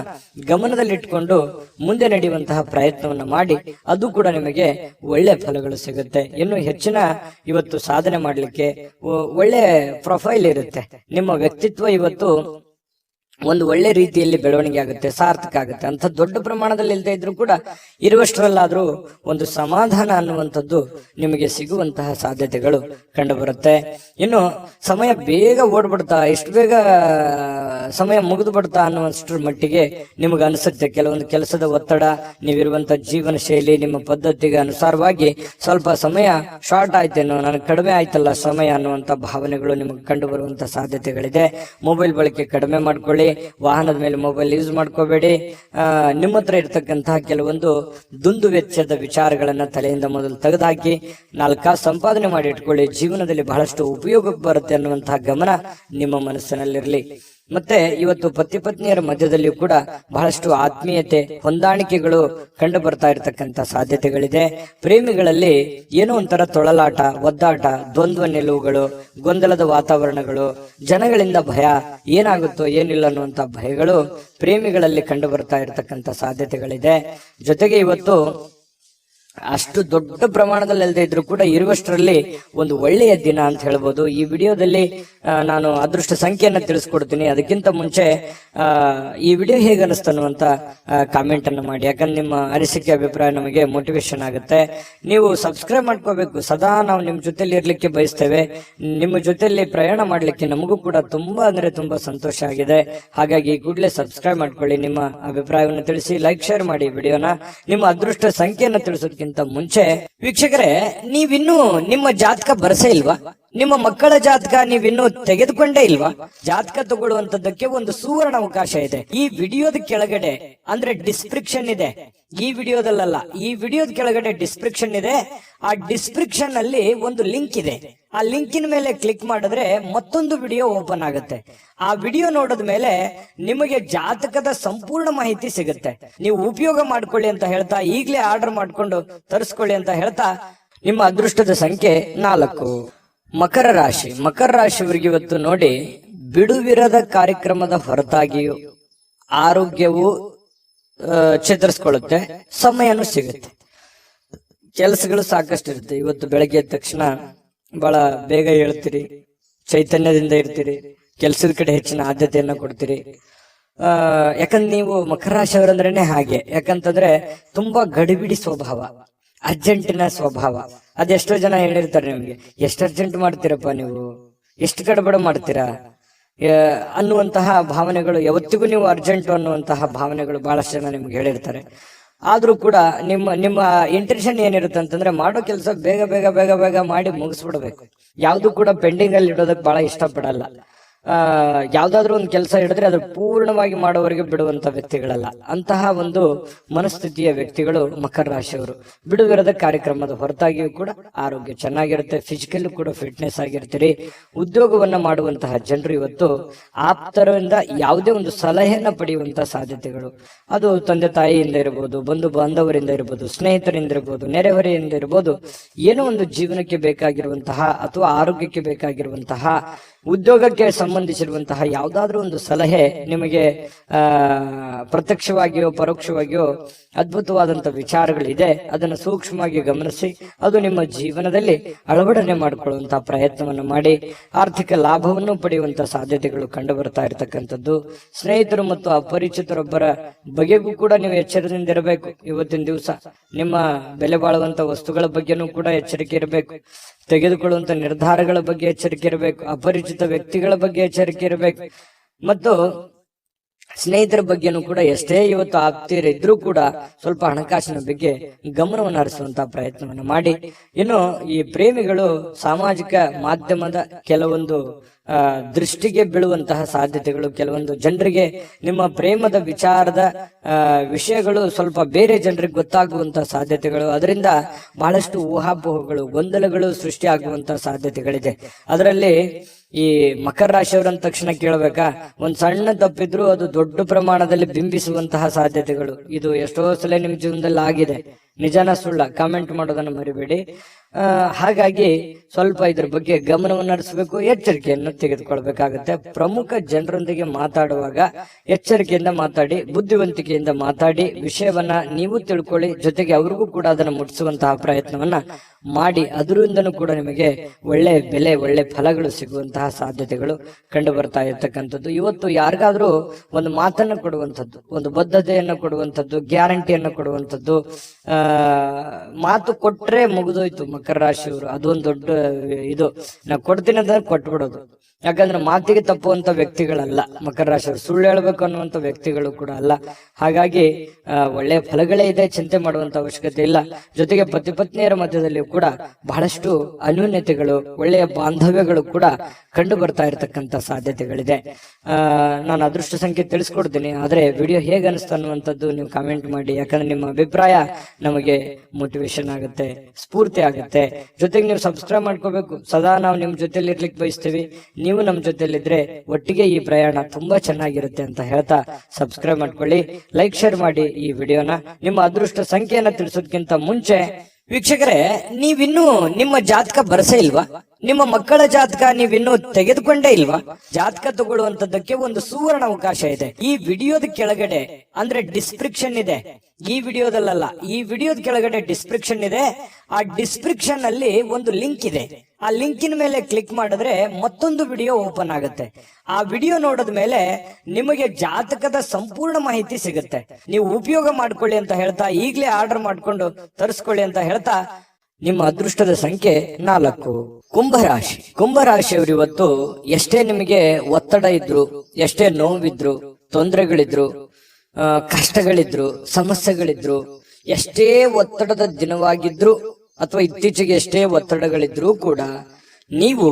ಗಮನದಲ್ಲಿಟ್ಕೊಂಡು ಮುಂದೆ ನಡೆಯುವಂತಹ ಪ್ರಯತ್ನವನ್ನ ಮಾಡಿ ಅದು ಕೂಡ ನಿಮಗೆ ಒಳ್ಳೆ ಫಲಗಳು ಸಿಗುತ್ತೆ. ಇನ್ನು ಹೆಚ್ಚಿನ ಇವತ್ತು ಸಾಧನೆ ಮಾಡ್ಲಿಕ್ಕೆ ಒಳ್ಳೆ ಪ್ರೊಫೈಲ್ ಇರುತ್ತೆ. ನಿಮ್ಮ ವ್ಯಕ್ತಿತ್ವ ಇವತ್ತು ಒಂದು ಒಳ್ಳೆ ರೀತಿಯಲ್ಲಿ ಬೆಳವಣಿಗೆ ಆಗುತ್ತೆ, ಸಾರ್ಥಕ ಆಗುತ್ತೆ. ಅಂತ ದೊಡ್ಡ ಪ್ರಮಾಣದಲ್ಲಿ ಇಲ್ಲದೆ ಇದ್ರೂ ಕೂಡ ಇರುವಷ್ಟರಲ್ಲಾದ್ರೂ ಒಂದು ಸಮಾಧಾನ ಅನ್ನುವಂಥದ್ದು ನಿಮಗೆ ಸಿಗುವಂತಹ ಸಾಧ್ಯತೆಗಳು ಕಂಡು ಬರುತ್ತೆ. ಇನ್ನು ಸಮಯ ಬೇಗ ಓಡ್ಬಿಡ್ತಾ, ಎಷ್ಟು ಬೇಗ ಸಮಯ ಮುಗಿದು ಬಿಡ್ತಾ ಅನ್ನುವಷ್ಟರ ಮಟ್ಟಿಗೆ ನಿಮಗೆ ಅನಿಸುತ್ತೆ. ಕೆಲವೊಂದು ಕೆಲಸದ ಒತ್ತಡ, ನೀವಿರುವಂತಹ ಜೀವನ ಶೈಲಿ, ನಿಮ್ಮ ಪದ್ಧತಿಗೆ ಅನುಸಾರವಾಗಿ ಸ್ವಲ್ಪ ಸಮಯ ಶಾರ್ಟ್ ಆಯ್ತೇನೋ, ನನಗೆ ಕಡಿಮೆ ಆಯ್ತಲ್ಲ ಸಮಯ ಅನ್ನುವಂತ ಭಾವನೆಗಳು ನಿಮಗೆ ಕಂಡು ಬರುವಂತ ಸಾಧ್ಯತೆಗಳಿದೆ. ಮೊಬೈಲ್ ಬಳಕೆ ಕಡಿಮೆ ಮಾಡ್ಕೊಳ್ಳಿ, ವಾಹನದ ಮೇಲೆ ಮೊಬೈಲ್ ಯೂಸ್ ಮಾಡ್ಕೋಬೇಡಿ. ನಿಮ್ಮ ಹತ್ರ ಇರ್ತಕ್ಕಂತಹ ಕೆಲವೊಂದು ದುಂದು ವೆಚ್ಚದ ವಿಚಾರಗಳನ್ನ ತಲೆಯಿಂದ ಮೊದಲು ತೆಗೆದುಹಾಕಿ 4 ಕಾಸು ಸಂಪಾದನೆ ಮಾಡಿ ಇಟ್ಕೊಳ್ಳಿ. ಜೀವನದಲ್ಲಿ ಬಹಳಷ್ಟು ಉಪಯೋಗಕ್ಕೆ ಬರುತ್ತೆ ಅನ್ನುವಂತಹ ಗಮನ ನಿಮ್ಮ ಮನಸ್ಸಿನಲ್ಲಿರಲಿ. ಮತ್ತೆ ಇವತ್ತು ಪತಿ ಪತ್ನಿಯರ ಮಧ್ಯದಲ್ಲಿಯೂ ಕೂಡ ಬಹಳಷ್ಟು ಆತ್ಮೀಯತೆ, ಹೊಂದಾಣಿಕೆಗಳು ಕಂಡು ಬರ್ತಾ ಇರತಕ್ಕಂತ ಸಾಧ್ಯತೆಗಳಿದೆ. ಪ್ರೇಮಿಗಳಲ್ಲಿ ಏನೋ ಒಂಥರ ತೊಳಲಾಟ, ಒದ್ದಾಟ, ದ್ವಂದ್ವ ನಿಲುವುಗಳು, ಗೊಂದಲದ ವಾತಾವರಣಗಳು, ಜನಗಳಿಂದ ಭಯ, ಏನಾಗುತ್ತೋ ಏನಿಲ್ಲ ಅನ್ನುವಂತ ಭಯಗಳು ಪ್ರೇಮಿಗಳಲ್ಲಿ ಕಂಡು ಬರ್ತಾ ಇರತಕ್ಕಂತ ಸಾಧ್ಯತೆಗಳಿದೆ. ಜೊತೆಗೆ ಇವತ್ತು ಅಷ್ಟು ದೊಡ್ಡ ಪ್ರಮಾಣದಲ್ಲಿ ಅಲ್ಲದೆ ಇದ್ರು ಕೂಡ ಇರುವಷ್ಟರಲ್ಲಿ ಒಂದು ಒಳ್ಳೆಯ ದಿನ ಅಂತ ಹೇಳ್ಬೋದು. ಈ ವಿಡಿಯೋದಲ್ಲಿ ನಾನು ಅದೃಷ್ಟ ಸಂಖ್ಯೆಯನ್ನ ತಿಳಿಸ್ಕೊಡ್ತೀನಿ. ಅದಕ್ಕಿಂತ ಮುಂಚೆ ಈ ವಿಡಿಯೋ ಹೇಗೆ ಅನಿಸ್ತನ್ನುವಂತ ಕಾಮೆಂಟ್ ಅನ್ನು ಮಾಡಿ. ಯಾಕಂದ್ರೆ ನಿಮ್ಮ ಅನಿಸಿಕೆ, ಅಭಿಪ್ರಾಯ ನಮಗೆ ಮೋಟಿವೇಶನ್ ಆಗುತ್ತೆ. ನೀವು ಸಬ್ಸ್ಕ್ರೈಬ್ ಮಾಡ್ಕೋಬೇಕು. ಸದಾ ನಾವು ನಿಮ್ಮ ಜೊತೆಲಿ ಇರ್ಲಿಕ್ಕೆ ಬಯಸ್ತೇವೆ. ನಿಮ್ಮ ಜೊತೆಲಿ ಪ್ರಯಾಣ ಮಾಡ್ಲಿಕ್ಕೆ ನಮಗೂ ಕೂಡ ತುಂಬಾ ಅಂದ್ರೆ ತುಂಬಾ ಸಂತೋಷ ಆಗಿದೆ. ಹಾಗಾಗಿ ಕೂಡಲೇ ಸಬ್ಸ್ಕ್ರೈಬ್ ಮಾಡ್ಕೊಳ್ಳಿ. ನಿಮ್ಮ ಅಭಿಪ್ರಾಯವನ್ನು ತಿಳಿಸಿ, ಲೈಕ್, ಶೇರ್ ಮಾಡಿ ವಿಡಿಯೋನ. ನಿಮ್ಮ ಅದೃಷ್ಟ ಸಂಖ್ಯೆಯನ್ನು ತಿಳಿಸೋದಕ್ಕಿಂತ ಮುಂಚೆ ವೀಕ್ಷಕರೇ, ನೀವಿನ್ನೂ ನಿಮ್ಮ ಜಾತಕ ಬರಸೇ ಇಲ್ವಾ? ನಿಮ್ಮ ಮಕ್ಕಳ ಜಾತಕ ನೀವಿನ್ನೂ ತೆಗೆದುಕೊಂಡೇ ಇಲ್ವಾ? ಜಾತಕ ತಗೊಳ್ಳುವಂತದ್ದಕ್ಕೆ ಒಂದು ಸುವರ್ಣ ಅವಕಾಶ ಇದೆ. ಈ ವಿಡಿಯೋದ ಕೆಳಗಡೆ ಅಂದ್ರೆ ಡಿಸ್ಕ್ರಿಪ್ಷನ್ ಇದೆ. ಈ ವಿಡಿಯೋದಲ್ಲ, ಈ ವಿಡಿಯೋದ ಕೆಳಗಡೆ ಡಿಸ್ಕ್ರಿಪ್ಷನ್ ಇದೆ. ಆ ಡಿಸ್ಕ್ರಿಪ್ಷನ್ ಅಲ್ಲಿ ಒಂದು ಲಿಂಕ್ ಇದೆ. ಆ ಲಿಂಕಿನ ಮೇಲೆ ಕ್ಲಿಕ್ ಮಾಡಿದ್ರೆ ಮತ್ತೊಂದು ವಿಡಿಯೋ ಓಪನ್ ಆಗುತ್ತೆ. ಆ ವಿಡಿಯೋ ನೋಡಿದ ಮೇಲೆ ನಿಮಗೆ ಜಾತಕದ ಸಂಪೂರ್ಣ ಮಾಹಿತಿ ಸಿಗುತ್ತೆ. ನೀವು ಉಪಯೋಗ ಮಾಡ್ಕೊಳ್ಳಿ ಅಂತ ಹೇಳ್ತಾ, ಈಗಲೇ ಆರ್ಡರ್ ಮಾಡ್ಕೊಂಡು ತರಿಸ್ಕೊಳ್ಳಿ ಅಂತ ಹೇಳ್ತಾ, ನಿಮ್ಮ ಅದೃಷ್ಟದ ಸಂಖ್ಯೆ 4. ಮಕರ ರಾಶಿ. ಮಕರ ರಾಶಿಯವರಿಗೆ ಇವತ್ತು ನೋಡಿ, ಬಿಡುವಿರದ ಕಾರ್ಯಕ್ರಮದ ಹೊರತಾಗಿಯೂ ಆರೋಗ್ಯವು ಚೇತರಿಸ್ಕೊಳ್ಳುತ್ತೆ, ಸಮಯನೂ ಸಿಗುತ್ತೆ. ಕೆಲಸಗಳು ಸಾಕಷ್ಟು ಇರುತ್ತೆ. ಇವತ್ತು ಬೆಳಗ್ಗೆ ಎದ್ದ ತಕ್ಷಣ ಬಹಳ ಬೇಗ ಹೇಳ್ತೀರಿ, ಚೈತನ್ಯದಿಂದ ಇರ್ತೀರಿ, ಕೆಲಸದ ಕಡೆ ಹೆಚ್ಚಿನ ಆದ್ಯತೆಯನ್ನ ಕೊಡ್ತೀರಿ. ಯಾಕಂದ್ರೆ ನೀವು ಮಕರ ರಾಶಿಯವರಂದ್ರೇನೆ ಹಾಗೆ. ಯಾಕಂತಂದ್ರೆ ತುಂಬಾ ಗಡಿಬಿಡಿ ಸ್ವಭಾವ, ಅರ್ಜೆಂಟಿನ ಸ್ವಭಾವ. ಅದೆಷ್ಟೋ ಜನ ಹೇಳಿರ್ತಾರೆ ನಿಮ್ಗೆ, ಎಷ್ಟು ಅರ್ಜೆಂಟ್ ಮಾಡ್ತೀರಪ್ಪ ನೀವು, ಎಷ್ಟು ಗಡಬಡ ಮಾಡ್ತೀರಾ ಅನ್ನುವಂತಹ ಭಾವನೆಗಳು. ಯಾವತ್ತಿಗೂ ನೀವು ಅರ್ಜೆಂಟ್ ಅನ್ನುವಂತಹ ಭಾವನೆಗಳು ಬಹಳಷ್ಟು ಜನ ನಿಮ್ಗೆ ಹೇಳಿರ್ತಾರೆ. ಆದ್ರೂ ಕೂಡ ನಿಮ್ಮ ಇಂಟೆನ್ಷನ್ ಏನಿರುತ್ತೆ ಅಂತಂದ್ರೆ, ಮಾಡೋ ಕೆಲಸ ಬೇಗ ಬೇಗ ಬೇಗ ಬೇಗ ಮಾಡಿ ಮುಗಿಸ್ಬಿಡ್ಬೇಕು. ಯಾವ್ದು ಕೂಡ ಪೆಂಡಿಂಗ್ ಅಲ್ಲಿ ಇಡೋದಕ್ಕೆ ಬಹಳ ಇಷ್ಟಪಡಲ್ಲ. ಯಾವ್ದಾದ್ರು ಒಂದು ಕೆಲಸ ಹಿಡಿದ್ರೆ ಅದ್ರ ಪೂರ್ಣವಾಗಿ ಮಾಡೋವರೆಗೆ ಬಿಡುವಂತ ವ್ಯಕ್ತಿಗಳಲ್ಲ. ಅಂತಹ ಒಂದು ಮನಸ್ಥಿತಿಯ ವ್ಯಕ್ತಿಗಳು ಮಕರ ರಾಶಿಯವರು. ಬಿಡುವಿರದ ಕಾರ್ಯಕ್ರಮದ ಹೊರತಾಗಿಯೂ ಕೂಡ ಆರೋಗ್ಯ ಚೆನ್ನಾಗಿರುತ್ತೆ, ಫಿಸಿಕಲ್ ಕೂಡ ಫಿಟ್ನೆಸ್ ಆಗಿರ್ತೀರಿ. ಉದ್ಯೋಗವನ್ನ ಮಾಡುವಂತಹ ಜನರು ಇವತ್ತು ಆಪ್ತರಿಂದ ಯಾವುದೇ ಒಂದು ಸಲಹೆಯನ್ನ ಪಡೆಯುವಂತಹ ಸಾಧ್ಯತೆಗಳು, ಅದು ತಂದೆ ತಾಯಿಯಿಂದ ಇರಬಹುದು, ಬಂಧು ಬಾಂಧವರಿಂದ ಇರಬಹುದು, ಸ್ನೇಹಿತರಿಂದ ಇರಬಹುದು, ನೆರೆಹೊರೆಯಿಂದ ಇರಬಹುದು. ಏನೋ ಒಂದು ಜೀವನಕ್ಕೆ ಬೇಕಾಗಿರುವಂತಹ ಅಥವಾ ಆರೋಗ್ಯಕ್ಕೆ ಬೇಕಾಗಿರುವಂತಹ, ಉದ್ಯೋಗಕ್ಕೆ ಸಂಬಂಧಿಸಿರುವಂತಹ ಯಾವುದಾದ್ರೂ ಒಂದು ಸಲಹೆ ನಿಮಗೆ ಪ್ರತ್ಯಕ್ಷವಾಗಿಯೋ ಪರೋಕ್ಷವಾಗಿಯೋ ಅದ್ಭುತವಾದಂತಹ ವಿಚಾರಗಳಿದೆ. ಅದನ್ನು ಸೂಕ್ಷ್ಮವಾಗಿ ಗಮನಿಸಿ ಅದು ನಿಮ್ಮ ಜೀವನದಲ್ಲಿ ಅಳವಡನೆ ಮಾಡಿಕೊಳ್ಳುವಂತಹ ಪ್ರಯತ್ನವನ್ನು ಮಾಡಿ ಆರ್ಥಿಕ ಲಾಭವನ್ನು ಪಡೆಯುವಂತಹ ಸಾಧ್ಯತೆಗಳು ಕಂಡು ಬರ್ತಾ ಇರತಕ್ಕಂಥದ್ದು. ಸ್ನೇಹಿತರು ಮತ್ತು ಅಪರಿಚಿತರೊಬ್ಬರ ಬಗೆಗೂ ಕೂಡ ನೀವು ಎಚ್ಚರದಿಂದ ಇರಬೇಕು. ಇವತ್ತಿನ ದಿವಸ ನಿಮ್ಮ ಬೆಲೆ ಬಾಳುವಂತ ವಸ್ತುಗಳ ಬಗ್ಗೆನೂ ಕೂಡ ಎಚ್ಚರಿಕೆ ಇರಬೇಕು. ತೆಗೆದುಕೊಳ್ಳುವಂತ ನಿರ್ಧಾರಗಳ ಬಗ್ಗೆ ಎಚ್ಚರಿಕೆ ಇರಬೇಕು. ಅಪರಿಚಿತ ವ್ಯಕ್ತಿಗಳ ಬಗ್ಗೆ ಎಚ್ಚರಿಕೆ ಇರಬೇಕು. ಮತ್ತು ಸ್ನೇಹಿತರ ಬಗ್ಗೆನೂ ಕೂಡ ಎಷ್ಟೇ ಇವತ್ತು ಆಪ್ತಿಯರಿದ್ರೂ ಕೂಡ ಸ್ವಲ್ಪ ಹಣಕಾಸಿನ ಬಗ್ಗೆ ಗಮನವನ್ನು ಹರಿಸುವಂತಹ ಪ್ರಯತ್ನವನ್ನು ಮಾಡಿ. ಇನ್ನು ಈ ಪ್ರೇಮಿಗಳು ಸಾಮಾಜಿಕ ಮಾಧ್ಯಮದ ಕೆಲವೊಂದು ದೃಷ್ಟಿಗೆ ಬೀಳುವಂತಹ ಸಾಧ್ಯತೆಗಳು, ಕೆಲವೊಂದು ಜನರಿಗೆ ನಿಮ್ಮ ಪ್ರೇಮದ ವಿಚಾರದ ವಿಷಯಗಳು ಸ್ವಲ್ಪ ಬೇರೆ ಜನರಿಗೆ ಗೊತ್ತಾಗುವಂತಹ ಸಾಧ್ಯತೆಗಳು, ಅದರಿಂದ ಬಹಳಷ್ಟು ಊಹಾಪೋಹಗಳು, ಗೊಂದಲಗಳು ಸೃಷ್ಟಿಯಾಗುವಂತಹ ಸಾಧ್ಯತೆಗಳಿದೆ. ಅದರಲ್ಲಿ ಈ ಮಕರ ರಾಶಿಯವರಂದ ತಕ್ಷಣ ಕೇಳಬೇಕಾ, ಒಂದ್ ಸಣ್ಣ ತಪ್ಪಿದ್ರು ಅದು ದೊಡ್ಡ ಪ್ರಮಾಣದಲ್ಲಿ ಬಿಂಬಿಸುವಂತಹ ಸಾಧ್ಯತೆಗಳು. ಇದು ಎಷ್ಟೋ ಸಲ ನಿಮ್ ಜೀವನದಲ್ಲಿ ಆಗಿದೆ. ನಿಜಾನ ಸುಳ್ಳ ಕಾಮೆಂಟ್ ಮಾಡೋದನ್ನ ಮರಿಬೇಡಿ. ಹಾಗಾಗಿ ಸ್ವಲ್ಪ ಇದ್ರ ಬಗ್ಗೆ ಗಮನವನ್ನು ಹರಿಸಬೇಕು, ಎಚ್ಚರಿಕೆಯನ್ನು ತೆಗೆದುಕೊಳ್ಬೇಕಾಗತ್ತೆ. ಪ್ರಮುಖ ಜನರೊಂದಿಗೆ ಮಾತಾಡುವಾಗ ಎಚ್ಚರಿಕೆಯಿಂದ ಮಾತಾಡಿ, ಬುದ್ಧಿವಂತಿಕೆಯಿಂದ ಮಾತಾಡಿ, ವಿಷಯವನ್ನ ನೀವು ತಿಳ್ಕೊಳ್ಳಿ, ಜೊತೆಗೆ ಅವ್ರಿಗೂ ಕೂಡ ಅದನ್ನು ಮುಟ್ಟಿಸುವಂತಹ ಪ್ರಯತ್ನವನ್ನ ಮಾಡಿ. ಅದರಿಂದನೂ ಕೂಡ ನಿಮಗೆ ಒಳ್ಳೆ ಬೆಲೆ, ಒಳ್ಳೆ ಫಲಗಳು ಸಿಗುವಂತಹ ಸಾಧ್ಯತೆಗಳು ಕಂಡು ಬರ್ತಾ ಇರ್ತಕ್ಕಂಥದ್ದು. ಇವತ್ತು ಯಾರಿಗಾದ್ರೂ ಒಂದು ಮಾತನ್ನು ಕೊಡುವಂಥದ್ದು, ಒಂದು ಬದ್ಧತೆಯನ್ನು ಕೊಡುವಂಥದ್ದು, ಗ್ಯಾರಂಟಿಯನ್ನು ಕೊಡುವಂಥದ್ದು, ಮಾತು ಕೊಟ್ರೆ ಮುಗಿದೋಯ್ತು ಮಕರ ರಾಶಿಯವರು. ಅದೊಂದು ದೊಡ್ಡ ಇದು, ನಾ ಕೊಡ್ತೀನಿ ಅಂದ್ರೆ ಕೊಟ್ಬಿಡೋದು. ಯಾಕಂದ್ರೆ ಮಾತಿಗೆ ತಪ್ಪುವಂತ ವ್ಯಕ್ತಿಗಳಲ್ಲ ಮಕರ ರಾಶಿಯವರು, ಸುಳ್ಳು ಹೇಳ್ಬೇಕು ಅನ್ನುವಂತ ವ್ಯಕ್ತಿಗಳು ಕೂಡ ಅಲ್ಲ. ಹಾಗಾಗಿ ಒಳ್ಳೆಯ ಫಲಗಳೇ ಇದೆ, ಚಿಂತೆ ಮಾಡುವಂತ ಅವಶ್ಯಕತೆ ಇಲ್ಲ. ಜೊತೆಗೆ ಪತಿ ಪತ್ನಿಯರ ಮಧ್ಯದಲ್ಲಿ ಕೂಡ ಬಹಳಷ್ಟು ಅನ್ಯೋನ್ಯತೆಗಳು, ಒಳ್ಳೆಯ ಬಾಂಧವ್ಯಗಳು ಕೂಡ ಕಂಡು ಬರ್ತಾ ಇರತಕ್ಕಂತ ಸಾಧ್ಯತೆಗಳಿದೆ. ನಾನು ಅದೃಷ್ಟ ಸಂಖ್ಯೆ ತಿಳಿಸ್ಕೊಡ್ತೀನಿ, ಆದ್ರೆ ವಿಡಿಯೋ ಹೇಗೆ ಅನಿಸ್ತು ಅನ್ನುವಂಥದ್ದು ನೀವು ಕಾಮೆಂಟ್ ಮಾಡಿ. ಯಾಕಂದ್ರೆ ನಿಮ್ಮ ಅಭಿಪ್ರಾಯ ನಮಗೆ ಮೋಟಿವೇಶನ್ ಆಗುತ್ತೆ, ಸ್ಫೂರ್ತಿ ಆಗುತ್ತೆ. ಜೊತೆಗೆ ನೀವು ಸಬ್ಸ್ಕ್ರೈಬ್ ಮಾಡ್ಕೋಬೇಕು. ಸದಾ ನಾವು ನಿಮ್ ಜೊತೆಲಿ ಇರ್ಲಿಕ್ಕೆ ಬಯಸ್ತೀವಿ, ನೀವು ನಮ್ಮ ಜೊತೆಲಿದ್ರೆ ಒಟ್ಟಿಗೆ ಈ ಪ್ರಯಾಣ ತುಂಬಾ ಚೆನ್ನಾಗಿರುತ್ತೆ ಅಂತ ಹೇಳ್ತಾ ಸಬ್ಸ್ಕ್ರೈಬ್ ಮಾಡ್ಕೊಳ್ಳಿ, ಲೈಕ್ ಶೇರ್ ಮಾಡಿ ಈ ವಿಡಿಯೋನ. ನಿಮ್ಮ ಅದೃಷ್ಟ ಸಂಖ್ಯೆಯನ್ನ ತಿಳಿಸೋದಕ್ಕಿಂತ ಮುಂಚೆ ವೀಕ್ಷಕರೇ, ನೀವಿನ್ನೂ ನಿಮ್ಮ ಜಾತಕ ಬರಸೇ ಇಲ್ವಾ? ನಿಮ್ಮ ಮಕ್ಕಳ ಜಾತಕ ನೀವಿನ್ನೂ ತೆಗೆದುಕೊಂಡೇ ಇಲ್ವಾ? ಜಾತಕ ತಗೊಳ್ಳುವಂತದ್ದಕ್ಕೆ ಒಂದು ಸುವರ್ಣ ಅವಕಾಶ ಇದೆ. ಈ ವಿಡಿಯೋದ ಕೆಳಗಡೆ ಅಂದ್ರೆ ಡಿಸ್ಕ್ರಿಪ್ಷನ್ ಇದೆ, ಈ ವಿಡಿಯೋದಲ್ಲ, ಈ ವಿಡಿಯೋದ ಕೆಳಗಡೆ ಡಿಸ್ಕ್ರಿಪ್ಷನ್ ಇದೆ. ಆ ಡಿಸ್ಕ್ರಿಪ್ಷನ್ ಅಲ್ಲಿ ಒಂದು ಲಿಂಕ್ ಇದೆ. ಆ ಲಿಂಕಿನ ಮೇಲೆ ಕ್ಲಿಕ್ ಮಾಡಿದ್ರೆ ಮತ್ತೊಂದು ವಿಡಿಯೋ ಓಪನ್ ಆಗುತ್ತೆ. ಆ ವಿಡಿಯೋ ನೋಡಿದ ಮೇಲೆ ನಿಮಗೆ ಜಾತಕದ ಸಂಪೂರ್ಣ ಮಾಹಿತಿ ಸಿಗುತ್ತೆ. ನೀವು ಉಪಯೋಗ ಮಾಡ್ಕೊಳ್ಳಿ ಅಂತ ಹೇಳ್ತಾ, ಈಗಲೇ ಆರ್ಡರ್ ಮಾಡ್ಕೊಂಡು ತರಿಸ್ಕೊಳ್ಳಿ ಅಂತ ಹೇಳ್ತಾ, ನಿಮ್ಮ ಅದೃಷ್ಟದ ಸಂಖ್ಯೆ 4. ಕುಂಭರಾಶಿ. ಕುಂಭರಾಶಿಯವರು ಇವತ್ತು ಎಷ್ಟೇ ನಿಮಗೆ ಒತ್ತಡ ಇದ್ರು, ಎಷ್ಟೇ ನೋವಿದ್ರು, ತೊಂದರೆಗಳಿದ್ರು, ಕಷ್ಟಗಳಿದ್ರು, ಸಮಸ್ಯೆಗಳಿದ್ರು, ಎಷ್ಟೇ ಒತ್ತಡದ ದಿನವಾಗಿದ್ರು ಅಥವಾ ಇತ್ತೀಚೆಗೆ ಎಷ್ಟೇ ಒತ್ತಡಗಳಿದ್ರೂ ಕೂಡ ನೀವು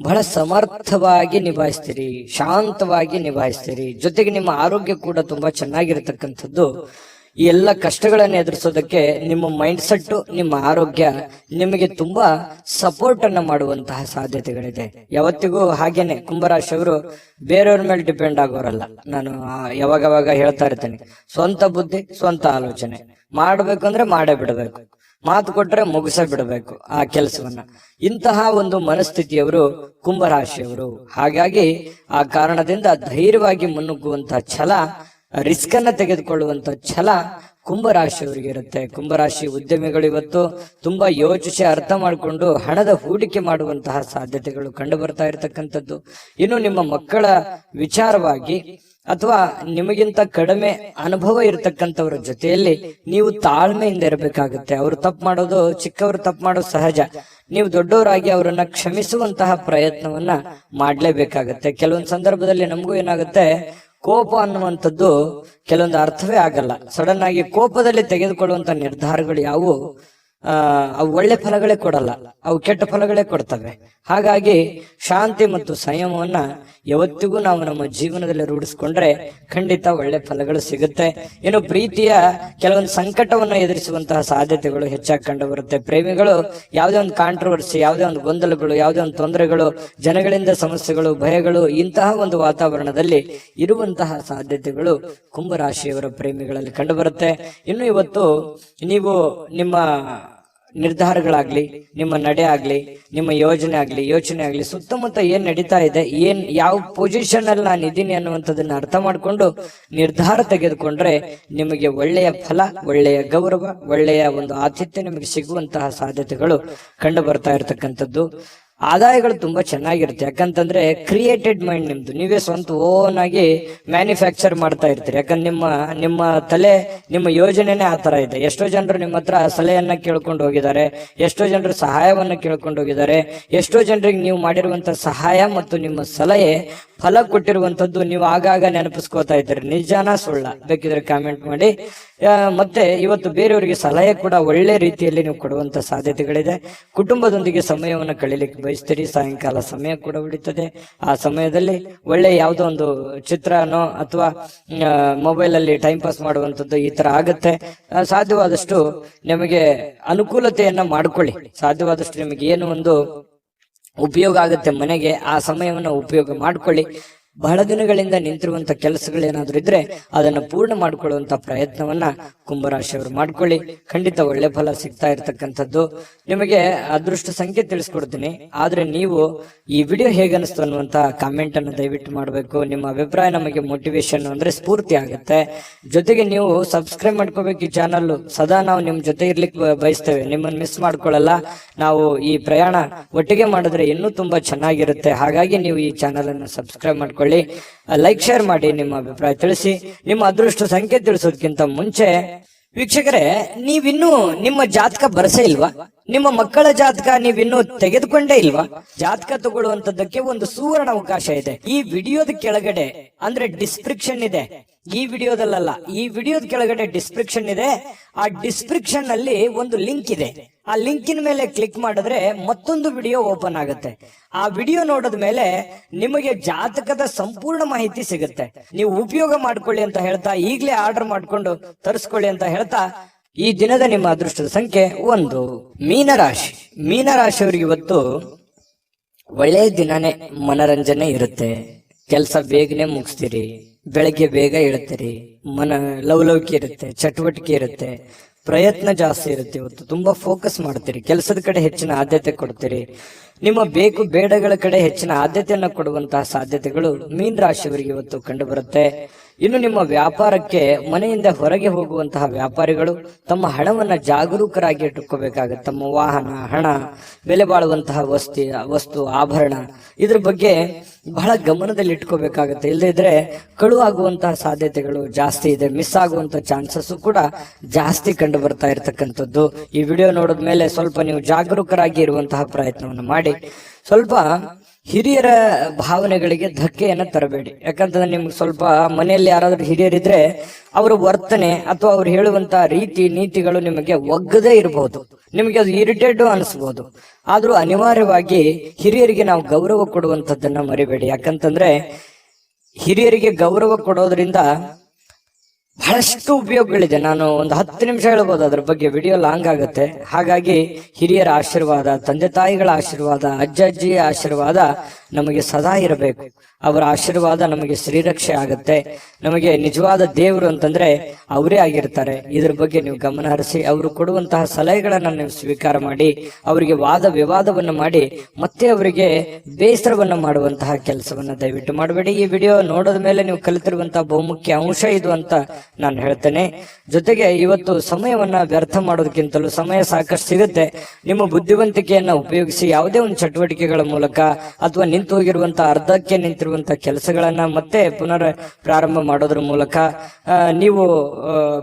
ಬಹಳ ಸಮರ್ಥವಾಗಿ ನಿಭಾಯಿಸ್ತೀರಿ, ಶಾಂತವಾಗಿ ನಿಭಾಯಿಸ್ತೀರಿ. ಜೊತೆಗೆ ನಿಮ್ಮ ಆರೋಗ್ಯ ಕೂಡ ತುಂಬಾ ಚೆನ್ನಾಗಿರತಕ್ಕಂಥದ್ದು. ಈ ಎಲ್ಲ ಕಷ್ಟಗಳನ್ನು ಎದುರಿಸೋದಕ್ಕೆ ನಿಮ್ಮ ಮೈಂಡ್ ಸೆಟ್, ನಿಮ್ಮ ಆರೋಗ್ಯ ನಿಮಗೆ ತುಂಬಾ ಸಪೋರ್ಟ್ ಅನ್ನ ಮಾಡುವಂತಹ ಸಾಧ್ಯತೆಗಳಿದೆ. ಯಾವತ್ತಿಗೂ ಹಾಗೇನೆ ಕುಂಭರಾಶಿಯವರು ಬೇರೆಯವ್ರ ಮೇಲೆ ಡಿಪೆಂಡ್ ಆಗೋರಲ್ಲ. ನಾನು ಯಾವಾಗವಾಗ ಹೇಳ್ತಾ ಇರ್ತೇನೆ, ಸ್ವಂತ ಬುದ್ಧಿ, ಸ್ವಂತ ಆಲೋಚನೆ ಮಾಡ್ಬೇಕಂದ್ರೆ ಮಾಡೇ ಬಿಡಬೇಕು, ಮಾತು ಕೊಟ್ರೆ ಮುಗಿಸ ಬಿಡಬೇಕು ಆ ಕೆಲಸವನ್ನ. ಇಂತಹ ಒಂದು ಮನಸ್ಥಿತಿಯವರು ಕುಂಭರಾಶಿಯವರು. ಹಾಗಾಗಿ ಆ ಕಾರಣದಿಂದ ಧೈರ್ಯವಾಗಿ ಮುನ್ನುಗ್ಗುವಂತಹ ಛಲ, ರಿಸ್ಕ್ ಅನ್ನ ತೆಗೆದುಕೊಳ್ಳುವಂತ ಛಲ ಕುಂಭರಾಶಿಯವರಿಗೆ ಇರುತ್ತೆ. ಕುಂಭರಾಶಿ ಉದ್ಯಮಿಗಳು ಇವತ್ತು ತುಂಬಾ ಯೋಚಿಸಿ ಅರ್ಥ ಮಾಡಿಕೊಂಡು ಹಣದ ಹೂಡಿಕೆ ಮಾಡುವಂತಹ ಸಾಧ್ಯತೆಗಳು ಕಂಡು ಬರ್ತಾ ಇರತಕ್ಕಂಥದ್ದು. ಇನ್ನು ನಿಮ್ಮ ಮಕ್ಕಳ ವಿಚಾರವಾಗಿ ಅಥವಾ ನಿಮಗಿಂತ ಕಡಿಮೆ ಅನುಭವ ಇರತಕ್ಕಂಥವ್ರ ಜೊತೆಯಲ್ಲಿ ನೀವು ತಾಳ್ಮೆಯಿಂದ ಇರಬೇಕಾಗುತ್ತೆ. ಅವರು ತಪ್ಪು ಮಾಡೋದು, ಚಿಕ್ಕವರು ತಪ್ಪು ಮಾಡೋದು ಸಹಜ. ನೀವು ದೊಡ್ಡವರಾಗಿ ಅವರನ್ನ ಕ್ಷಮಿಸುವಂತಹ ಪ್ರಯತ್ನವನ್ನ ಮಾಡ್ಲೇಬೇಕಾಗತ್ತೆ. ಕೆಲವೊಂದು ಸಂದರ್ಭದಲ್ಲಿ ನಮಗೂ ಏನಾಗುತ್ತೆ, ಕೋಪ ಅನ್ನುವಂಥದ್ದು ಕೆಲವೊಂದು ಅರ್ಥವೇ ಆಗಲ್ಲ. ಸಡನ್ ಆಗಿ ಕೋಪದಲ್ಲಿ ತೆಗೆದುಕೊಳ್ಳುವಂತ ನಿರ್ಧಾರಗಳು ಯಾವುವು ಅವು ಒಳ್ಳೆ ಫಲಗಳೇ ಕೊಡಲ್ಲ, ಅವು ಕೆಟ್ಟ ಫಲಗಳೇ ಕೊಡ್ತವೆ. ಹಾಗಾಗಿ ಶಾಂತಿ ಮತ್ತು ಸಂಯಮವನ್ನ ಯಾವತ್ತಿಗೂ ನಾವು ನಮ್ಮ ಜೀವನದಲ್ಲಿ ರೂಢಿಸ್ಕೊಂಡ್ರೆ ಖಂಡಿತ ಒಳ್ಳೆ ಫಲಗಳು ಸಿಗುತ್ತೆ. ಇನ್ನು ಪ್ರೀತಿಯ ಕೆಲವೊಂದು ಸಂಕಟವನ್ನ ಎದುರಿಸುವಂತಹ ಸಾಧ್ಯತೆಗಳು ಹೆಚ್ಚಾಗಿ ಕಂಡು ಬರುತ್ತೆ. ಪ್ರೇಮಿಗಳು ಯಾವುದೇ ಒಂದು ಕಾಂಟ್ರವರ್ಸಿ, ಯಾವುದೇ ಒಂದು ಗೊಂದಲಗಳು, ಯಾವುದೇ ಒಂದು ತೊಂದರೆಗಳು, ಜನಗಳಿಂದ ಸಮಸ್ಯೆಗಳು, ಭಯಗಳು, ಇಂತಹ ಒಂದು ವಾತಾವರಣದಲ್ಲಿ ಇರುವಂತಹ ಸಾಧ್ಯತೆಗಳು ಕುಂಭರಾಶಿಯವರ ಪ್ರೇಮಿಗಳಲ್ಲಿ ಕಂಡು ಬರುತ್ತೆ. ಇನ್ನು ಇವತ್ತು ನೀವು ನಿಮ್ಮ ನಿರ್ಧಾರಗಳಾಗ್ಲಿ, ನಿಮ್ಮ ನಡೆ ಆಗ್ಲಿ, ನಿಮ್ಮ ಯೋಜನೆ ಆಗ್ಲಿ, ಸುತ್ತಮುತ್ತ ಏನ್ ನಡೀತಾ ಇದೆ, ಯಾವ ಪೊಸಿಷನ್ ಅಲ್ಲಿ ನಾನು ಇದ್ದೀನಿ ಅನ್ನುವಂಥದ್ದನ್ನ ಅರ್ಥ ಮಾಡ್ಕೊಂಡು ನಿರ್ಧಾರ ತೆಗೆದುಕೊಂಡ್ರೆ ನಿಮಗೆ ಒಳ್ಳೆಯ ಫಲ, ಒಳ್ಳೆಯ ಗೌರವ, ಒಳ್ಳೆಯ ಒಂದು ಆತಿಥ್ಯ ನಿಮಗೆ ಸಿಗುವಂತಹ ಸಾಧ್ಯತೆಗಳು ಕಂಡು ಬರ್ತಾ ಇರತಕ್ಕಂಥದ್ದು. ಆದಾಯಗಳು ತುಂಬಾ ಚೆನ್ನಾಗಿರುತ್ತೆ. ಯಾಕಂತಂದ್ರೆ ಕ್ರಿಯೇಟೆಡ್ ಮೈಂಡ್ ನಿಮ್ದು, ನೀವೇ ಸ್ವಂತ ಓನ್ ಆಗಿ ಮ್ಯಾನುಫ್ಯಾಕ್ಚರ್ ಮಾಡ್ತಾ ಇರ್ತೀರಿ. ಯಾಕಂದ್ರೆ ನಿಮ್ಮ ತಲೆ, ನಿಮ್ಮ ಯೋಜನೆನೇ ಆ ತರ ಇದೆ. ಎಷ್ಟೋ ಜನರು ನಿಮ್ಮ ಹತ್ರ ಸಲಹೆಯನ್ನ ಕೇಳ್ಕೊಂಡು ಹೋಗಿದ್ದಾರೆ, ಎಷ್ಟೋ ಜನರು ಸಹಾಯವನ್ನ ಕೇಳ್ಕೊಂಡು ಹೋಗಿದ್ದಾರೆ. ಎಷ್ಟೋ ಜನರಿಗೆ ನೀವು ಮಾಡಿರುವಂತ ಸಹಾಯ ಮತ್ತು ನಿಮ್ಮ ಸಲಹೆ ಫಲ ಕೊಟ್ಟಿರುವಂತದ್ದು ನೀವು ಆಗಾಗ ನೆನಪಿಸ್ಕೋತಾ ಇದ್ದೀರಿ. ನಿಜಾನ ಸುಳ್ಳ ಬೇಕಿದ್ರೆ ಕಾಮೆಂಟ್ ಮಾಡಿ. ಮತ್ತೆ ಇವತ್ತು ಬೇರೆಯವರಿಗೆ ಸಲಹೆ ಕೂಡ ಒಳ್ಳೆ ರೀತಿಯಲ್ಲಿ ನೀವು ಕೊಡುವಂತ ಸಾಧ್ಯತೆಗಳಿದೆ. ಕುಟುಂಬದೊಂದಿಗೆ ಸಮಯವನ್ನು ಕಳೀಲಿಕ್ಕೆ ಬಯಸ್ತೀರಿ. ಸಾಯಂಕಾಲ ಸಮಯ ಕೂಡ ಉಳಿತದೆ. ಆ ಸಮಯದಲ್ಲಿ ಒಳ್ಳೆ ಯಾವುದೋ ಒಂದು ಚಿತ್ರನೋ ಅಥವಾ ಮೊಬೈಲ್ ಅಲ್ಲಿ ಟೈಮ್ ಪಾಸ್ ಮಾಡುವಂತದ್ದು ಈ ತರ ಆಗುತ್ತೆ. ಸಾಧ್ಯವಾದಷ್ಟು ನಿಮಗೆ ಅನುಕೂಲತೆಯನ್ನ ಮಾಡ್ಕೊಳ್ಳಿ. ಸಾಧ್ಯವಾದಷ್ಟು ನಿಮಗೆ ಏನು ಒಂದು ಉಪಯೋಗ ಆಗುತ್ತೆ ಮನೆಗೆ, ಆ ಸಮಯವನ್ನು ಉಪಯೋಗ ಮಾಡ್ಕೊಳ್ಳಿ. ಬಹಳ ದಿನಗಳಿಂದ ನಿಂತಿರುವಂತ ಕೆಲಸಗಳೇನಾದ್ರೂ ಇದ್ರೆ ಅದನ್ನ ಪೂರ್ಣ ಮಾಡ್ಕೊಳ್ಳುವಂತ ಪ್ರಯತ್ನವನ್ನ ಕುಂಭರಾಶಿಯವರು ಮಾಡ್ಕೊಳ್ಳಿ. ಖಂಡಿತ ಒಳ್ಳೆ ಫಲ ಸಿಗ್ತಾ ಇರ್ತಕ್ಕಂಥದ್ದು. ನಿಮಗೆ ಅದೃಷ್ಟ ಸಂಖ್ಯೆ ತಿಳಿಸ್ಕೊಡ್ತೀನಿ, ಆದ್ರೆ ನೀವು ಈ ವಿಡಿಯೋ ಹೇಗನ್ನಿಸ್ತು ಅನ್ನುವಂತ ಕಾಮೆಂಟ್ ಅನ್ನು ದಯವಿಟ್ಟು ಮಾಡಬೇಕು. ನಿಮ್ಮ ಅಭಿಪ್ರಾಯ ನಮಗೆ ಮೋಟಿವೇಶನ್ ಅಂದ್ರೆ ಸ್ಫೂರ್ತಿ ಆಗುತ್ತೆ. ಜೊತೆಗೆ ನೀವು ಸಬ್ಸ್ಕ್ರೈಬ್ ಮಾಡ್ಕೋಬೇಕು ಈ ಚಾನಲ್. ಸದಾ ನಾವು ನಿಮ್ ಜೊತೆ ಇರ್ಲಿಕ್ಕೆ ಬಯಸ್ತೇವೆ, ನಿಮ್ಮನ್ನು ಮಿಸ್ ಮಾಡ್ಕೊಳ್ಳಲ್ಲ. ನಾವು ಈ ಪ್ರಯಾಣ ಒಟ್ಟಿಗೆ ಮಾಡಿದ್ರೆ ಇನ್ನೂ ತುಂಬಾ ಚೆನ್ನಾಗಿರುತ್ತೆ. ಹಾಗಾಗಿ ನೀವು ಈ ಚಾನಲ್ ಅನ್ನು ಸಬ್ಸ್ಕ್ರೈಬ್ ಮಾಡ್ಕೊಳ್ಳಿ, ಲೈಕ್ ಶೇರ್ ಮಾಡಿ, ನಿಮ್ಮ ಅಭಿಪ್ರಾಯ ತಿಳಿಸಿ. ನಿಮ್ಮ ಅದೃಷ್ಟ ಸಂಖ್ಯೆ ತಿಳಿಸೋದಕ್ಕಿಂತ ಮುಂಚೆ ವೀಕ್ಷಕರೇ, ನೀವಿನ್ನೂ ನಿಮ್ಮ ಜಾತಕ ಬರಸೇ ಇಲ್ವಾ? ನಿಮ್ಮ ಮಕ್ಕಳ ಜಾತಕ ನೀವಿನ್ನೂ ತೆಗೆದುಕೊಂಡೇ ಇಲ್ವಾ? ಜಾತಕ ತಗೊಳ್ಳುವಂತದ್ದಕ್ಕೆ ಒಂದು ಸುವರ್ಣ ಅವಕಾಶ ಇದೆ. ಈ ವಿಡಿಯೋದ ಕೆಳಗಡೆ ಅಂದ್ರೆ ಡಿಸ್ಕ್ರಿಪ್ಷನ್ ಇದೆ, ಈ ವಿಡಿಯೋದಲ್ಲ, ಈ ವಿಡಿಯೋದ ಕೆಳಗಡೆ ಡಿಸ್ಕ್ರಿಪ್ಷನ್ ಇದೆ. ಆ ಡಿಸ್ಕ್ರಿಪ್ಷನ್ ಅಲ್ಲಿ ಒಂದು ಲಿಂಕ್ ಇದೆ. ಆ ಲಿಂಕಿನ ಮೇಲೆ ಕ್ಲಿಕ್ ಮಾಡಿದ್ರೆ ಮತ್ತೊಂದು ವಿಡಿಯೋ ಓಪನ್ ಆಗುತ್ತೆ. ಆ ವಿಡಿಯೋ ನೋಡಿದ ಮೇಲೆ ನಿಮಗೆ ಜಾತಕದ ಸಂಪೂರ್ಣ ಮಾಹಿತಿ ಸಿಗುತ್ತೆ. ನೀವು ಉಪಯೋಗ ಮಾಡ್ಕೊಳ್ಳಿ ಅಂತ ಹೇಳ್ತಾ, ಈಗಲೇ ಆರ್ಡರ್ ಮಾಡ್ಕೊಂಡು ತರಿಸ್ಕೊಳ್ಳಿ ಅಂತ ಹೇಳ್ತಾ, ಈ ದಿನದ ನಿಮ್ಮ ಅದೃಷ್ಟದ ಸಂಖ್ಯೆ 1. ಮೀನರಾಶಿ. ಮೀನರಾಶಿಯವರಿಗೆ ಇವತ್ತು ಒಳ್ಳೆಯ ದಿನನೇ, ಮನರಂಜನೆ ಇರುತ್ತೆ. ಕೆಲಸ ಬೇಗನೆ ಮುಗಿಸ್ತೀರಿ, ಬೆಳಗ್ಗೆ ಬೇಗ ಹೇಳ್ತೀರಿ, ಲವಲವಿಕೆ ಇರುತ್ತೆ, ಚಟುವಟಿಕೆ ಇರುತ್ತೆ, ಪ್ರಯತ್ನ ಜಾಸ್ತಿ ಇರುತ್ತೆ. ಇವತ್ತು ತುಂಬಾ ಫೋಕಸ್ ಮಾಡ್ತೀರಿ, ಕೆಲಸದ ಕಡೆ ಹೆಚ್ಚಿನ ಆದ್ಯತೆ ಕೊಡ್ತೀರಿ. ನಿಮ್ಮ ಬೇಕು ಬೇಡಗಳ ಕಡೆ ಹೆಚ್ಚಿನ ಆದ್ಯತೆಯನ್ನು ಕೊಡುವಂತಹ ಸಾಧ್ಯತೆಗಳು ಮೀನ ರಾಶಿಯವರಿಗೆ ಇವತ್ತು ಕಂಡು ಬರುತ್ತೆ. ಇನ್ನು ನಿಮ್ಮ ವ್ಯಾಪಾರಕ್ಕೆ ಮನೆಯಿಂದ ಹೊರಗೆ ಹೋಗುವಂತಹ ವ್ಯಾಪಾರಿಗಳು ತಮ್ಮ ಹಣವನ್ನ ಜಾಗರೂಕರಾಗಿ ಇಟ್ಟುಕೋಬೇಕಾಗುತ್ತೆ. ತಮ್ಮ ವಾಹನ, ಹಣ, ಬೆಲೆ ಬಾಳುವಂತಹ ವಸ್ತು, ಆಭರಣ, ಇದ್ರ ಬಗ್ಗೆ ಬಹಳ ಗಮನದಲ್ಲಿ ಇಟ್ಕೋಬೇಕಾಗುತ್ತೆ. ಇಲ್ಲದಿದ್ರೆ ಕಳುವಾಗುವಂತಹ ಸಾಧ್ಯತೆಗಳು ಜಾಸ್ತಿ ಇದೆ. ಮಿಸ್ ಆಗುವಂತಹ ಚಾನ್ಸಸ್ ಕೂಡ ಜಾಸ್ತಿ ಕಂಡು ಬರ್ತಾ ಇರತಕ್ಕಂಥದ್ದು. ಈ ವಿಡಿಯೋ ನೋಡಿದ ಮೇಲೆ ಸ್ವಲ್ಪ ನೀವು ಜಾಗರೂಕರಾಗಿ ಇರುವಂತಹ ಪ್ರಯತ್ನವನ್ನು ಮಾಡಿ. ಸ್ವಲ್ಪ ಹಿರಿಯರ ಭಾವನೆಗಳಿಗೆ ಧಕ್ಕೆಯನ್ನ ತರಬೇಡಿ. ಯಾಕಂತಂದ್ರೆ ನಿಮ್ಗೆ ಸ್ವಲ್ಪ ಮನೆಯಲ್ಲಿ ಯಾರಾದ್ರೂ ಹಿರಿಯರಿದ್ರೆ ಅವರ ವರ್ತನೆ ಅಥವಾ ಅವ್ರು ಹೇಳುವಂತಹ ರೀತಿ ನೀತಿಗಳು ನಿಮಗೆ ಒಗ್ಗದೇ ಇರಬಹುದು, ನಿಮಗೆ ಅದು ಇರಿಟೇಟ್ ಅನಿಸ್ಬಹುದು. ಆದ್ರೂ ಅನಿವಾರ್ಯವಾಗಿ ಹಿರಿಯರಿಗೆ ನಾವು ಗೌರವ ಕೊಡುವಂತದ್ದನ್ನ ಮರಿಬೇಡಿ. ಯಾಕಂತಂದ್ರೆ ಹಿರಿಯರಿಗೆ ಗೌರವ ಕೊಡೋದ್ರಿಂದ ಬಹಳಷ್ಟು ಉಪಯೋಗಗಳಿದೆ. ನಾನು ಒಂದು 10 ನಿಮಿಷ ಹೇಳ್ಬೋದು, ಅದ್ರ ಬಗ್ಗೆ ವಿಡಿಯೋ ಲಾಂಗ್ ಆಗುತ್ತೆ. ಹಾಗಾಗಿ ಹಿರಿಯರ ಆಶೀರ್ವಾದ, ತಂದೆ ತಾಯಿಗಳ ಆಶೀರ್ವಾದ, ಅಜ್ಜಿಯ ಆಶೀರ್ವಾದ ನಮಗೆ ಸದಾ ಇರಬೇಕು. ಅವರ ಆಶೀರ್ವಾದ ನಮಗೆ ಶ್ರೀರಕ್ಷೆ ಆಗುತ್ತೆ. ನಮಗೆ ನಿಜವಾದ ದೇವರು ಅಂತಂದ್ರೆ ಅವರೇ ಆಗಿರ್ತಾರೆ. ಇದ್ರ ಬಗ್ಗೆ ನೀವು ಗಮನ ಹರಿಸಿ, ಅವರು ಕೊಡುವಂತಹ ಸಲಹೆಗಳನ್ನ ನೀವು ಸ್ವೀಕಾರ ಮಾಡಿ, ಅವರಿಗೆ ವಾದ ವಿವಾದವನ್ನ ಮಾಡಿ ಮತ್ತೆ ಅವರಿಗೆ ಬೇಸರವನ್ನ ಮಾಡುವಂತಹ ಕೆಲಸವನ್ನ ದಯವಿಟ್ಟು ಮಾಡಬೇಡಿ. ಈ ವಿಡಿಯೋ ನೋಡೋದ ಮೇಲೆ ನೀವು ಕಲಿತಿರುವಂತಹ ಬಹುಮುಖ್ಯ ಅಂಶ ಇದು ಅಂತ ನಾನು ಹೇಳ್ತೇನೆ. ಜೊತೆಗೆ ಇವತ್ತು ಸಮಯವನ್ನ ವ್ಯರ್ಥ ಮಾಡೋದಕ್ಕಿಂತಲೂ ಸಮಯ ಸಾಕಷ್ಟು ಸಿಗುತ್ತೆ. ನಿಮ್ಮ ಬುದ್ಧಿವಂತಿಕೆಯನ್ನ ಉಪಯೋಗಿಸಿ ಯಾವುದೇ ಒಂದು ಚಟುವಟಿಕೆಗಳ ಮೂಲಕ ಅಥವಾ ನಿಂತು ಹೋಗಿರುವಂತಹ ಅರ್ಧಕ್ಕೆ ನಿಂತಿರುವಂತಹ ಕೆಲಸಗಳನ್ನ ಮತ್ತೆ ಪುನರ್ ಪ್ರಾರಂಭ ಮಾಡೋದ್ರ ಮೂಲಕ ನೀವು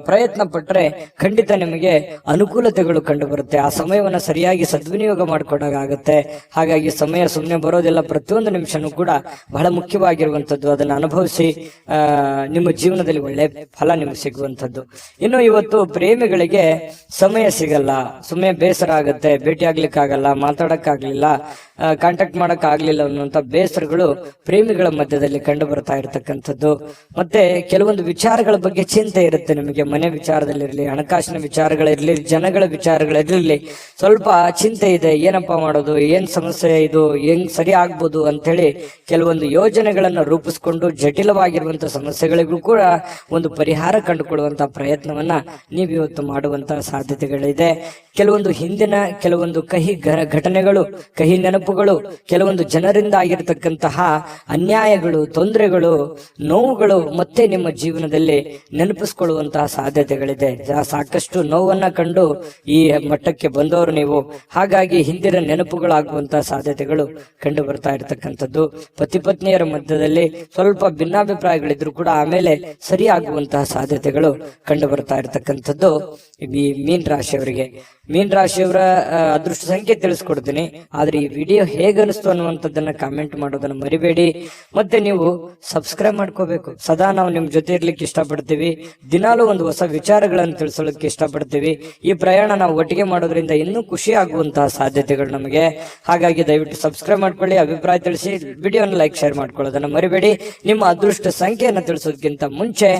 ಪ್ರಯತ್ನ ಪಟ್ಟರೆ ಖಂಡಿತ ನಿಮಗೆ ಅನುಕೂಲತೆಗಳು ಕಂಡು ಬರುತ್ತೆ. ಆ ಸಮಯವನ್ನ ಸರಿಯಾಗಿ ಸದ್ವಿನಿಯೋಗ ಮಾಡ್ಕೊಂಡಾಗುತ್ತೆ. ಹಾಗಾಗಿ ಸಮಯ ಸುಮ್ಮನೆ ಬರೋದಿಲ್ಲ, ಪ್ರತಿಯೊಂದು ನಿಮಿಷನೂ ಕೂಡ ಬಹಳ ಮುಖ್ಯವಾಗಿರುವಂತದ್ದು. ಅದನ್ನು ಅನುಭವಿಸಿ ನಿಮ್ಮ ಜೀವನದಲ್ಲಿ ಒಳ್ಳೆ ಫಲ ನಿಮ್ಗೆ ಸಿಗುವಂತದ್ದು. ಇನ್ನು ಇವತ್ತು ಪ್ರೇಮಿಗಳಿಗೆ ಸಮಯ ಸಿಗಲ್ಲ, ಸುಮ್ಮನೆ ಬೇಸರ ಆಗುತ್ತೆ, ಭೇಟಿ ಆಗ್ಲಿಕ್ಕಾಗಲ್ಲ, ಮಾತಾಡಕ್ಕಾಗ್ಲಿಲ್ಲ, ಕಾಂಟ್ಯಾಕ್ಟ್ ಮಾಡಕ್ ಆಗ್ಲಿಲ್ಲ ಅನ್ನುವಂತ ಬೇಸರಗಳು ಪ್ರೇಮಿಗಳ ಮಧ್ಯದಲ್ಲಿ ಕಂಡು ಬರ್ತಾ ಇರತಕ್ಕಂಥದ್ದು. ಮತ್ತೆ ಕೆಲವೊಂದು ವಿಚಾರಗಳ ಬಗ್ಗೆ ಚಿಂತೆ ಇರುತ್ತೆ ನಿಮಗೆ. ಮನೆ ವಿಚಾರದಲ್ಲಿರ್ಲಿ, ಹಣಕಾಸಿನ ವಿಚಾರಗಳಿರ್ಲಿ, ಜನಗಳ ವಿಚಾರಗಳಿರ್ಲಿ, ಸ್ವಲ್ಪ ಚಿಂತೆ ಇದೆ. ಏನಪ್ಪಾ ಮಾಡೋದು, ಏನ್ ಸಮಸ್ಯೆ, ಇದು ಹೆಂಗ್ ಸರಿ ಆಗ್ಬೋದು ಅಂತೇಳಿ ಕೆಲವೊಂದು ಯೋಜನೆಗಳನ್ನ ರೂಪಿಸ್ಕೊಂಡು ಜಟಿಲವಾಗಿರುವಂತಹ ಸಮಸ್ಯೆಗಳಿಗೂ ಕೂಡ ಒಂದು ಪರಿಹಾರ ಕಂಡುಕೊಳ್ಳುವಂತಹ ಪ್ರಯತ್ನವನ್ನ ನೀವು ಇವತ್ತು ಮಾಡುವಂತಹ ಸಾಧ್ಯತೆಗಳಿದೆ. ಕೆಲವೊಂದು ಹಿಂದಿನ ಕೆಲವೊಂದು ಕಹಿ ಘಟನೆಗಳು, ಕಹಿ ನೆನಪುಗಳು, ಕೆಲವೊಂದು ಜನರಿಂದ ಆಗಿರತಕ್ಕಂತಹ ಅನ್ಯಾಯಗಳು, ತೊಂದರೆಗಳು, ನೋವುಗಳು ಮತ್ತೆ ನಿಮ್ಮ ಜೀವನದಲ್ಲಿ ನೆನಪಿಸ್ಕೊಳ್ಳುವಂತಹ ಸಾಧ್ಯತೆಗಳಿದೆ. ಸಾಕಷ್ಟು ನೋವನ್ನ ಕಂಡು ಈ ಮಟ್ಟಕ್ಕೆ ಬಂದವರು ನೀವು. ಹಾಗಾಗಿ ಹಿಂದಿನ ನೆನಪುಗಳಾಗುವಂತಹ ಸಾಧ್ಯತೆಗಳು ಕಂಡು ಬರ್ತಾ ಇರತಕ್ಕಂಥದ್ದು. ಪತಿ ಪತ್ನಿಯರ ಮಧ್ಯದಲ್ಲಿ ಸ್ವಲ್ಪ ಭಿನ್ನಾಭಿಪ್ರಾಯಗಳಿದ್ರು ಕೂಡ ಆಮೇಲೆ ಸರಿಯಾಗುವಂತಹ ಸಾಧ್ಯತೆಗಳು ಕಂಡು ಬರ್ತಾ ಇರತಕ್ಕಂಥದ್ದು ಈ ಮೀನ ರಾಶಿಯವರಿಗೆ. ಮೀನ ರಾಶಿಯವರ ಅದೃಷ್ಟ ಸಂಖ್ಯೆ ತಿಳಿಸ್ಕೊಡ್ತೀನಿ, ಆದ್ರೆ ಈ ವಿಡಿಯೋ ಹೇಗನಿಸ್ತು ಅನ್ನುವಂಥದ್ದನ್ನ ಕಾಮೆಂಟ್ ಮಾಡೋದನ್ನ ಮರಿಬೇಡಿ. ಮತ್ತೆ ನೀವು ಸಬ್ಸ್ಕ್ರೈಬ್ ಮಾಡ್ಕೋಬೇಕು. ಸದಾ ನಾವು ನಿಮ್ ಜೊತೆ ಇರ್ಲಿಕ್ಕೆ ಇಷ್ಟಪಡ್ತೀವಿ. ದಿನಾಲೂ ಒಂದು ಹೊಸ ವಿಚಾರಗಳನ್ನು ತಿಳಿಸೋದಕ್ಕೆ ಇಷ್ಟಪಡ್ತೀವಿ. ಈ ಪ್ರಯಾಣ ನಾವು ಒಟ್ಟಿಗೆ ಮಾಡೋದ್ರಿಂದ ಇನ್ನೂ ಖುಷಿ ಆಗುವಂತಹ ಸಾಧ್ಯತೆಗಳು ನಮಗೆ. ಹಾಗಾಗಿ ದಯವಿಟ್ಟು ಸಬ್ಸ್ಕ್ರೈಬ್ ಮಾಡ್ಕೊಳ್ಳಿ, ಅಭಿಪ್ರಾಯ ತಿಳಿಸಿ, ವಿಡಿಯೋನ ಲೈಕ್ ಶೇರ್ ಮಾಡ್ಕೊಳ್ಳೋದನ್ನ ಮರಿಬೇಡಿ. ನಿಮ್ಮ ಅದೃಷ್ಟ ಸಂಖ್ಯೆಯನ್ನ ತಿಳಿಸೋದಕ್ಕಿಂತ ಮುಂಚೆ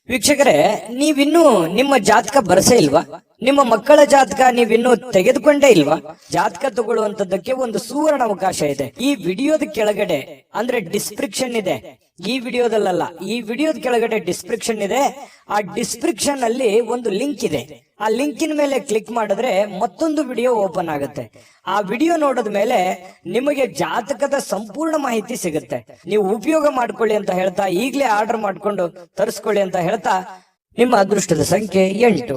ವೀಕ್ಷಕರೇ, ನೀವಿನ್ನೂ ನಿಮ್ಮ ಜಾತಕ ಬರಸೇ ಇಲ್ವಾ? ನಿಮ್ಮ ಮಕ್ಕಳ ಜಾತಕ ನೀವಿನ್ನೂ ತೆಗೆದುಕೊಂಡೇ ಇಲ್ವಾ? ಜಾತಕ ತಗೊಳ್ಳುವಂತದ್ದಕ್ಕೆ ಒಂದು ಸುವರ್ಣ ಅವಕಾಶ ಇದೆ. ಈ ವಿಡಿಯೋದ ಕೆಳಗಡೆ ಅಂದ್ರೆ ಡಿಸ್ಕ್ರಿಪ್ಷನ್ ಇದೆ, ಈ ವಿಡಿಯೋದಲ್ಲ, ಈ ವಿಡಿಯೋದ ಕೆಳಗಡೆ ಡಿಸ್ಕ್ರಿಪ್ಷನ್ ಇದೆ. ಆ ಡಿಸ್ಕ್ರಿಪ್ಷನ್ ಅಲ್ಲಿ ಒಂದು ಲಿಂಕ್ ಇದೆ. ಆ ಲಿಂಕಿನ ಮೇಲೆ ಕ್ಲಿಕ್ ಮಾಡಿದ್ರೆ ಮತ್ತೊಂದು ವಿಡಿಯೋ ಓಪನ್ ಆಗುತ್ತೆ. ಆ ವಿಡಿಯೋ ನೋಡಿದ ಮೇಲೆ ನಿಮಗೆ ಜಾತಕದ ಸಂಪೂರ್ಣ ಮಾಹಿತಿ ಸಿಗುತ್ತೆ. ನೀವು ಉಪಯೋಗ ಮಾಡ್ಕೊಳ್ಳಿ ಅಂತ ಹೇಳ್ತಾ, ಈಗಲೇ ಆರ್ಡರ್ ಮಾಡ್ಕೊಂಡು ತರಿಸ್ಕೊಳ್ಳಿ ಅಂತ ಹೇಳ್ತಾ, ನಿಮ್ಮ ಅದೃಷ್ಟದ ಸಂಖ್ಯೆ 8.